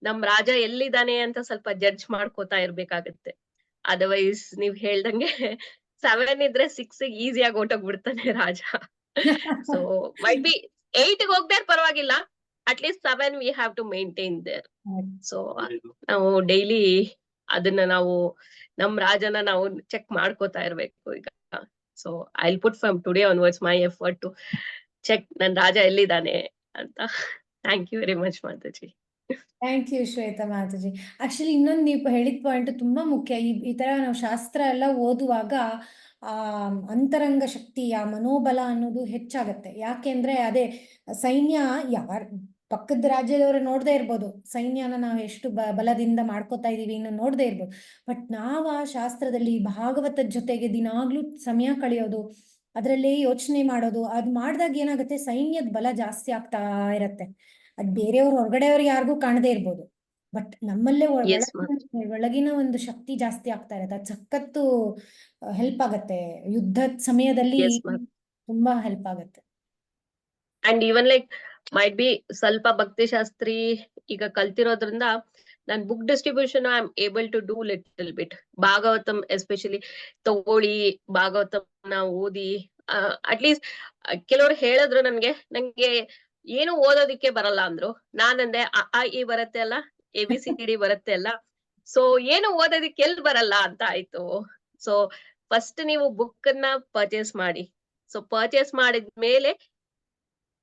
ನಮ್ ರಾಜ ಎಲ್ಲಿದ್ದಾನೆ ಅಂತ ಸ್ವಲ್ಪ ಜಡ್ಜ್ ಮಾಡ್ಕೋತಾ ಇರ್ಬೇಕಾಗತ್ತೆ. ಅದರ್ವೈಸ್ ನೀವ್ ಹೇಳ್ದಂಗೆ 7 ಇದ್ರೆ 6 ಈಸಿಯಾಗಿ ಹೊಟ್ಟೋಗ್ಬಿಡ್ತಾನೆ ರಾಜ. ಸೊ ಮೈಟ್ ಬಿ 8 ಹೋಗ್ದೇ ಪರವಾಗಿಲ್ಲ, at least 7 we have to maintain there. So ನಾವು ಡೈಲಿ ಅದನ್ನ ನಾವು ನಮ್ ರಾಜನ ನಾವು ಚೆಕ್ ಮಾಡ್ಕೋತಾ ಇರ್ಬೇಕು ಈಗ. So I put from today onwards my effort to check ನನ್ ರಾಜ ಎಲ್ಲಿದ್ದಾನೆ ಅಂತ. Thank you very much Mataji. Thank you Shweta Mataji. Actually ಇನ್ನೊಂದು ನೀವು ಹೇಳಿದ ಪಾಯಿಂಟ್ ತುಂಬಾ ಮುಖ್ಯ. ಈ ತರ ನಾವು ಶಾಸ್ತ್ರ ಎಲ್ಲ ಓದುವಾಗ ಆ ಅಂತರಂಗ ಶಕ್ತಿ, ಆ ಮನೋಬಲ ಅನ್ನೋದು ಹೆಚ್ಚಾಗತ್ತೆ. ಯಾಕೆಂದ್ರೆ ಅದೇ ಸೈನ್ಯ ಯಾರ ಪಕ್ಕದ ರಾಜ್ಯದವರು ನೋಡದೇ ಇರ್ಬೋದು, ಸೈನ್ಯನ ನಾವು ಎಷ್ಟು ಬಲದಿಂದ ಮಾಡ್ಕೋತಾ ಇದೀವಿ ಇನ್ನು ನೋಡದೇ ಇರ್ಬೋದು. ಬಟ್ ನಾವು ಆ ಶಾಸ್ತ್ರದಲ್ಲಿ ಭಾಗವತದ ಜೊತೆಗೆ ದಿನಾಗ್ಲೂ ಸಮಯ ಕಳೆಯೋದು, ಅದರಲ್ಲೇ ಯೋಚನೆ ಮಾಡೋದು, ಅದ್ ಮಾಡಿದಾಗ ಏನಾಗುತ್ತೆ, ಸೈನ್ಯದ ಬಲ ಜಾಸ್ತಿ ಆಗ್ತಾ ಇರತ್ತೆ. ಅದ್ ಬೇರೆಯವ್ರ ಹೊರಗಡೆಯವ್ರಿಗೆ ಯಾರಿಗೂ ಕಾಣದೇ ಇರ್ಬೋದು, ಬಟ್ ನಮ್ಮಲ್ಲೇ ಒಳಗಿನ ಒಂದು ಶಕ್ತಿ ಜಾಸ್ತಿ ಆಗ್ತಾ ಇರತ್ತೆ. ಅದ್ ಸಖತ್ತು ಹೆಲ್ಪ್ ಆಗತ್ತೆ ಯುದ್ಧದ ಸಮಯದಲ್ಲಿ, ತುಂಬಾ ಹೆಲ್ಪ್ ಆಗತ್ತೆ. And even like might be ಸ್ವಲ್ಪ ಭಕ್ತಿ ಶಾಸ್ತ್ರಿ ಈಗ ಕಲ್ತಿರೋದ್ರಿಂದ ನಾನ್ book distribution I am able to do little bit. Bhagavatam especially ತಗೊಳ್ಳಿ, ಭಾಗವತಂನ ಓದಿ. ಅಟ್ಲೀಸ್ಟ್ ಕೆಲವ್ರು ಹೇಳಿದ್ರು ನಂಗೆ ಏನು ಓದೋದಿಕ್ಕೆ ಬರಲ್ಲ ಅಂದ್ರು. ನಾನಂದೆ ಅ ಇ ಬರುತ್ತೆ ಅಲ್ಲ, ABCD ಬರುತ್ತೆ ಅಲ್ಲ, ಸೊ ಏನು ಓದೋದಿಕ್ಕೆ ಎಲ್ಲಿ ಬರಲ್ಲ ಅಂತ ಆಯ್ತು. ಸೊ ಫಸ್ಟ್ ನೀವು ಬುಕ್ ಅನ್ನ ಪರ್ಚೇಸ್ ಮಾಡಿ. ಸೊ ಪರ್ಚೇಸ್ ಮಾಡಿದ್ಮೇಲೆ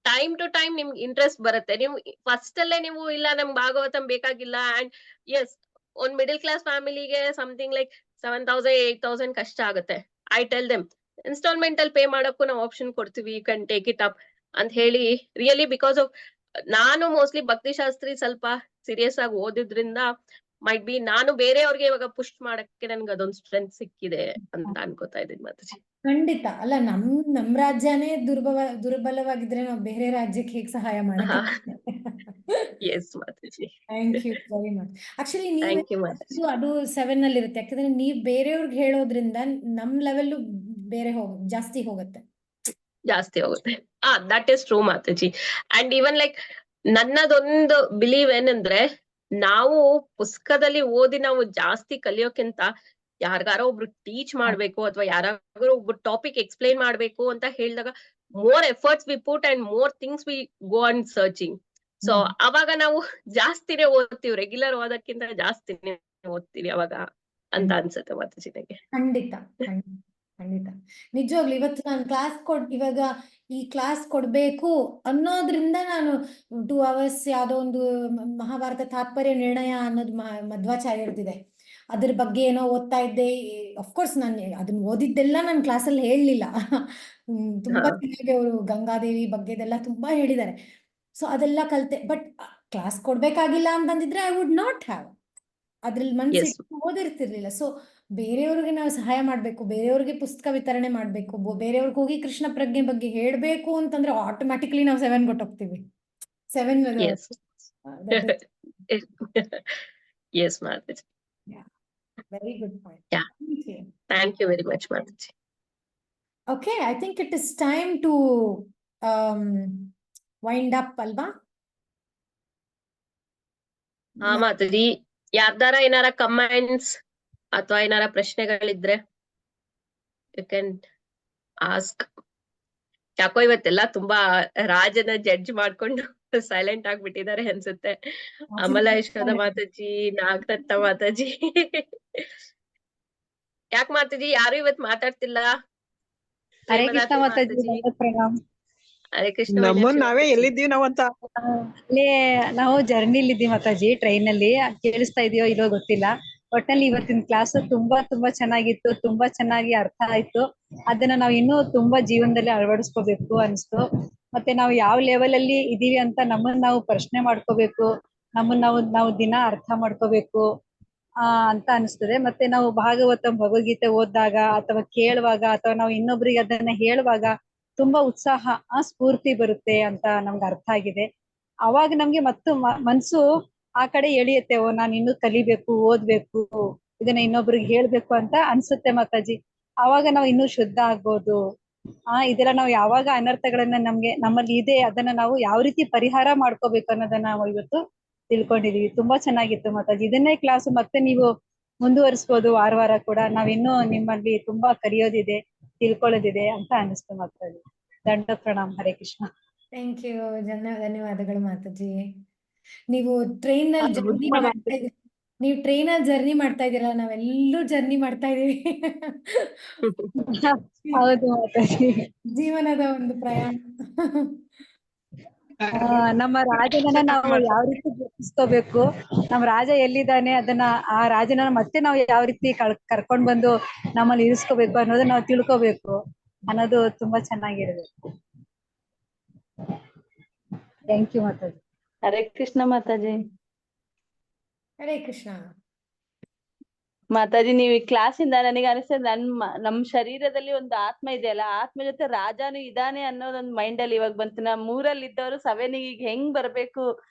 ಟೈಮ್ ಟು ಟೈಮ್ ನಿಮ್ಗೆ ಇಂಟ್ರೆಸ್ಟ್ ಬರುತ್ತೆ. ನೀವು ಫಸ್ಟ್ ಅಲ್ಲೇ ನೀವು ಇಲ್ಲ ನಮ್ಗೆ ಭಾಗವತಂ ಬೇಕಾಗಿಲ್ಲ, ಅಂಡ್ ಎಸ್ ಒಂದ್ ಮಿಡಲ್ ಕ್ಲಾಸ್ ಫ್ಯಾಮಿಲಿಗೆ ಸಮಥಿಂಗ್ ಲೈಕ್ 7,000 8,000 ಕಷ್ಟ ಆಗುತ್ತೆ. ಐ ಟೆಲ್ ದೆಮ್ ಇನ್ಸ್ಟಾಲ್ಮೆಂಟ್ ಅಲ್ಲಿ ಪೇ ಮಾಡಕ್ಕೂ ನಾವು ಆಪ್ಷನ್ ಕೊಡ್ತೀವಿ, you can take it up ಅಂತ ಹೇಳಿ. ರಿಯಲಿ ಬಿಕಾಸ್ ಆಫ್ ನಾನು ಮೋಸ್ಟ್ಲಿ ಭಕ್ತಿ ಶಾಸ್ತ್ರಿ ಸ್ವಲ್ಪ ಸೀರಿಯಸ್ ಆಗಿ ಓದಿದ್ರಿಂದ ಮೈಟ್ ಬಿ ನಾನು ಬೇರೆಯವ್ರಿಗೆ ಇವಾಗ ಪುಷ್ ಮಾಡಕ್ಕೆ ನನ್ಗೆ ಅದೊಂದು ಸ್ಟ್ರೆಂತ್ ಸಿಕ್ಕಿದೆ ಅಂತ ಅನ್ಕೋತಾ ಇದ್ದೀನಿ ಮಾತಾಜಿ. ಖಂಡಿತ ಅಲ್ಲ, ನಮ್ ರಾಜ್ಯನೇ ದುರ್ಬಲವಾಗಿದ್ರೆ ನಾವು ಬೇರೆ ರಾಜ್ಯಕ್ಕೆ ಹೇಗೆ ಸಹಾಯ ಮಾಡಕ್ಕೆ? Yes Mataji, thank you very much. Actually thank you Mataji. ಅದು 7 ಅಲ್ಲಿ ಇರುತ್ತೆ, ಯಾಕಂದ್ರೆ ನೀವ್ ಬೇರೆಯವ್ರಿಗೆ ಹೇಳೋದ್ರಿಂದ ನಮ್ ಲೆವೆಲ್ ಬೇರೆ ಜಾಸ್ತಿ ಹೋಗುತ್ತೆ. That is true Mataji. And even like ನನ್ನದೊಂದು ಬಿಲೀವ್ ಏನಂದ್ರೆ, ನಾವು ಪುಸ್ತಕದಲ್ಲಿ ಓದಿ ನಾವು ಜಾಸ್ತಿ ಕಲಿಯೋಕ್ಕಿಂತ ಯಾರಿಗಾರೋ ಒಬ್ರು ಟೀಚ್ ಮಾಡ್ಬೇಕು ಅಥವಾ ಯಾರಾದ್ರೂ ಒಬ್ರು ಟಾಪಿಕ್ ಎಕ್ಸ್ಪ್ಲೈನ್ ಮಾಡ್ಬೇಕು ಅಂತ ಹೇಳಿದಾಗ more efforts we put and more things we go on searching. So ಅವಾಗ ನಾವು ಜಾಸ್ತಿನೇ ಓದ್ತೀವಿ, ರೆಗ್ಯುಲರ್ ಓದಕ್ಕಿಂತ ಜಾಸ್ತಿನೇ ಓದ್ತೀವಿ ಅವಾಗ ಅಂತ ಅನ್ಸುತ್ತೆ ಮಾತಾಜಿ ನನಗೆ. ಖಂಡಿತ ನಿಜವಾಗ್ಲು ಇವತ್ತು ನಾನು ಇವಾಗ ಈ ಕ್ಲಾಸ್ ಕೊಡ್ಬೇಕು ಅನ್ನೋದ್ರಿಂದ ನಾನು 2 hours ಯಾವ್ದೋ ಒಂದು ಮಹಾಭಾರತ ತಾತ್ಪರ್ಯ ನಿರ್ಣಯ ಅನ್ನೋದು ಮಧ್ವಾಚಾರ್ಯರ್ದಿದೆ, ಅದ್ರ ಬಗ್ಗೆ ಏನೋ ಓದ್ತಾ ಇದ್ದೆ. ಅಫ್ಕೋರ್ಸ್ ನಾನು ಅದನ್ನ ಓದಿದ್ದೆಲ್ಲ ನಾನು ಕ್ಲಾಸಲ್ಲಿ ಹೇಳಲಿಲ್ಲ. ತುಂಬಾ ಚೆನ್ನಾಗಿ ಅವರು ಗಂಗಾದೇವಿ ಬಗ್ಗೆದೆಲ್ಲ ತುಂಬಾ ಹೇಳಿದ್ದಾರೆ. ಸೊ ಅದೆಲ್ಲ ಕಲ್ತೆ. ಬಟ್ ಕ್ಲಾಸ್ ಕೊಡ್ಬೇಕಾಗಿಲ್ಲ ಅಂತಂದಿದ್ರೆ ಐ ವುಡ್ ನಾಟ್ ಹ್ಯಾವ್ ಅದ್ರಲ್ಲಿ ಮನ್ಸಿಟ್ಟು ಓದಿರ್ತಿರ್ಲಿಲ್ಲ. ಸೊ ಬೇರೆಯವ್ರಿಗೆ ನಾವು ಸಹಾಯ ಮಾಡ್ಬೇಕು, ಬೇರೆಯವ್ರಿಗೆ ಪುಸ್ತಕ ವಿತರಣೆ ಮಾಡ್ಬೇಕು, ಬೇರೆಯವ್ರಿಗೆ ಹೋಗಿ ಕೃಷ್ಣ ಪ್ರಜ್ಞೆ ಬಗ್ಗೆ ಹೇಳ್ಬೇಕು ಅಂತಂದ್ರೆ ಆಟೋಮ್ಯಾಟಿಕ್ಲಿ ನಾವು 7 ಕೊಟ್ಟೋಗ್ತೀವಿ. 7 Yes, Mataji. Yeah, very good point. Yeah. Thank you very much, Mataji. Okay, I think it is time to wind up, Alba. Mataji, ಯಾರ್ದಾರ ಏನಾರ ಕಮೆಂಟ್ಸ್ ಅಥವಾ ಏನಾರ ಪ್ರಶ್ನೆಗಳಿದ್ರೆ ಯು ಕ್ಯಾನ್ ಆಸ್ಕ್. ಯಾಕೋ ಇವತ್ತೆಲ್ಲ ತುಂಬಾ ರಾಜನ ಜಡ್ಜ್ ಮಾಡ್ಕೊಂಡು ಸೈಲೆಂಟ್ ಆಗ್ಬಿಟ್ಟಿದ್ದಾರೆ ಅನ್ಸುತ್ತೆ. ಅಮಲ ಯಶೋಧ ಮಾತಾಜಿ, ನಾಗರತ್ನ ಮಾತಾಜಿ. ಯಾಕೆ ಮಾತಾಜಿ ಯಾರು ಇವತ್ ಮಾತಾಡ್ತಿಲ್ಲ? ಹರೇ ಕೃಷ್ಣ ಮಾತಾಜಿ. ಹರೇ ಕೃಷ್ಣ ನಮ್ಮನ್ ಮೀನಾಕ್ಷಿ ನಾವೇ ಮಾತಾಜಿ. ಎಲ್ಲಿದ್ದೀವಿ ನಾವಂತ. ಅಲ್ಲಿ ನಾವು ಜರ್ನಿಲಿ ಇದ್ದೀವಿ ಮಾತಾಜಿ, ಟ್ರೈನ್ ಅಲ್ಲಿ. ಕೇಳಿಸ್ತಾ ಇದೆಯೋ ಇಲ್ಲೋ ಗೊತ್ತಿಲ್ಲ. ಒಟ್ನಲ್ಲಿ ಇವತ್ತಿನ ಕ್ಲಾಸ್ ತುಂಬಾ ತುಂಬಾ ಚೆನ್ನಾಗಿತ್ತು, ತುಂಬಾ ಚೆನ್ನಾಗಿ ಅರ್ಥ ಆಯ್ತು. ಅದನ್ನ ನಾವು ಇನ್ನೂ ತುಂಬಾ ಜೀವನದಲ್ಲಿ ಅಳವಡಿಸ್ಕೋಬೇಕು ಅನ್ಸ್ತು. ಮತ್ತೆ ನಾವು ಯಾವ ಲೆವೆಲ್ ಅಲ್ಲಿ ಇದೀವಿ ಅಂತ ನಮ್ಮನ್ನ ನಾವು ಪ್ರಶ್ನೆ ಮಾಡ್ಕೋಬೇಕು, ನಮ್ಮನ್ನ ನಾವು ದಿನ ಅರ್ಥ ಮಾಡ್ಕೋಬೇಕು ಅಂತ ಅನಿಸ್ತದೆ. ಮತ್ತೆ ನಾವು ಭಾಗವತ ಭಗವದ್ಗೀತೆ ಓದಿದಾಗ ಅಥವಾ ಕೇಳುವಾಗ ಅಥವಾ ನಾವು ಇನ್ನೊಬ್ರಿಗೆ ಅದನ್ನ ಹೇಳುವಾಗ ತುಂಬಾ ಉತ್ಸಾಹ, ಸ್ಫೂರ್ತಿ ಬರುತ್ತೆ ಅಂತ ನಮ್ಗೆ ಅರ್ಥ ಆಗಿದೆ. ಅವಾಗ ನಮ್ಗೆ ಮತ್ತು ಮನ್ಸು ಆ ಕಡೆ ಎಳಿಯುತ್ತೆ, ಓ ನಾನು ಇನ್ನೂ ಕಲಿಬೇಕು, ಓದ್ಬೇಕು, ಇದನ್ನ ಇನ್ನೊಬ್ರಿಗೆ ಹೇಳ್ಬೇಕು ಅಂತ ಅನ್ಸುತ್ತೆ ಮಾತಾಜಿ. ಅವಾಗ ನಾವು ಇನ್ನೂ ಶುದ್ಧ ಆಗ್ಬೋದು. ಇದೆಲ್ಲ ನಾವು ಯಾವಾಗ ಅನರ್ಥಗಳನ್ನ ನಮ್ಮಲ್ಲಿ ಇದೆ ಅದನ್ನ ನಾವು ಯಾವ ರೀತಿ ಪರಿಹಾರ ಮಾಡ್ಕೋಬೇಕು ಅನ್ನೋದನ್ನ ನಾವು ಇವತ್ತು ತಿಳ್ಕೊಂಡಿದೀವಿ. ತುಂಬಾ ಚೆನ್ನಾಗಿತ್ತು ಮಾತಾಜಿ. ಇದನ್ನೇ ಕ್ಲಾಸ್ ಮತ್ತೆ ನೀವು ಮುಂದುವರಿಸ್ಬೋದು ವಾರ ವಾರ ಕೂಡ. ನಾವಿನ್ನೂ ನಿಮ್ಮಲ್ಲಿ ತುಂಬಾ ಕಲಿಯೋದಿದೆ, ತಿಳ್ಕೊಳ್ಳೋದಿದೆ ಅಂತ ಅನಿಸ್ತು ಮಾತಾಜಿ. ದಂಡ ಪ್ರಣಾಮ್. ಹರೇ ಕೃಷ್ಣ. Thank you. ಧನ್ಯವಾದಗಳು ಮಾತಾಜಿ. ನೀವು ಟ್ರೈನ್ ನಲ್ಲಿ ಜರ್ನಿ ಮಾಡ್ತಾ ಇದ್ದೀರಿ, ಜರ್ನಿ ಮಾಡ್ತಾ ಇದ್ದೀರಾ, ನಾವೆಲ್ಲರೂ ಜರ್ನಿ ಮಾಡ್ತಾ ಇದೀವಿ. ಹೌದು ಮಾತಾಜಿ. ಜೀವನದ ಒಂದು ಪ್ರಯಾಣ. ನಮ್ಮ ರಾಜನನ್ನ ನಾವು ಯಾವ ರೀತಿ ಗುರುತಿಸ್ಕೋಬೇಕು, ನಮ್ಮ ರಾಜ ಎಲ್ಲಿದ್ದಾನೆ, ಅದನ್ನ ಆ ರಾಜನ ಮತ್ತೆ ನಾವು ಯಾವ ರೀತಿ ಕರ್ಕೊಂಡ್ ಬಂದು ನಮ್ಮಲ್ಲಿ ಇರಿಸ್ಕೋಬೇಕು ಅನ್ನೋದನ್ನ ನಾವು ತಿಳ್ಕೋಬೇಕು ಅನ್ನೋದು ತುಂಬಾ ಚೆನ್ನಾಗಿರ್ಬೇಕು. Thank you Mataji. ಹರೇ ಕೃಷ್ಣ ಮಾತಾಜಿ. ಹರೇ ಕೃಷ್ಣ ಮಾತಾಜಿ, ನೀವು ಈ ಕ್ಲಾಸಿಂದ ನನಗೆ ಅನಿಸ್ತದೆ ನಮ್ ಶರೀರದಲ್ಲಿ ಒಂದು ಆತ್ಮ ಇದೆಯಲ್ಲ, ಆತ್ಮ ಜೊತೆ ರಾಜಾನು ಇದಾನೆ ಅನ್ನೋದೊಂದು ಮೈಂಡ್ ಅಲ್ಲಿ ಇವಾಗ ಬಂತು. ನಮ್ ಮೂರಲ್ಲಿ ಇದ್ದವರು 7 ಈಗ ಹೆಂಗ್ ಬರ್ಬೇಕು,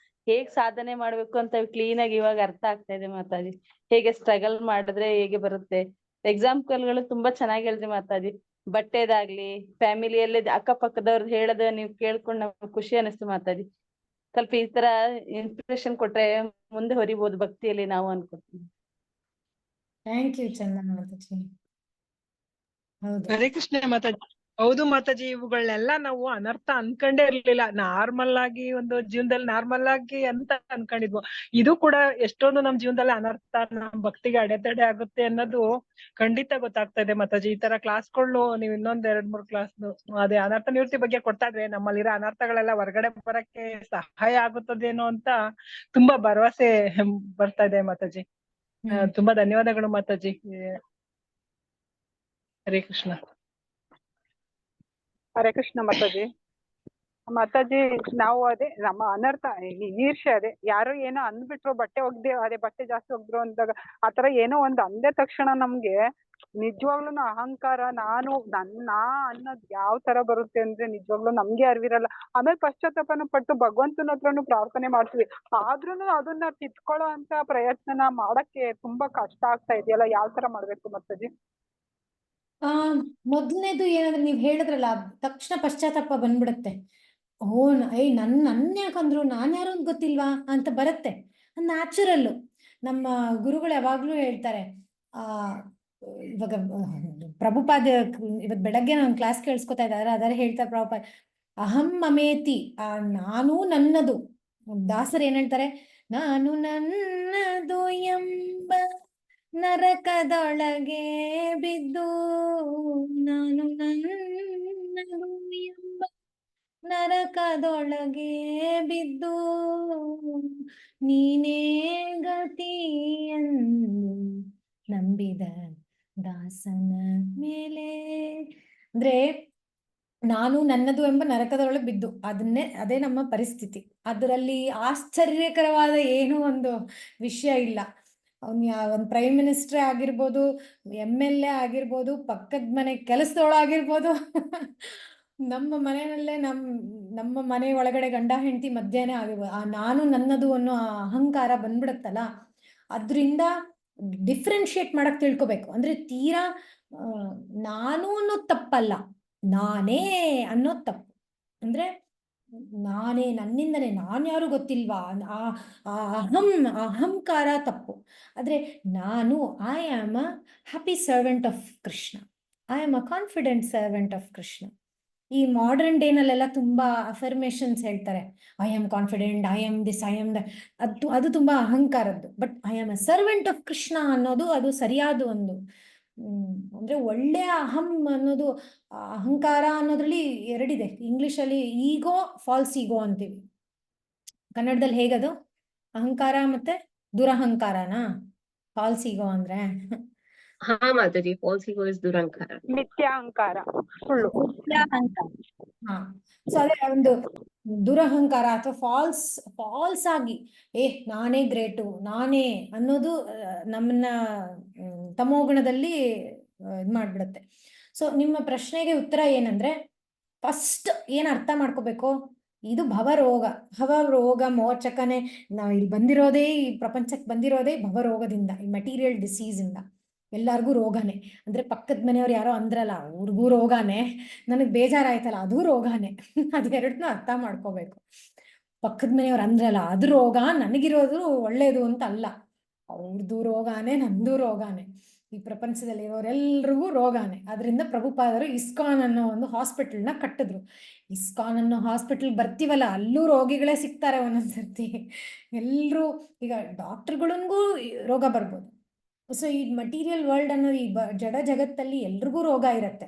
ಹೇಗ್ ಸಾಧನೆ ಮಾಡ್ಬೇಕು ಅಂತ ಕ್ಲೀನ್ ಆಗಿ ಇವಾಗ ಅರ್ಥ ಆಗ್ತಾ ಇದೆ ಮಾತಾಜಿ. ಹೇಗೆ ಸ್ಟ್ರಗಲ್ ಮಾಡಿದ್ರೆ ಹೇಗೆ ಬರುತ್ತೆ. ಎಕ್ಸಾಂಪಲ್ಗಳು ತುಂಬಾ ಚೆನ್ನಾಗಿ ಹೇಳಿದ್ರಿ ಮಾತಾಜಿ. ಬಟ್ಟೆದಾಗ್ಲಿ, ಫ್ಯಾಮಿಲಿಯಲ್ಲಿ ಅಕ್ಕಪಕ್ಕದವ್ರು ಹೇಳೋದ ನೀವು ಕೇಳ್ಕೊಂಡು ನಮ್ಗೆ ಖುಷಿ ಅನಿಸ್ತು ಮಾತಾಜಿ. ಸ್ವಲ್ಪ ಈ ತರ ಇನ್ಸ್ಪಿರೇಷನ್ ಕೊಟ್ರೆ ಮುಂದೆ ಹೊರಿಬಹುದು ಭಕ್ತಿಯಲ್ಲಿ ನಾವು ಅನ್ಕೊತೀನಿ. ಥ್ಯಾಂಕ್ ಯು ಚಂದನ ಮಾತಾಜಿ. ಹೌದು, ಹರೇ ಕೃಷ್ಣ ಮಾತಾಜಿ. ಹೌದು ಮಾತಾಜಿ, ಇವುಗಳನ್ನೆಲ್ಲ ನಾವು ಅನರ್ಥ ಅನ್ಕೊಂಡೇ ಇರ್ಲಿಲ್ಲ. ನಾರ್ಮಲ್ ಆಗಿ ಒಂದು ಜೀವನದಲ್ಲಿ ನಾರ್ಮಲ್ ಆಗಿ ಅಂತ ಅನ್ಕೊಂಡಿದ್ವು. ಇದು ಕೂಡ ಎಷ್ಟೊಂದು ನಮ್ ಜೀವನದಲ್ಲಿ ಅನರ್ಥ, ನಮ್ ಭಕ್ತಿಗೆ ಅಡೆತಡೆ ಆಗುತ್ತೆ ಅನ್ನೋದು ಖಂಡಿತ ಗೊತ್ತಾಗ್ತಾ ಇದೆ ಮಾತಾಜಿ. ಈ ತರ ಕ್ಲಾಸ್ಗಳು ನೀವು ಇನ್ನೊಂದ್ 2-3 ಕ್ಲಾಸ್ ಅದೇ ಅನರ್ಥ ನಿವೃತ್ತಿ ಬಗ್ಗೆ ಕೊಡ್ತಾ ಇದ್ರೆ ನಮ್ಮಲ್ಲಿರೋ ಅನರ್ಥಗಳೆಲ್ಲ ಹೊರಗಡೆ ಬರಕ್ಕೆ ಸಹಾಯ ಆಗುತ್ತದೇನೋ ಅಂತ ತುಂಬಾ ಭರವಸೆ ಬರ್ತಾ ಇದೆ ಮಾತಾಜಿ. ತುಂಬಾ ಧನ್ಯವಾದಗಳು ಮಾತಾಜಿ. ಹರೇ ಕೃಷ್ಣ. ಹರೇ ಕೃಷ್ಣ ಮಾತಾಜಿ. ಮಾತಾಜಿ, ನಾವು ಅದೇ ನಮ್ಮ ಅನರ್ಥ ಈರ್ಷೆ, ಅದೇ ಯಾರೋ ಏನೋ ಅಂದ್ಬಿಟ್ರು, ಬಟ್ಟೆ ಒಗ್ದೆ, ಅದೇ ಬಟ್ಟೆ ಜಾಸ್ತಿ ಒಗ್ದ್ರು ಅಂದಾಗ ಆತರ ಏನೋ ಒಂದು ಅಂದ ತಕ್ಷಣ ನಮ್ಗೆ ನಿಜವಾಗ್ಲೂ ಅಹಂಕಾರ, ನನ್ನ ಅನ್ನೋದ್ ಯಾವ ತರ ಬರುತ್ತೆ ಅಂದ್ರೆ ನಿಜವಾಗ್ಲೂ ನಮ್ಗೆ ಅರಿವಿರಲ್ಲ. ಆಮೇಲೆ ಪಶ್ಚಾತ್ತಾಪನ ಪಟ್ಟು ಭಗವಂತನ ಹತ್ರನು ಪ್ರಾರ್ಥನೆ ಮಾಡ್ತೀವಿ, ಆದ್ರೂನು ಅದನ್ನ ತಿದ್ಕೊಳ್ಳೋ ಅಂತ ಪ್ರಯತ್ನನ ಮಾಡಕ್ಕೆ ತುಂಬಾ ಕಷ್ಟ ಆಗ್ತಾ ಇದೆಯಲ್ಲ. ಯಾವ ತರ ಮಾಡ್ಬೇಕು ಮಾತಾಜಿ? ಮೊದಲನೇದು ಏನಂದ್ರೆ ನೀವ್ ಹೇಳಿದ್ರಲ್ಲ, ತಕ್ಷಣ ಪಶ್ಚಾತ್ತಾಪ ಬಂದ್ಬಿಡುತ್ತೆ. ಓ ನನ್ ಯಾಕಂದ್ರು, ನಾನ್ ಯಾರು ಅಂತ ಗೊತ್ತಿಲ್ವಾ ಅಂತ ಬರುತ್ತೆ. ನ್ಯಾಚುರಲ್ಲು. ನಮ್ಮ ಗುರುಗಳು ಯಾವಾಗ್ಲೂ ಹೇಳ್ತಾರೆ, ಇವಾಗ ಪ್ರಭುಪಾದ ಇವತ್ ಬೆಳಗ್ಗೆ ನಾನು ಕ್ಲಾಸ್ ಕೇಳಿಸ್ಕೊತಾ ಇದ್ದಾರೆ, ಅದರ ಹೇಳ್ತಾರೆ ಪ್ರಭುಪಾದ, ಅಹಂ ಮಮೇತಿ, ನಾನು ನನ್ನದು. ದಾಸರು ಏನ್ ಹೇಳ್ತಾರೆ, ನಾನು ನನ್ನದು ಎಂಬ ನರಕದೊಳಗೆ ಬಿದ್ದು, ನಾನು ನನ್ನದು ಎಂಬ ನರಕದೊಳಗೆ ಬಿದ್ದು, ನೀನೇ ಗತಿಯನ್ನು ನಂಬಿದ ದಾಸನ ಮೇಲೆ. ಅಂದ್ರೆ ನಾನು ನನ್ನದು ಎಂಬ ನರಕದೊಳಗೆ ಬಿದ್ದು, ಅದೇ ನಮ್ಮ ಪರಿಸ್ಥಿತಿ. ಅದರಲ್ಲಿ ಆಶ್ಚರ್ಯಕರವಾದ ಏನೋ ಒಂದು ವಿಷಯ ಇಲ್ಲ. ಒಂದ್ ಪ್ರೈಮ್ ಮಿನಿಸ್ಟರ್ ಆಗಿರ್ಬೋದು, MLA ಆಗಿರ್ಬೋದು, ಪಕ್ಕದ ಮನೆ ಕೆಲಸದೊಳಗಿರ್ಬೋದು, ನಮ್ಮ ಮನೆಯಲ್ಲೇ ನಮ್ಮ ಮನೆ ಒಳಗಡೆ ಗಂಡ ಹೆಂಡತಿ ಮಧ್ಯಾಹ್ನ ಆಗಿರ್ಬೋದು, ನಾನು ನನ್ನದು ಅನ್ನೋ ಅಹಂಕಾರ ಬಂದ್ಬಿಡುತ್ತಲ್ಲ, ಅದ್ರಿಂದ ಡಿಫ್ರೆನ್ಶಿಯೇಟ್ ಮಾಡಕ್ ತಿಳ್ಕೊಬೇಕು. ಅಂದ್ರೆ ತೀರಾ ನಾನು ಅನ್ನೋದು ತಪ್ಪಲ್ಲ, ನಾನೇ ಅನ್ನೋದು ತಪ್ಪು. ಅಂದ್ರೆ ನಾನೇ, ನನ್ನಿಂದನೇ, ನಾನು ಯಾರು ಗೊತ್ತಿಲ್ವಾ, ಅಹಂಕಾರ ತಪ್ಪು. ಆದ್ರೆ ನಾನು I am a happy servant of Krishna, I am a confident servant of Krishna. ಈ ಮಾಡರ್ನ್ ಡೇನಲ್ಲೆಲ್ಲ ತುಂಬಾ ಅಫರ್ಮೇಶನ್ಸ್ ಹೇಳ್ತಾರೆ, I am confident, I am this, I am that. ಅದು ತುಂಬಾ ಅಹಂಕಾರದ್ದು. But I am a servant of Krishna ಅನ್ನೋದು ಅದು ಸರಿಯಾದ ಒಂದು ಅಂದ್ರೆ ಒಳ್ಳೆಯ ಅಹಂ ಅನ್ನೋದು, ಅಹಂಕಾರ ಅನ್ನೋದ್ರಲ್ಲಿ ಎರಡಿದೆ. ಇಂಗ್ಲಿಷಲ್ಲಿ ಈಗೋ, ಫಾಲ್ಸ್ ಈಗೋ ಅಂತೀವಿ. ಕನ್ನಡದಲ್ಲಿ ಹೇಗದು? ಅಹಂಕಾರ ಮತ್ತೆ ದುರಹಂಕಾರನಾ? ಫಾಲ್ಸ್ ಈಗೋ ಅಂದ್ರೆ ಹಾ ಮಾತಾಜಿ, ಫಾಲ್ಸ್ ಈಗೋ ಇಸ್ ದುರಹಂಕಾರ. ಮಿಥ್ಯಾಹಂಕಾರ, ಸುಳ್ಳು. ಹಾ. ಸೊ ಅದೇ ಒಂದು ದುರಹಂಕಾರ ಅಥವಾ ಫಾಲ್ಸ್ ಆಗಿ ನಾನೇ ಗ್ರೇಟು, ನಾನೇ ಅನ್ನೋದು ನಮ್ಮನ್ನ ತಮೋಗುಣದಲ್ಲಿ ಇದ್ ಮಾಡ್ಬಿಡುತ್ತೆ. ಸೊ ನಿಮ್ಮ ಪ್ರಶ್ನೆಗೆ ಉತ್ತರ ಏನಂದ್ರೆ, ಫಸ್ಟ್ ಏನ್ ಅರ್ಥ ಮಾಡ್ಕೋಬೇಕು, ಇದು ಭವರೋಗ ಮೋಚಕನೇ. ನಾವು ಇಲ್ಲಿ ಬಂದಿರೋದೇ, ಈ ಪ್ರಪಂಚಕ್ಕೆ ಬಂದಿರೋದೇ ಭವರೋಗದಿಂದ, ಈ ಮೆಟೀರಿಯಲ್ ಡಿಸೀಸ್ ಇಂದ. ಎಲ್ಲಾರ್ಗೂ ರೋಗನೇ. ಅಂದ್ರೆ ಪಕ್ಕದ ಮನೆಯವ್ರು ಯಾರೋ ಅಂದ್ರಲ್ಲ, ಅವ್ರಿಗೂ ರೋಗಾನೇ, ನನಗ್ ಬೇಜಾರಾಯ್ತಲ್ಲ ಅದು ರೋಗಾನೇ. ಅದೆರಡನ್ನೂ ಅರ್ಥ ಮಾಡ್ಕೋಬೇಕು. ಪಕ್ಕದ ಮನೆಯವ್ರು ಅಂದ್ರಲ್ಲ ಅದು ರೋಗ, ನನಗಿರೋದು ಒಳ್ಳೇದು ಅಂತ ಅಲ್ಲ. ಅವ್ರದ್ದು ರೋಗಾನೇ, ನಂದು ರೋಗಾನೇ. ಈ ಪ್ರಪಂಚದಲ್ಲಿ ಇರೋರೆಲ್ರಿಗೂ ರೋಗಾನೇ. ಅದರಿಂದ ಪ್ರಭುಪಾದರು ಇಸ್ಕಾನ್ ಅನ್ನೋ ಒಂದು ಹಾಸ್ಪಿಟಲ್ನ ಕಟ್ಟಿದ್ರು. ಇಸ್ಕಾನ್ ಅನ್ನೋ ಹಾಸ್ಪಿಟಲ್ ಬರ್ತೀವಲ್ಲ, ಅಲ್ಲೂ ರೋಗಿಗಳೇ ಸಿಗ್ತಾರೆ ಒಂದೊಂದ್ಸರ್ತಿ. ಎಲ್ರು ಈಗ ಡಾಕ್ಟರ್ಗಳಿಗೂ ರೋಗ ಬರ್ಬೋದು. ಸೊ ಈ ಮಟೀರಿಯಲ್ ವರ್ಲ್ಡ್ ಅನ್ನೋ ಈ ಜಡ ಜಗತ್ತಲ್ಲಿ ಎಲ್ರಿಗೂ ರೋಗ ಇರತ್ತೆ.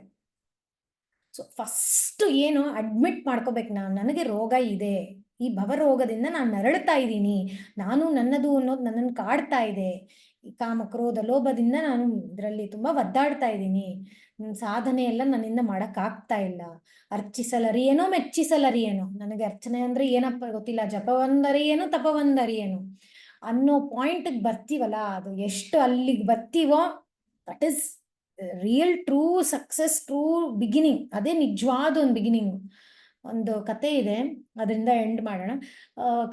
ಸೊ ಫಸ್ಟ್ ಏನು ಅಡ್ಮಿಟ್ ಮಾಡ್ಕೋಬೇಕು, ನನಗೆ ರೋಗ ಇದೆ, ಈ ಭವರೋಗದಿಂದ ನಾನು ನರಳ್ತಾ ಇದ್ದೀನಿ, ನಾನು ನನ್ನದು ಅನ್ನೋದು ನನ್ನನ್ನು ಕಾಡ್ತಾ ಇದೆ, ಈ ಕಾಮ ಕ್ರೋಧ ಲೋಭದಿಂದ ನಾನು ಇದರಲ್ಲಿ ತುಂಬಾ ಒದ್ದಾಡ್ತಾ ಇದ್ದೀನಿ, ಸಾಧನೆ ಎಲ್ಲ ನನ್ನಿಂದ ಮಾಡಕ್ ಆಗ್ತಾ ಇಲ್ಲ, ಅರ್ಚಿಸಲರಿಯೇನೋ ಮೆಚ್ಚಿಸಲರಿಯೇನೋ, ನನಗೆ ಅರ್ಚನೆ ಅಂದ್ರೆ ಏನಪ್ಪ ಗೊತ್ತಿಲ್ಲ, ಜಪವಂದರಿಯೇನೋ ತಪವಂದರಿಯೇನೋ ಅನ್ನೋ ಪಾಯಿಂಟ್ಗೆ ಬರ್ತೀವಲ್ಲ, ಅದು ಎಷ್ಟು ಅಲ್ಲಿಗೆ ಬರ್ತೀವೋ that is real true success, true beginning. ಅದೇ ನಿಜವಾದ ಒಂದು ಬಿಗಿನಿಂಗ್. ಒಂದು ಕತೆ ಇದೆ, ಅದರಿಂದ ಎಂಡ್ ಮಾಡೋಣ.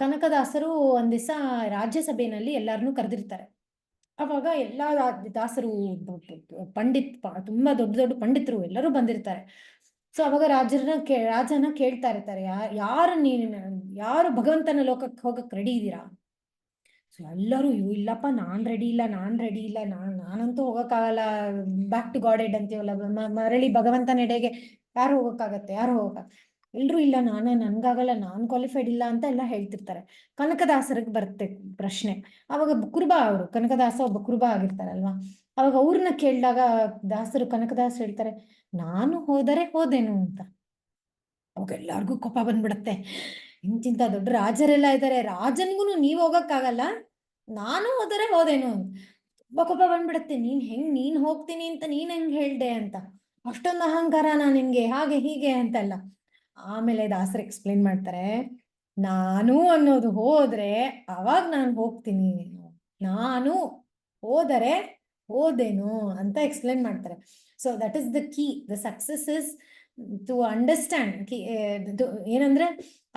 ಕನಕದಾಸರು ಒಂದ್ ದಿವಸ ರಾಜ್ಯಸಭೆಯಲ್ಲಿ ಎಲ್ಲಾರನ್ನೂ ಕರೆದಿರ್ತಾರೆ. ಅವಾಗ ಎಲ್ಲಾ ದಾಸರು ತುಂಬಾ ದೊಡ್ಡ ದೊಡ್ಡ ಪಂಡಿತರು ಎಲ್ಲರೂ ಬಂದಿರ್ತಾರೆ. ಸೊ ಅವಾಗ ರಾಜನ ಕೇಳ್ತಾ ಇರ್ತಾರೆ, ಯಾರು ಭಗವಂತನ ಲೋಕಕ್ಕೆ ಹೋಗಕ್ ರೆಡಿ ಇದ್ದೀರಾ? ಸೊ ಎಲ್ಲರೂ ಇಲ್ಲಪ್ಪ, ನಾನ್ ರೆಡಿ ಇಲ್ಲ, ನಾನಂತೂ ಹೋಗಕ್ಕಾಗಲ್ಲ, ಬ್ಯಾಕ್ ಟು ಗಾಡ್ ಹೆಡ್ ಅಂತೀವಲ್ಲ, ಮರಳಿ ಭಗವಂತನೆಡೆಗೆ ಯಾರು ಹೋಗಕ್ಕಾಗತ್ತೆ? ಎಲ್ರು ಇಲ್ಲ, ನನ್ಗಾಗಲ್ಲ, ನಾನ್ ಕ್ವಾಲಿಫೈಡ್ ಇಲ್ಲ ಅಂತ ಎಲ್ಲ ಹೇಳ್ತಿರ್ತಾರೆ. ಕನಕದಾಸರಿಗೆ ಬರುತ್ತೆ ಪ್ರಶ್ನೆ. ಅವಾಗ ಅವರು ಕನಕದಾಸ ಒಬ್ಬ ಕುರುಬ ಆಗಿರ್ತಾರಲ್ವಾ, ಅವಾಗ ಅವ್ರನ್ನ ಕೇಳಿದಾಗ ಕನಕದಾಸ ಹೇಳ್ತಾರೆ, ನಾನು ಹೋದರೆ ಹೋದೇನು ಅಂತ. ಅವಾಗ ಎಲ್ಲಾರ್ಗೂ ಕೋಪ ಬಂದ್ಬಿಡತ್ತೆ. ಇಂತಿಂತ ದೊಡ್ಡ ರಾಜರೆಲ್ಲ ಇದ್ದಾರೆ, ರಾಜನ್ಗೂ ನೀವ್ ಹೋಗಕ್ಕಾಗಲ್ಲ, ನಾನು ಹೋದರೆ ಹೋದೇನು ಅಂತ ತುಂಬಾ ಕೋಪ ಬಂದ್ಬಿಡತ್ತೆ. ನೀನ್ ಹೋಗ್ತೀನಿ ಅಂತ ನೀನ್ ಹೆಂಗ್ ಹೇಳ್ದೆ ಅಂತ, ಅಷ್ಟೊಂದು ಅಹಂಕಾರ ನಿನ್ಗೆ, ಹಾಗೆ ಹೀಗೆ ಅಂತೆಲ್ಲ. ಆಮೇಲೆ ದಾಸರು ಎಕ್ಸ್ಪ್ಲೇನ್ ಮಾಡ್ತಾರೆ, ನಾನು ಅನ್ನೋದು ಹೋದ್ರೆ ಅವಾಗ ನಾನು ಹೋಗ್ತೀನಿ, ನಾನು ಹೋದರೆ ಹೋದೇನು ಅಂತ ಎಕ್ಸ್ಪ್ಲೇನ್ ಮಾಡ್ತಾರೆ. So that is the key. The success is to understand. ಏನಂದ್ರೆ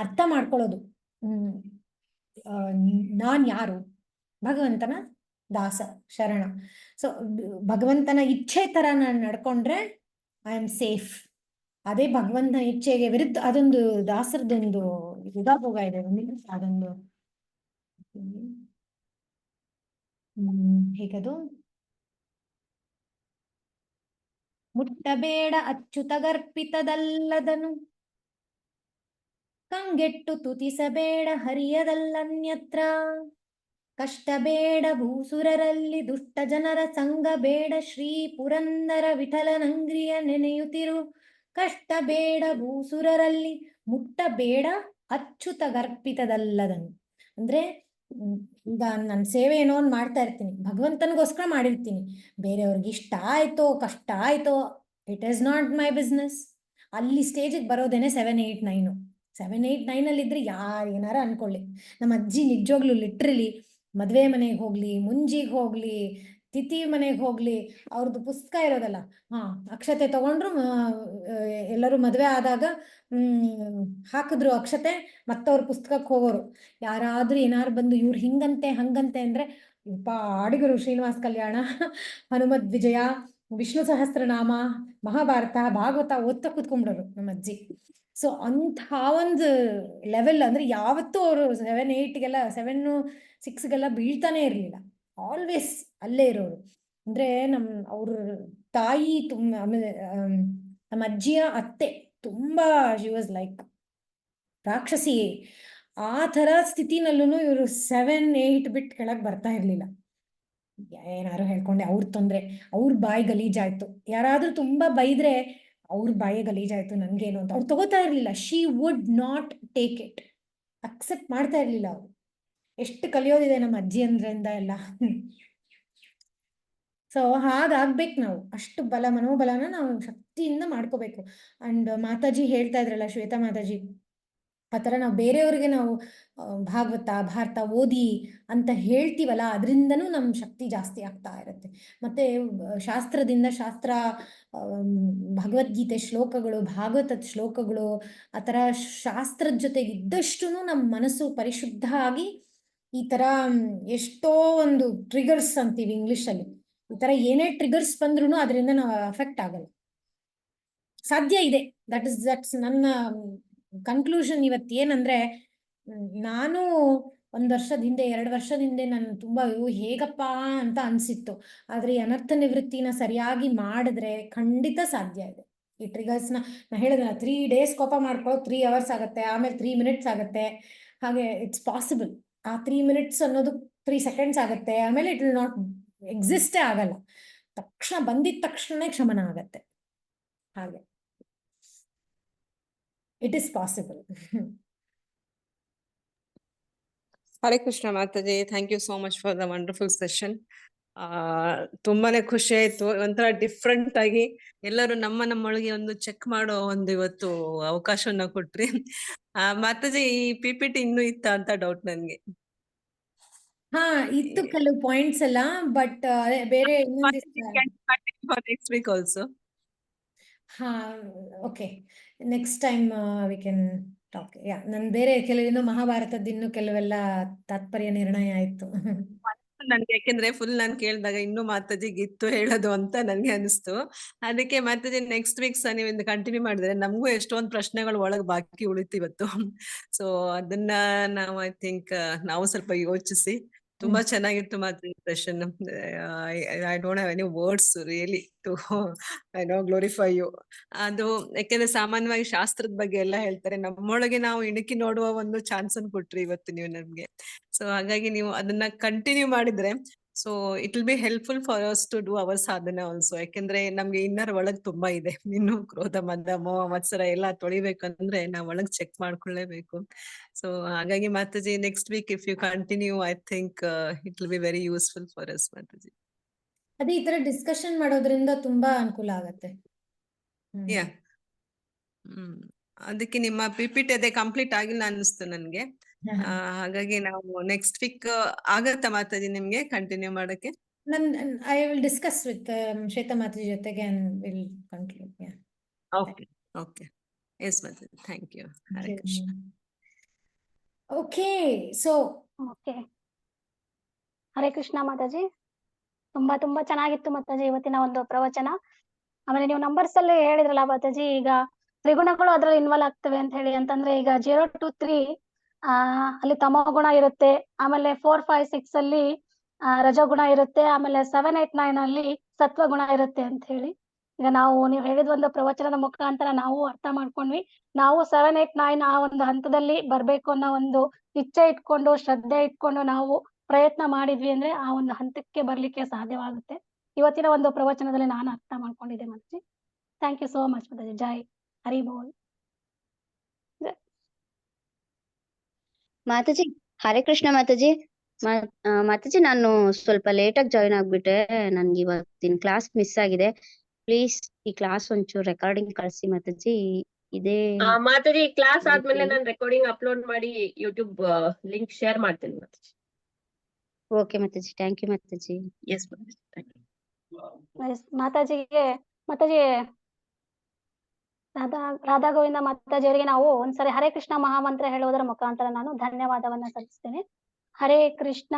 ಅರ್ಥ ಮಾಡ್ಕೊಳ್ಳೋದು, ನಾನ್ ಯಾರು, ಭಗವಂತನ ದಾಸ ಶರಣ. ಸೊ ಭಗವಂತನ ಇಚ್ಛೆ ತರ ನಾನು ನಡ್ಕೊಂಡ್ರೆ ಐ ಆಮ್ ಸೇಫ್. ಅದೇ ಭಗವಂತನ ಇಚ್ಛೆಗೆ ವಿರುದ್ಧ, ಅದೊಂದು ದಾಸರದೊಂದು ಉದಾಭೋಗ ಇದೆ, ಅದೊಂದು ಹೇಗದು, ಮುಟ್ಟಬೇಡ ಅಚ್ಯುತಗರ್ಪಿತದಲ್ಲದನು, ಕಂಗೆಟ್ಟು ತುತಿಸಬೇಡ ಹರಿಯದಲ್ಲನ್ಯತ್ರ, ಕಷ್ಟ ಬೇಡ ಭೂಸುರರಲ್ಲಿ ದುಷ್ಟ ಜನರ ಸಂಗ ಬೇಡ, ಶ್ರೀ ಪುರಂದರ ವಿಠಲನಂಗ್ರಿಯ ನೆನೆಯುತ್ತಿರು, ಕಷ್ಟ ಬೇಡ ಭೂಸುರರಲ್ಲಿ ಮುಟ್ಟಬೇಡ ಅಚ್ಯುತಗರ್ಪಿತದಲ್ಲದನು. ಅಂದ್ರೆ ಈಗ ನನ್ನ ಸೇವೆ ಏನೋ ಒಂದು ಮಾಡ್ತಾ ಇರ್ತೀನಿ, ಭಗವಂತನಿಗೋಸ್ಕರ ಮಾಡಿರ್ತೀನಿ, ಬೇರೆಯವ್ರಿಗೆ ಇಷ್ಟ ಆಯ್ತೋ ಕಷ್ಟ ಆಯ್ತೋ it is not my business. ಅಲ್ಲಿ ಸ್ಟೇಜಿಗೆ ಬರೋದೇನೆ 7, 8, 9. 7, 8, 9 ಇದ್ರೆ ಏನಾರ ಅನ್ಕೊಳ್ಳಿ. ನಮ್ಮ ಅಜ್ಜಿ ನಿಜವಾಗ್ಲು ಲಿಟ್ರಲಿ ಮದ್ವೆ ಮನೆಗೆ ಹೋಗ್ಲಿ, ಮುಂಜಿಗೆ ಹೋಗ್ಲಿ, ತಿಥಿ ಮನೆಗೆ ಹೋಗ್ಲಿ, ಅವ್ರದ್ದು ಪುಸ್ತಕ ಇರೋದಲ್ಲ, ಅಕ್ಷತೆ ತಗೊಂಡ್ರು, ಎಲ್ಲರೂ ಮದ್ವೆ ಆದಾಗ ಹಾಕಿದ್ರು ಅಕ್ಷತೆ, ಮತ್ತವ್ರ ಪುಸ್ತಕಕ್ಕೆ ಹೋಗೋರು. ಯಾರಾದ್ರೂ ಏನಾರು ಬಂದು ಇವ್ರು ಹಿಂಗಂತೆ ಹಂಗಂತೆ ಅಂದ್ರೆ ಅಡಿಗರು ಶ್ರೀನಿವಾಸ ಕಲ್ಯಾಣ, ಹನುಮದ್ ವಿಜಯ, ವಿಷ್ಣು ಸಹಸ್ರನಾಮ, ಮಹಾಭಾರತ, ಭಾಗವತ ಓದ್ತಾ ಕೂತ್ಕೊಂಡ್ಬಿಡೋರು ನಮ್ಮ ಅಜ್ಜಿ. ಸೊ ಅಂಥ ಒಂದು ಲೆವೆಲ್, ಅಂದ್ರೆ ಯಾವತ್ತೂ ಅವರು 7, 8ಗೆಲ್ಲ 7, 6ಗೆಲ್ಲ ಬೀಳ್ತಾನೆ ಇರ್ಲಿಲ್ಲ, ಆಲ್ವೇಸ್ ಅಲ್ಲೇ ಇರೋರು. ಅಂದ್ರೆ ಅವ್ರ ತಾಯಿ ಆಮೇಲೆ ನಮ್ಮ ಅಜ್ಜಿಯ ಅತ್ತೆ ತುಂಬಾ ಶಿ ವಾಸ್ ಲೈಕ್ ರಾಕ್ಷಸಿ. ಆ ತರ ಸ್ಥಿತಿನಲ್ಲೂ ಇವರು 7, 8 ಬಿಟ್ಟು ಕೆಳಗೆ ಬರ್ತಾ ಇರ್ಲಿಲ್ಲ. ಏನಾರು ಹೇಳ್ಕೊಂಡೆ ಅವ್ರ ತೊಂದ್ರೆ, ಅವ್ರ ಬಾಯಿ ಗಲೀಜಾಯ್ತು, ಯಾರಾದ್ರೂ ತುಂಬಾ ಬೈದ್ರೆ ಅವ್ರ ಬಾಯಿ ಗಲೀಜಾಯ್ತು ನನ್ಗೇನು ಅಂತ ಅವ್ರು ತಗೋತಾ ಇರ್ಲಿಲ್ಲ. She would not take it, accept ಮಾಡ್ತಾ ಇರ್ಲಿಲ್ಲ ಅವ್ರು. ಎಷ್ಟು ಕಲಿಯೋದಿದೆ ನಮ್ಮ ಅಜ್ಜಿ ಅಂದ್ರಿಂದ ಎಲ್ಲ. ಸೊ ಹಾಗಾಗ್ಬೇಕು ನಾವು, ಅಷ್ಟು ಮನೋಬಲನ ನಾವು ಶಕ್ತಿಯಿಂದ ಮಾಡ್ಕೋಬೇಕು. ಅಂಡ್ ಮಾತಾಜಿ ಹೇಳ್ತಾ ಇದ್ರಲ್ಲ, ಶ್ವೇತಾ ಮಾತಾಜಿ, ಆ ಥರ ನಾವು ಬೇರೆಯವ್ರಿಗೆ ನಾವು ಭಾಗವತ ಭಾರತ ಓದಿ ಅಂತ ಹೇಳ್ತೀವಲ್ಲ, ಅದರಿಂದನೂ ನಮ್ಮ ಶಕ್ತಿ ಜಾಸ್ತಿ ಆಗ್ತಾ ಇರುತ್ತೆ. ಮತ್ತೆ ಶಾಸ್ತ್ರ ಭಗವದ್ಗೀತೆ ಶ್ಲೋಕಗಳು, ಭಾಗವತದ ಶ್ಲೋಕಗಳು, ಆ ಥರ ಶಾಸ್ತ್ರದ ಜೊತೆಗೆ ಇದ್ದಷ್ಟು ನಮ್ಮ ಮನಸ್ಸು ಪರಿಶುದ್ಧ ಆಗಿ ಈ ಥರ ಎಷ್ಟೋ ಒಂದು ಟ್ರಿಗರ್ಸ್ ಅಂತೀವಿ ಇಂಗ್ಲಿಷಲ್ಲಿ, ಈ ಥರ ಏನೇ ಟ್ರಿಗರ್ಸ್ ಬಂದ್ರೂ ಅದರಿಂದ ನಾವು ಅಫೆಕ್ಟ್ ಆಗಲ್ಲ. ಸಾಧ್ಯ ಇದೆ. ದಟ್ಸ್ ನನ್ನ ಕನ್ಕ್ಲೂಷನ್ ಇವತ್ತು. ಏನಂದ್ರೆ, ನಾನು 1 ವರ್ಷದ ಹಿಂದೆ 2 ವರ್ಷದ ಹಿಂದೆ ನಾನು ತುಂಬಾ ಹೇಗಪ್ಪ ಅಂತ ಅನ್ಸಿತ್ತು. ಆದ್ರೆ ಈ ಅನರ್ಥ ನಿವೃತ್ತಿನ ಸರಿಯಾಗಿ ಮಾಡಿದ್ರೆ ಖಂಡಿತ ಸಾಧ್ಯ ಇದೆ. ಈ ಟ್ರಿಗರ್ಸ್ನ ನಾ ಹೇಳಿದ್ರಲ್ಲ, 3 days ಕೋಪ ಮಾಡ್ಕೊಳ್ಳೋ 3 hours ಆಗುತ್ತೆ, ಆಮೇಲೆ 3 minutes ಆಗುತ್ತೆ. ಹಾಗೆ ಇಟ್ಸ್ ಪಾಸಿಬಲ್. ಆ 3 minutes ಅನ್ನೋದು 3 seconds ಆಗುತ್ತೆ, ಆಮೇಲೆ ಇಟ್ ವಿಲ್ ನಾಟ್ ಎಕ್ಸಿಸ್ಟೇ ಆಗಲ್ಲ. ಬಂದಿದ ತಕ್ಷಣ ಕ್ಷಮನ ಆಗತ್ತೆ. ಹಾಗೆ it is possible. Hare Krishna Mataji, thank you so much for the wonderful session. ತುಂಬಾನೇ ಖುಷಿ ಆಯ್ತು. ಒಂಥರ ಡಿಫ್ರೆಂಟ್ ಆಗಿ ಎಲ್ಲರೂ ನಮ್ಮೊಳಗೆ ಒಂದು ಚೆಕ್ ಮಾಡೋ ಒಂದು ಇವತ್ತು ಅವಕಾಶವನ್ನ ಕೊಟ್ರಿ. ಮಾತಾಜಿ, ಈ PPT ಇನ್ನೂ ಇತ್ತ ಅಂತ ಡೌಟ್ ನನ್ಗೆ. ಹಾ, ಇತ್ತು ಕೆಲವು ಪಾಯಿಂಟ್ಸ್ ಎಲ್ಲ, ಬಟ್ ಬೇರೆ ನೆಕ್ಸ್ಟ್ ವೀಕ್ ಆಲ್ಸೋ. ಹಾ, okay, next time we can talk. ನನ್ ಬೇರೆ ಕೆಲವಿನ್ನು ಮಹಾಭಾರತದ ಇನ್ನು ಕೆಲವೆಲ್ಲ ತಾತ್ಪರ್ಯ ನಿರ್ಣಯ ಆಯ್ತು. ನನ್ಗೆ ಯಾಕೆಂದ್ರೆ ಫುಲ್ ನಾನ್ ಕೇಳಿದಾಗ ಇನ್ನು ಮಾತಾಜಿಗೆ ಇತ್ತು ಹೇಳೋದು ಅಂತ ನನ್ಗೆ ಅನಿಸ್ತು. ಅದಕ್ಕೆ ಮಾತಾಜಿ ನೆಕ್ಸ್ಟ್ ವೀಕ್ ಸಹ ನೀವು ಕಂಟಿನ್ಯೂ ಮಾಡಿದ್ರೆ ನಮಗೂ ಎಷ್ಟೊಂದು ಪ್ರಶ್ನೆಗಳು ಒಳಗ್ ಬಾಕಿ ಉಳಿತು ಇವತ್ತು. ಸೊ ಅದನ್ನ ನಾವು ಐ ಥಿಂಕ್ ನಾವು ಸ್ವಲ್ಪ ಯೋಚಿಸಿ. ತುಂಬಾ ಚೆನ್ನಾಗಿತ್ತು Mataji session. I don't have any words really to glorify you. ಅದು ಯಾಕೆಂದ್ರೆ ಸಾಮಾನ್ಯವಾಗಿ ಶಾಸ್ತ್ರದ ಬಗ್ಗೆ ಎಲ್ಲ ಹೇಳ್ತಾರೆ, ನಮ್ಮೊಳಗೆ ನಾವು ಇಣುಕಿ ನೋಡುವ ಒಂದು ಚಾನ್ಸ್ ಅನ್ನು ಕೊಟ್ರಿ ಇವತ್ತು ನೀವು ನಮ್ಗೆ. ಸೊ ಹಾಗಾಗಿ ನೀವು ಅದನ್ನ ಕಂಟಿನ್ಯೂ ಮಾಡಿದ್ರೆ so it will be helpful for us to do our ಸಾಧನೆ ಆಲ್ಸೋ. ಯಾಕೆಂದ್ರೆ ನಮ್ಗೆ ಇನ್ನರ್ ಒಳಗ್ ತುಂಬಾ ಇದೆ, ಇನ್ನು ಕ್ರೋಧ ಮದ ಮೋಹ ಮತ್ಸರ ಎಲ್ಲ ತೊಳಿಬೇಕಂದ್ರೆ ನಾವ್ ಒಳಗ್ ಚೆಕ್ ಮಾಡ್ಕೊಳ್ಳೇಬೇಕು. ಸೊ ಹಾಗಾಗಿ Mataji next week if you continue I think it will be very useful for us Mataji. ಅದೇ ಈ ತರ ಡಿಸ್ಕಷನ್ ಮಾಡೋದ್ರಿಂದ ತುಂಬಾ ಅನುಕೂಲ ಆಗತ್ತೆ. ಯಾ, ಅದಕ್ಕೆ ನಿಮ್ಮ PPT ಅದೇ ಕಂಪ್ಲೀಟ್ ಆಗಿಲ್ಲ ಅನ್ನಿಸ್ತು ನನ್ಗೆ. ಹಾಗಾಗಿ ನಾವು ನೆಕ್ಸ್ಟ್ ವೀಕ್ ಆಗತ್ತಾ ಮಾತಾಜಿ ನಿಮ್ಗೆ ಕಂಟಿನ್ಯೂ ಮಾಡಕ್ಕೆ? I will discuss with Shweta Mataji ಜೊತೆಗೆ and will conclude. Yeah. Okay. Okay. Yes, Mataji. Thank you. Hare Krishna. Okay, so okay, Hare Krishna Mataji. ತುಂಬಾ ಚೆನ್ನಾಗಿತ್ತು ಮಾತಾಜಿ ಇವತ್ತಿನ ಒಂದು ಪ್ರವಚನ. ಆಮೇಲೆ ನೀವು ನಂಬರ್ಸ್ ಅಲ್ಲಿ ಹೇಳಿದ್ರಲ್ಲ ಮಾತಾಜಿ, ಈಗ ತ್ರಿಗುಣಗಳು ಅದ್ರಲ್ಲಿ ಇನ್ವಾಲ್ವ್ ಆಗ್ತವೆ ಅಂತ ಹೇಳಿ. ಅಂತಂದ್ರೆ ಈಗ 0 to 3 ಅಲ್ಲಿ ತಮೋ ಗುಣ ಇರುತ್ತೆ, ಆಮೇಲೆ 4, 5, 6 ಅಲ್ಲಿ ರಜೋಗುಣ ಇರುತ್ತೆ, ಆಮೇಲೆ 7, 8, 9 ಅಲ್ಲಿ ಸತ್ವ ಗುಣ ಇರುತ್ತೆ ಅಂತ ಹೇಳಿ. ಈಗ ನೀವು ಹೇಳಿದ ಒಂದು ಪ್ರವಚನದ ಮುಖಾಂತರ ನಾವು ಅರ್ಥ ಮಾಡ್ಕೊಂಡ್ವಿ. ನಾವು 7, 8, 9 ಆ ಒಂದು ಹಂತದಲ್ಲಿ ಬರ್ಬೇಕು ಅನ್ನೋ ಒಂದು ಇಚ್ಛೆ ಇಟ್ಕೊಂಡು, ಶ್ರದ್ಧೆ ಇಟ್ಕೊಂಡು ನಾವು ಪ್ರಯತ್ನ ಮಾಡಿದ್ವಿ ಅಂದ್ರೆ ಆ ಒಂದು ಹಂತಕ್ಕೆ ಬರ್ಲಿಕ್ಕೆ ಸಾಧ್ಯವಾಗುತ್ತೆ. ಇವತ್ತಿನ ಒಂದು ಪ್ರವಚನದಲ್ಲಿ ನಾನು ಅರ್ಥ ಮಾಡ್ಕೊಂಡಿದ್ದೆ Mataji. Thank you so much Mataji. ಜೈ ಹರಿ ಬೋಲ್. ಮಾತಾಜಿ, ಹರೇ ಕೃಷ್ಣ ಮಾತಾಜಿ. ಮಾತಾಜಿ, ನಾನು ಸ್ವಲ್ಪ ಲೇಟ್ ಆಗಿ ಜಾಯಿನ್ ಆಗ್ಬಿಟ್ಟೆ. ನನ್ಗೆ ಇವತ್ತಿನ ಕ್ಲಾಸ್ ಮಿಸ್ ಆಗಿದೆ. ಪ್ಲೀಸ್ ಈ ಕ್ಲಾಸ್ ಒಂಚೂರು ರೆಕಾರ್ಡಿಂಗ್ ಕಳ್ಸಿ ಮಾತಾಜಿ. ಇದೇ ಮಾತಾಜಿ, ಕ್ಲಾಸ್ ಆದ್ಮೇಲೆ ನಾನು ರೆಕಾರ್ಡಿಂಗ್ ಅಪ್ಲೋಡ್ ಮಾಡಿ ಯೂಟ್ಯೂಬ್ ಲಿಂಕ್ ಶೇರ್ ಮಾಡ್ತೇನೆ Mataji. Okay Mataji, thank you Mataji. Yes Mataji, thank you. Mataji Radha Govinda Mataji ಅವರಿಗೆ ನಾವು ಒಂದ್ಸರಿ ಹರೇ ಕೃಷ್ಣ ಮಹಾಮಂತ್ರ ಹೇಳುವುದರ ಮುಖಾಂತರ ನಾನು ಧನ್ಯವಾದವನ್ನ ಸಲ್ಲಿಸ್ತೇನೆ. Hare Krishna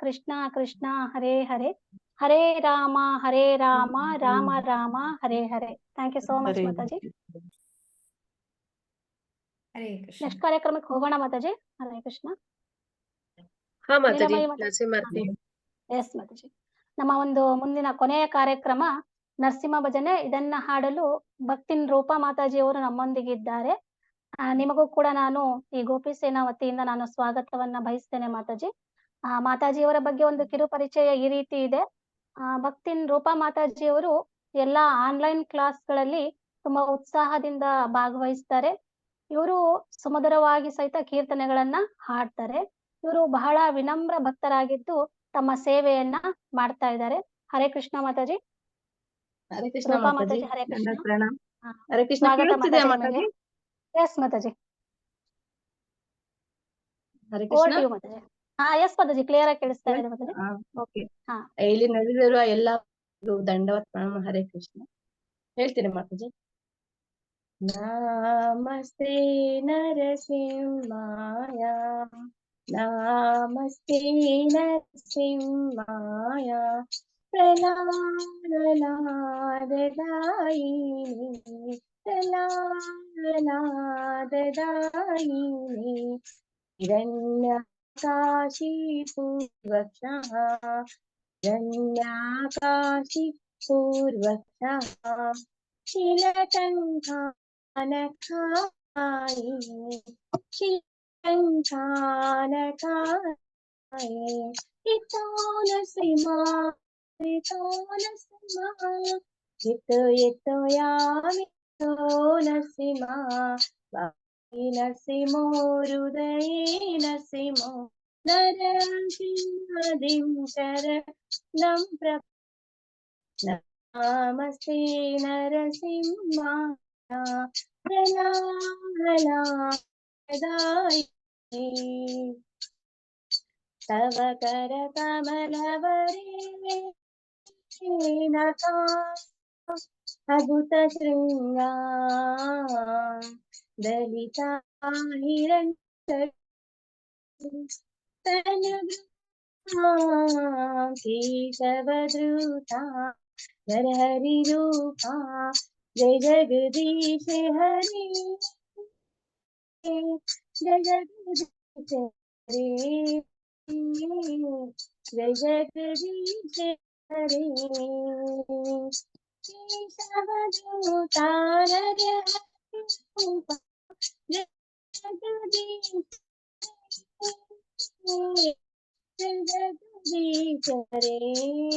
Krishna Krishna Hare Hare, Hare Rama Rama Rama Hare Hare. Thank you so much Mataji. Hare Krishna. Next ಕಾರ್ಯಕ್ರಮಕ್ಕೆ ಹೋಗೋಣ ಮಾತಾಜಿ. ಹರೇ ಕೃಷ್ಣ. ಹಾ ಮಾತಾಜಿ, ನರಸಿಂಹರ್ತಿ. ಎಸ್ ಮಾತಾಜಿ. ನಮ್ಮ ಒಂದು ಮುಂದಿನ ಕೊನೆಯ ಕಾರ್ಯಕ್ರಮ ನರಸಿಂಹ ಭಜನೆ. ಇದನ್ನ ಹಾಡಲು ಭಕ್ತಿನ್ ರೂಪಾ ಮಾತಾಜಿ ಅವರು ನಮ್ಮೊಂದಿಗಿದ್ದಾರೆ. ನಿಮಗೂ ಕೂಡ ನಾನು ಈ ಗೋಪಿ ಸೇನಾ ವತಿಯಿಂದ ನಾನು ಸ್ವಾಗತವನ್ನ ಬಯಸ್ತೇನೆ ಮಾತಾಜಿ. ಮಾತಾಜಿಯವರ ಬಗ್ಗೆ ಒಂದು ಕಿರು ಪರಿಚಯ ಈ ರೀತಿ ಇದೆ. ಭಕ್ತಿನ್ ರೂಪಾ ಮಾತಾಜಿಯವರು ಎಲ್ಲಾ ಆನ್ಲೈನ್ ಕ್ಲಾಸ್ಗಳಲ್ಲಿ ತುಂಬಾ ಉತ್ಸಾಹದಿಂದ ಭಾಗವಹಿಸ್ತಾರೆ. ಇವರು ಸುಮಧುರವಾಗಿ ಸಹಿತ ಕೀರ್ತನೆಗಳನ್ನ ಹಾಡ್ತಾರೆ. ಇವರು ಬಹಳ ವಿನಮ್ರ ಭಕ್ತರಾಗಿದ್ದು ತಮ್ಮ ಸೇವೆಯನ್ನ ಮಾಡ್ತಾ ಇದ್ದಾರೆ. ಹರೇ ಕೃಷ್ಣ ಮಾತಾಜಿ. ಹರೇ ಕೃಷ್ಣ ರೂಪಾ ಮಾತಾಜಿ, ಮಾತಾಜಿ ಹರೇ ಕೃಷ್ಣ. ದಂಡವತ್ ಪ್ರಣಾಮ್. ಹಾ, ಹರೇ ಕೃಷ್ಣ, ಸ್ವಾಗತ ಕೇಳಿಸ್ತಿದೆಯಾ ಮಾತಾಜಿ ನಿಮಗೆ. Mataji? Yes Mataji, Hare over Krishna. To you Mataji. Yes Mataji, clear ಆಗಿ ಕೇಳಿಸ್ತಾ ಇದೆ ಮಾತಾಜಿ. ಓಕೆ. ಹಾ. ಇಲ್ಲಿ ನಡೆದಿರುವ ಎಲ್ಲ ದಂಡವತ್ ಪ್ರಣಾಮ. ಹರೇ ಕೃಷ್ಣ. ಹೇಳ್ತೀನಿ ಮಾತಾಜಿ. ನಮಸ್ತೆ ನರಸಿಂಹಾಯ, ನಮಸ್ತೆ ನರಸಿಂಹಾಯ, ಪ್ರಹ್ಲಾದದಾಯಿನಿ, ಪ್ರಹ್ಲಾದದಾಯಿನಿ, ಹಿರಣ್ಯಕಾಶಿ ಪೂರ್ವಕ್ಷಃ, ಹಿರಣ್ಯಕಾಶಿ ಪೂರ್ವಕ್ಷಃ, ಶಿಲಟಂಕಾನಕಾಯಿನಿ, ಶಿಲಟಂಕಾನಕಾಯಿನಿ, ಹಿತೋ ನರಸಿಂಹ, ಹಿತೋ ನರಸಿಂಹ, ಹಿತೋ ಯಾಮಿ ಹಿತೋ ನರಸಿಂಹ, ವಾಮಿ ನರಸಿಂಹೋ ಹೃದಯೇ ನರಸಿಂಹೋ, ನರಸಿಂಹದಿಂ ಶರಣಂ ನಮಸ್ತೆ ನರಸಿಂಹಾಯ, ಪ್ರಹ್ಲಾದದಾಯಿನಿ, ತವ ಕರ ಕಮಲವರೇ ನಖಾ ಅದ್ಭುತ ಶೃಂಗ ದಲಿತ ಹಿರಣ್ಯ ಕೇಶವಧೃತ ನರಹರಿ ರೂಪ, ಜಯ ಜಗದೀಶ ಹರಿ, ಜಯ ಜಗದೀಶ ಹರಿ, ಜಯ ಜಗದೀಶ ಹರಿ, ಕೇಶವಧೃತ ನರಹರಿ ರೂಪ, ಜಯ ಜಗದೀಶ ಜಯ ಜಗದೀಶ ಹರಿ.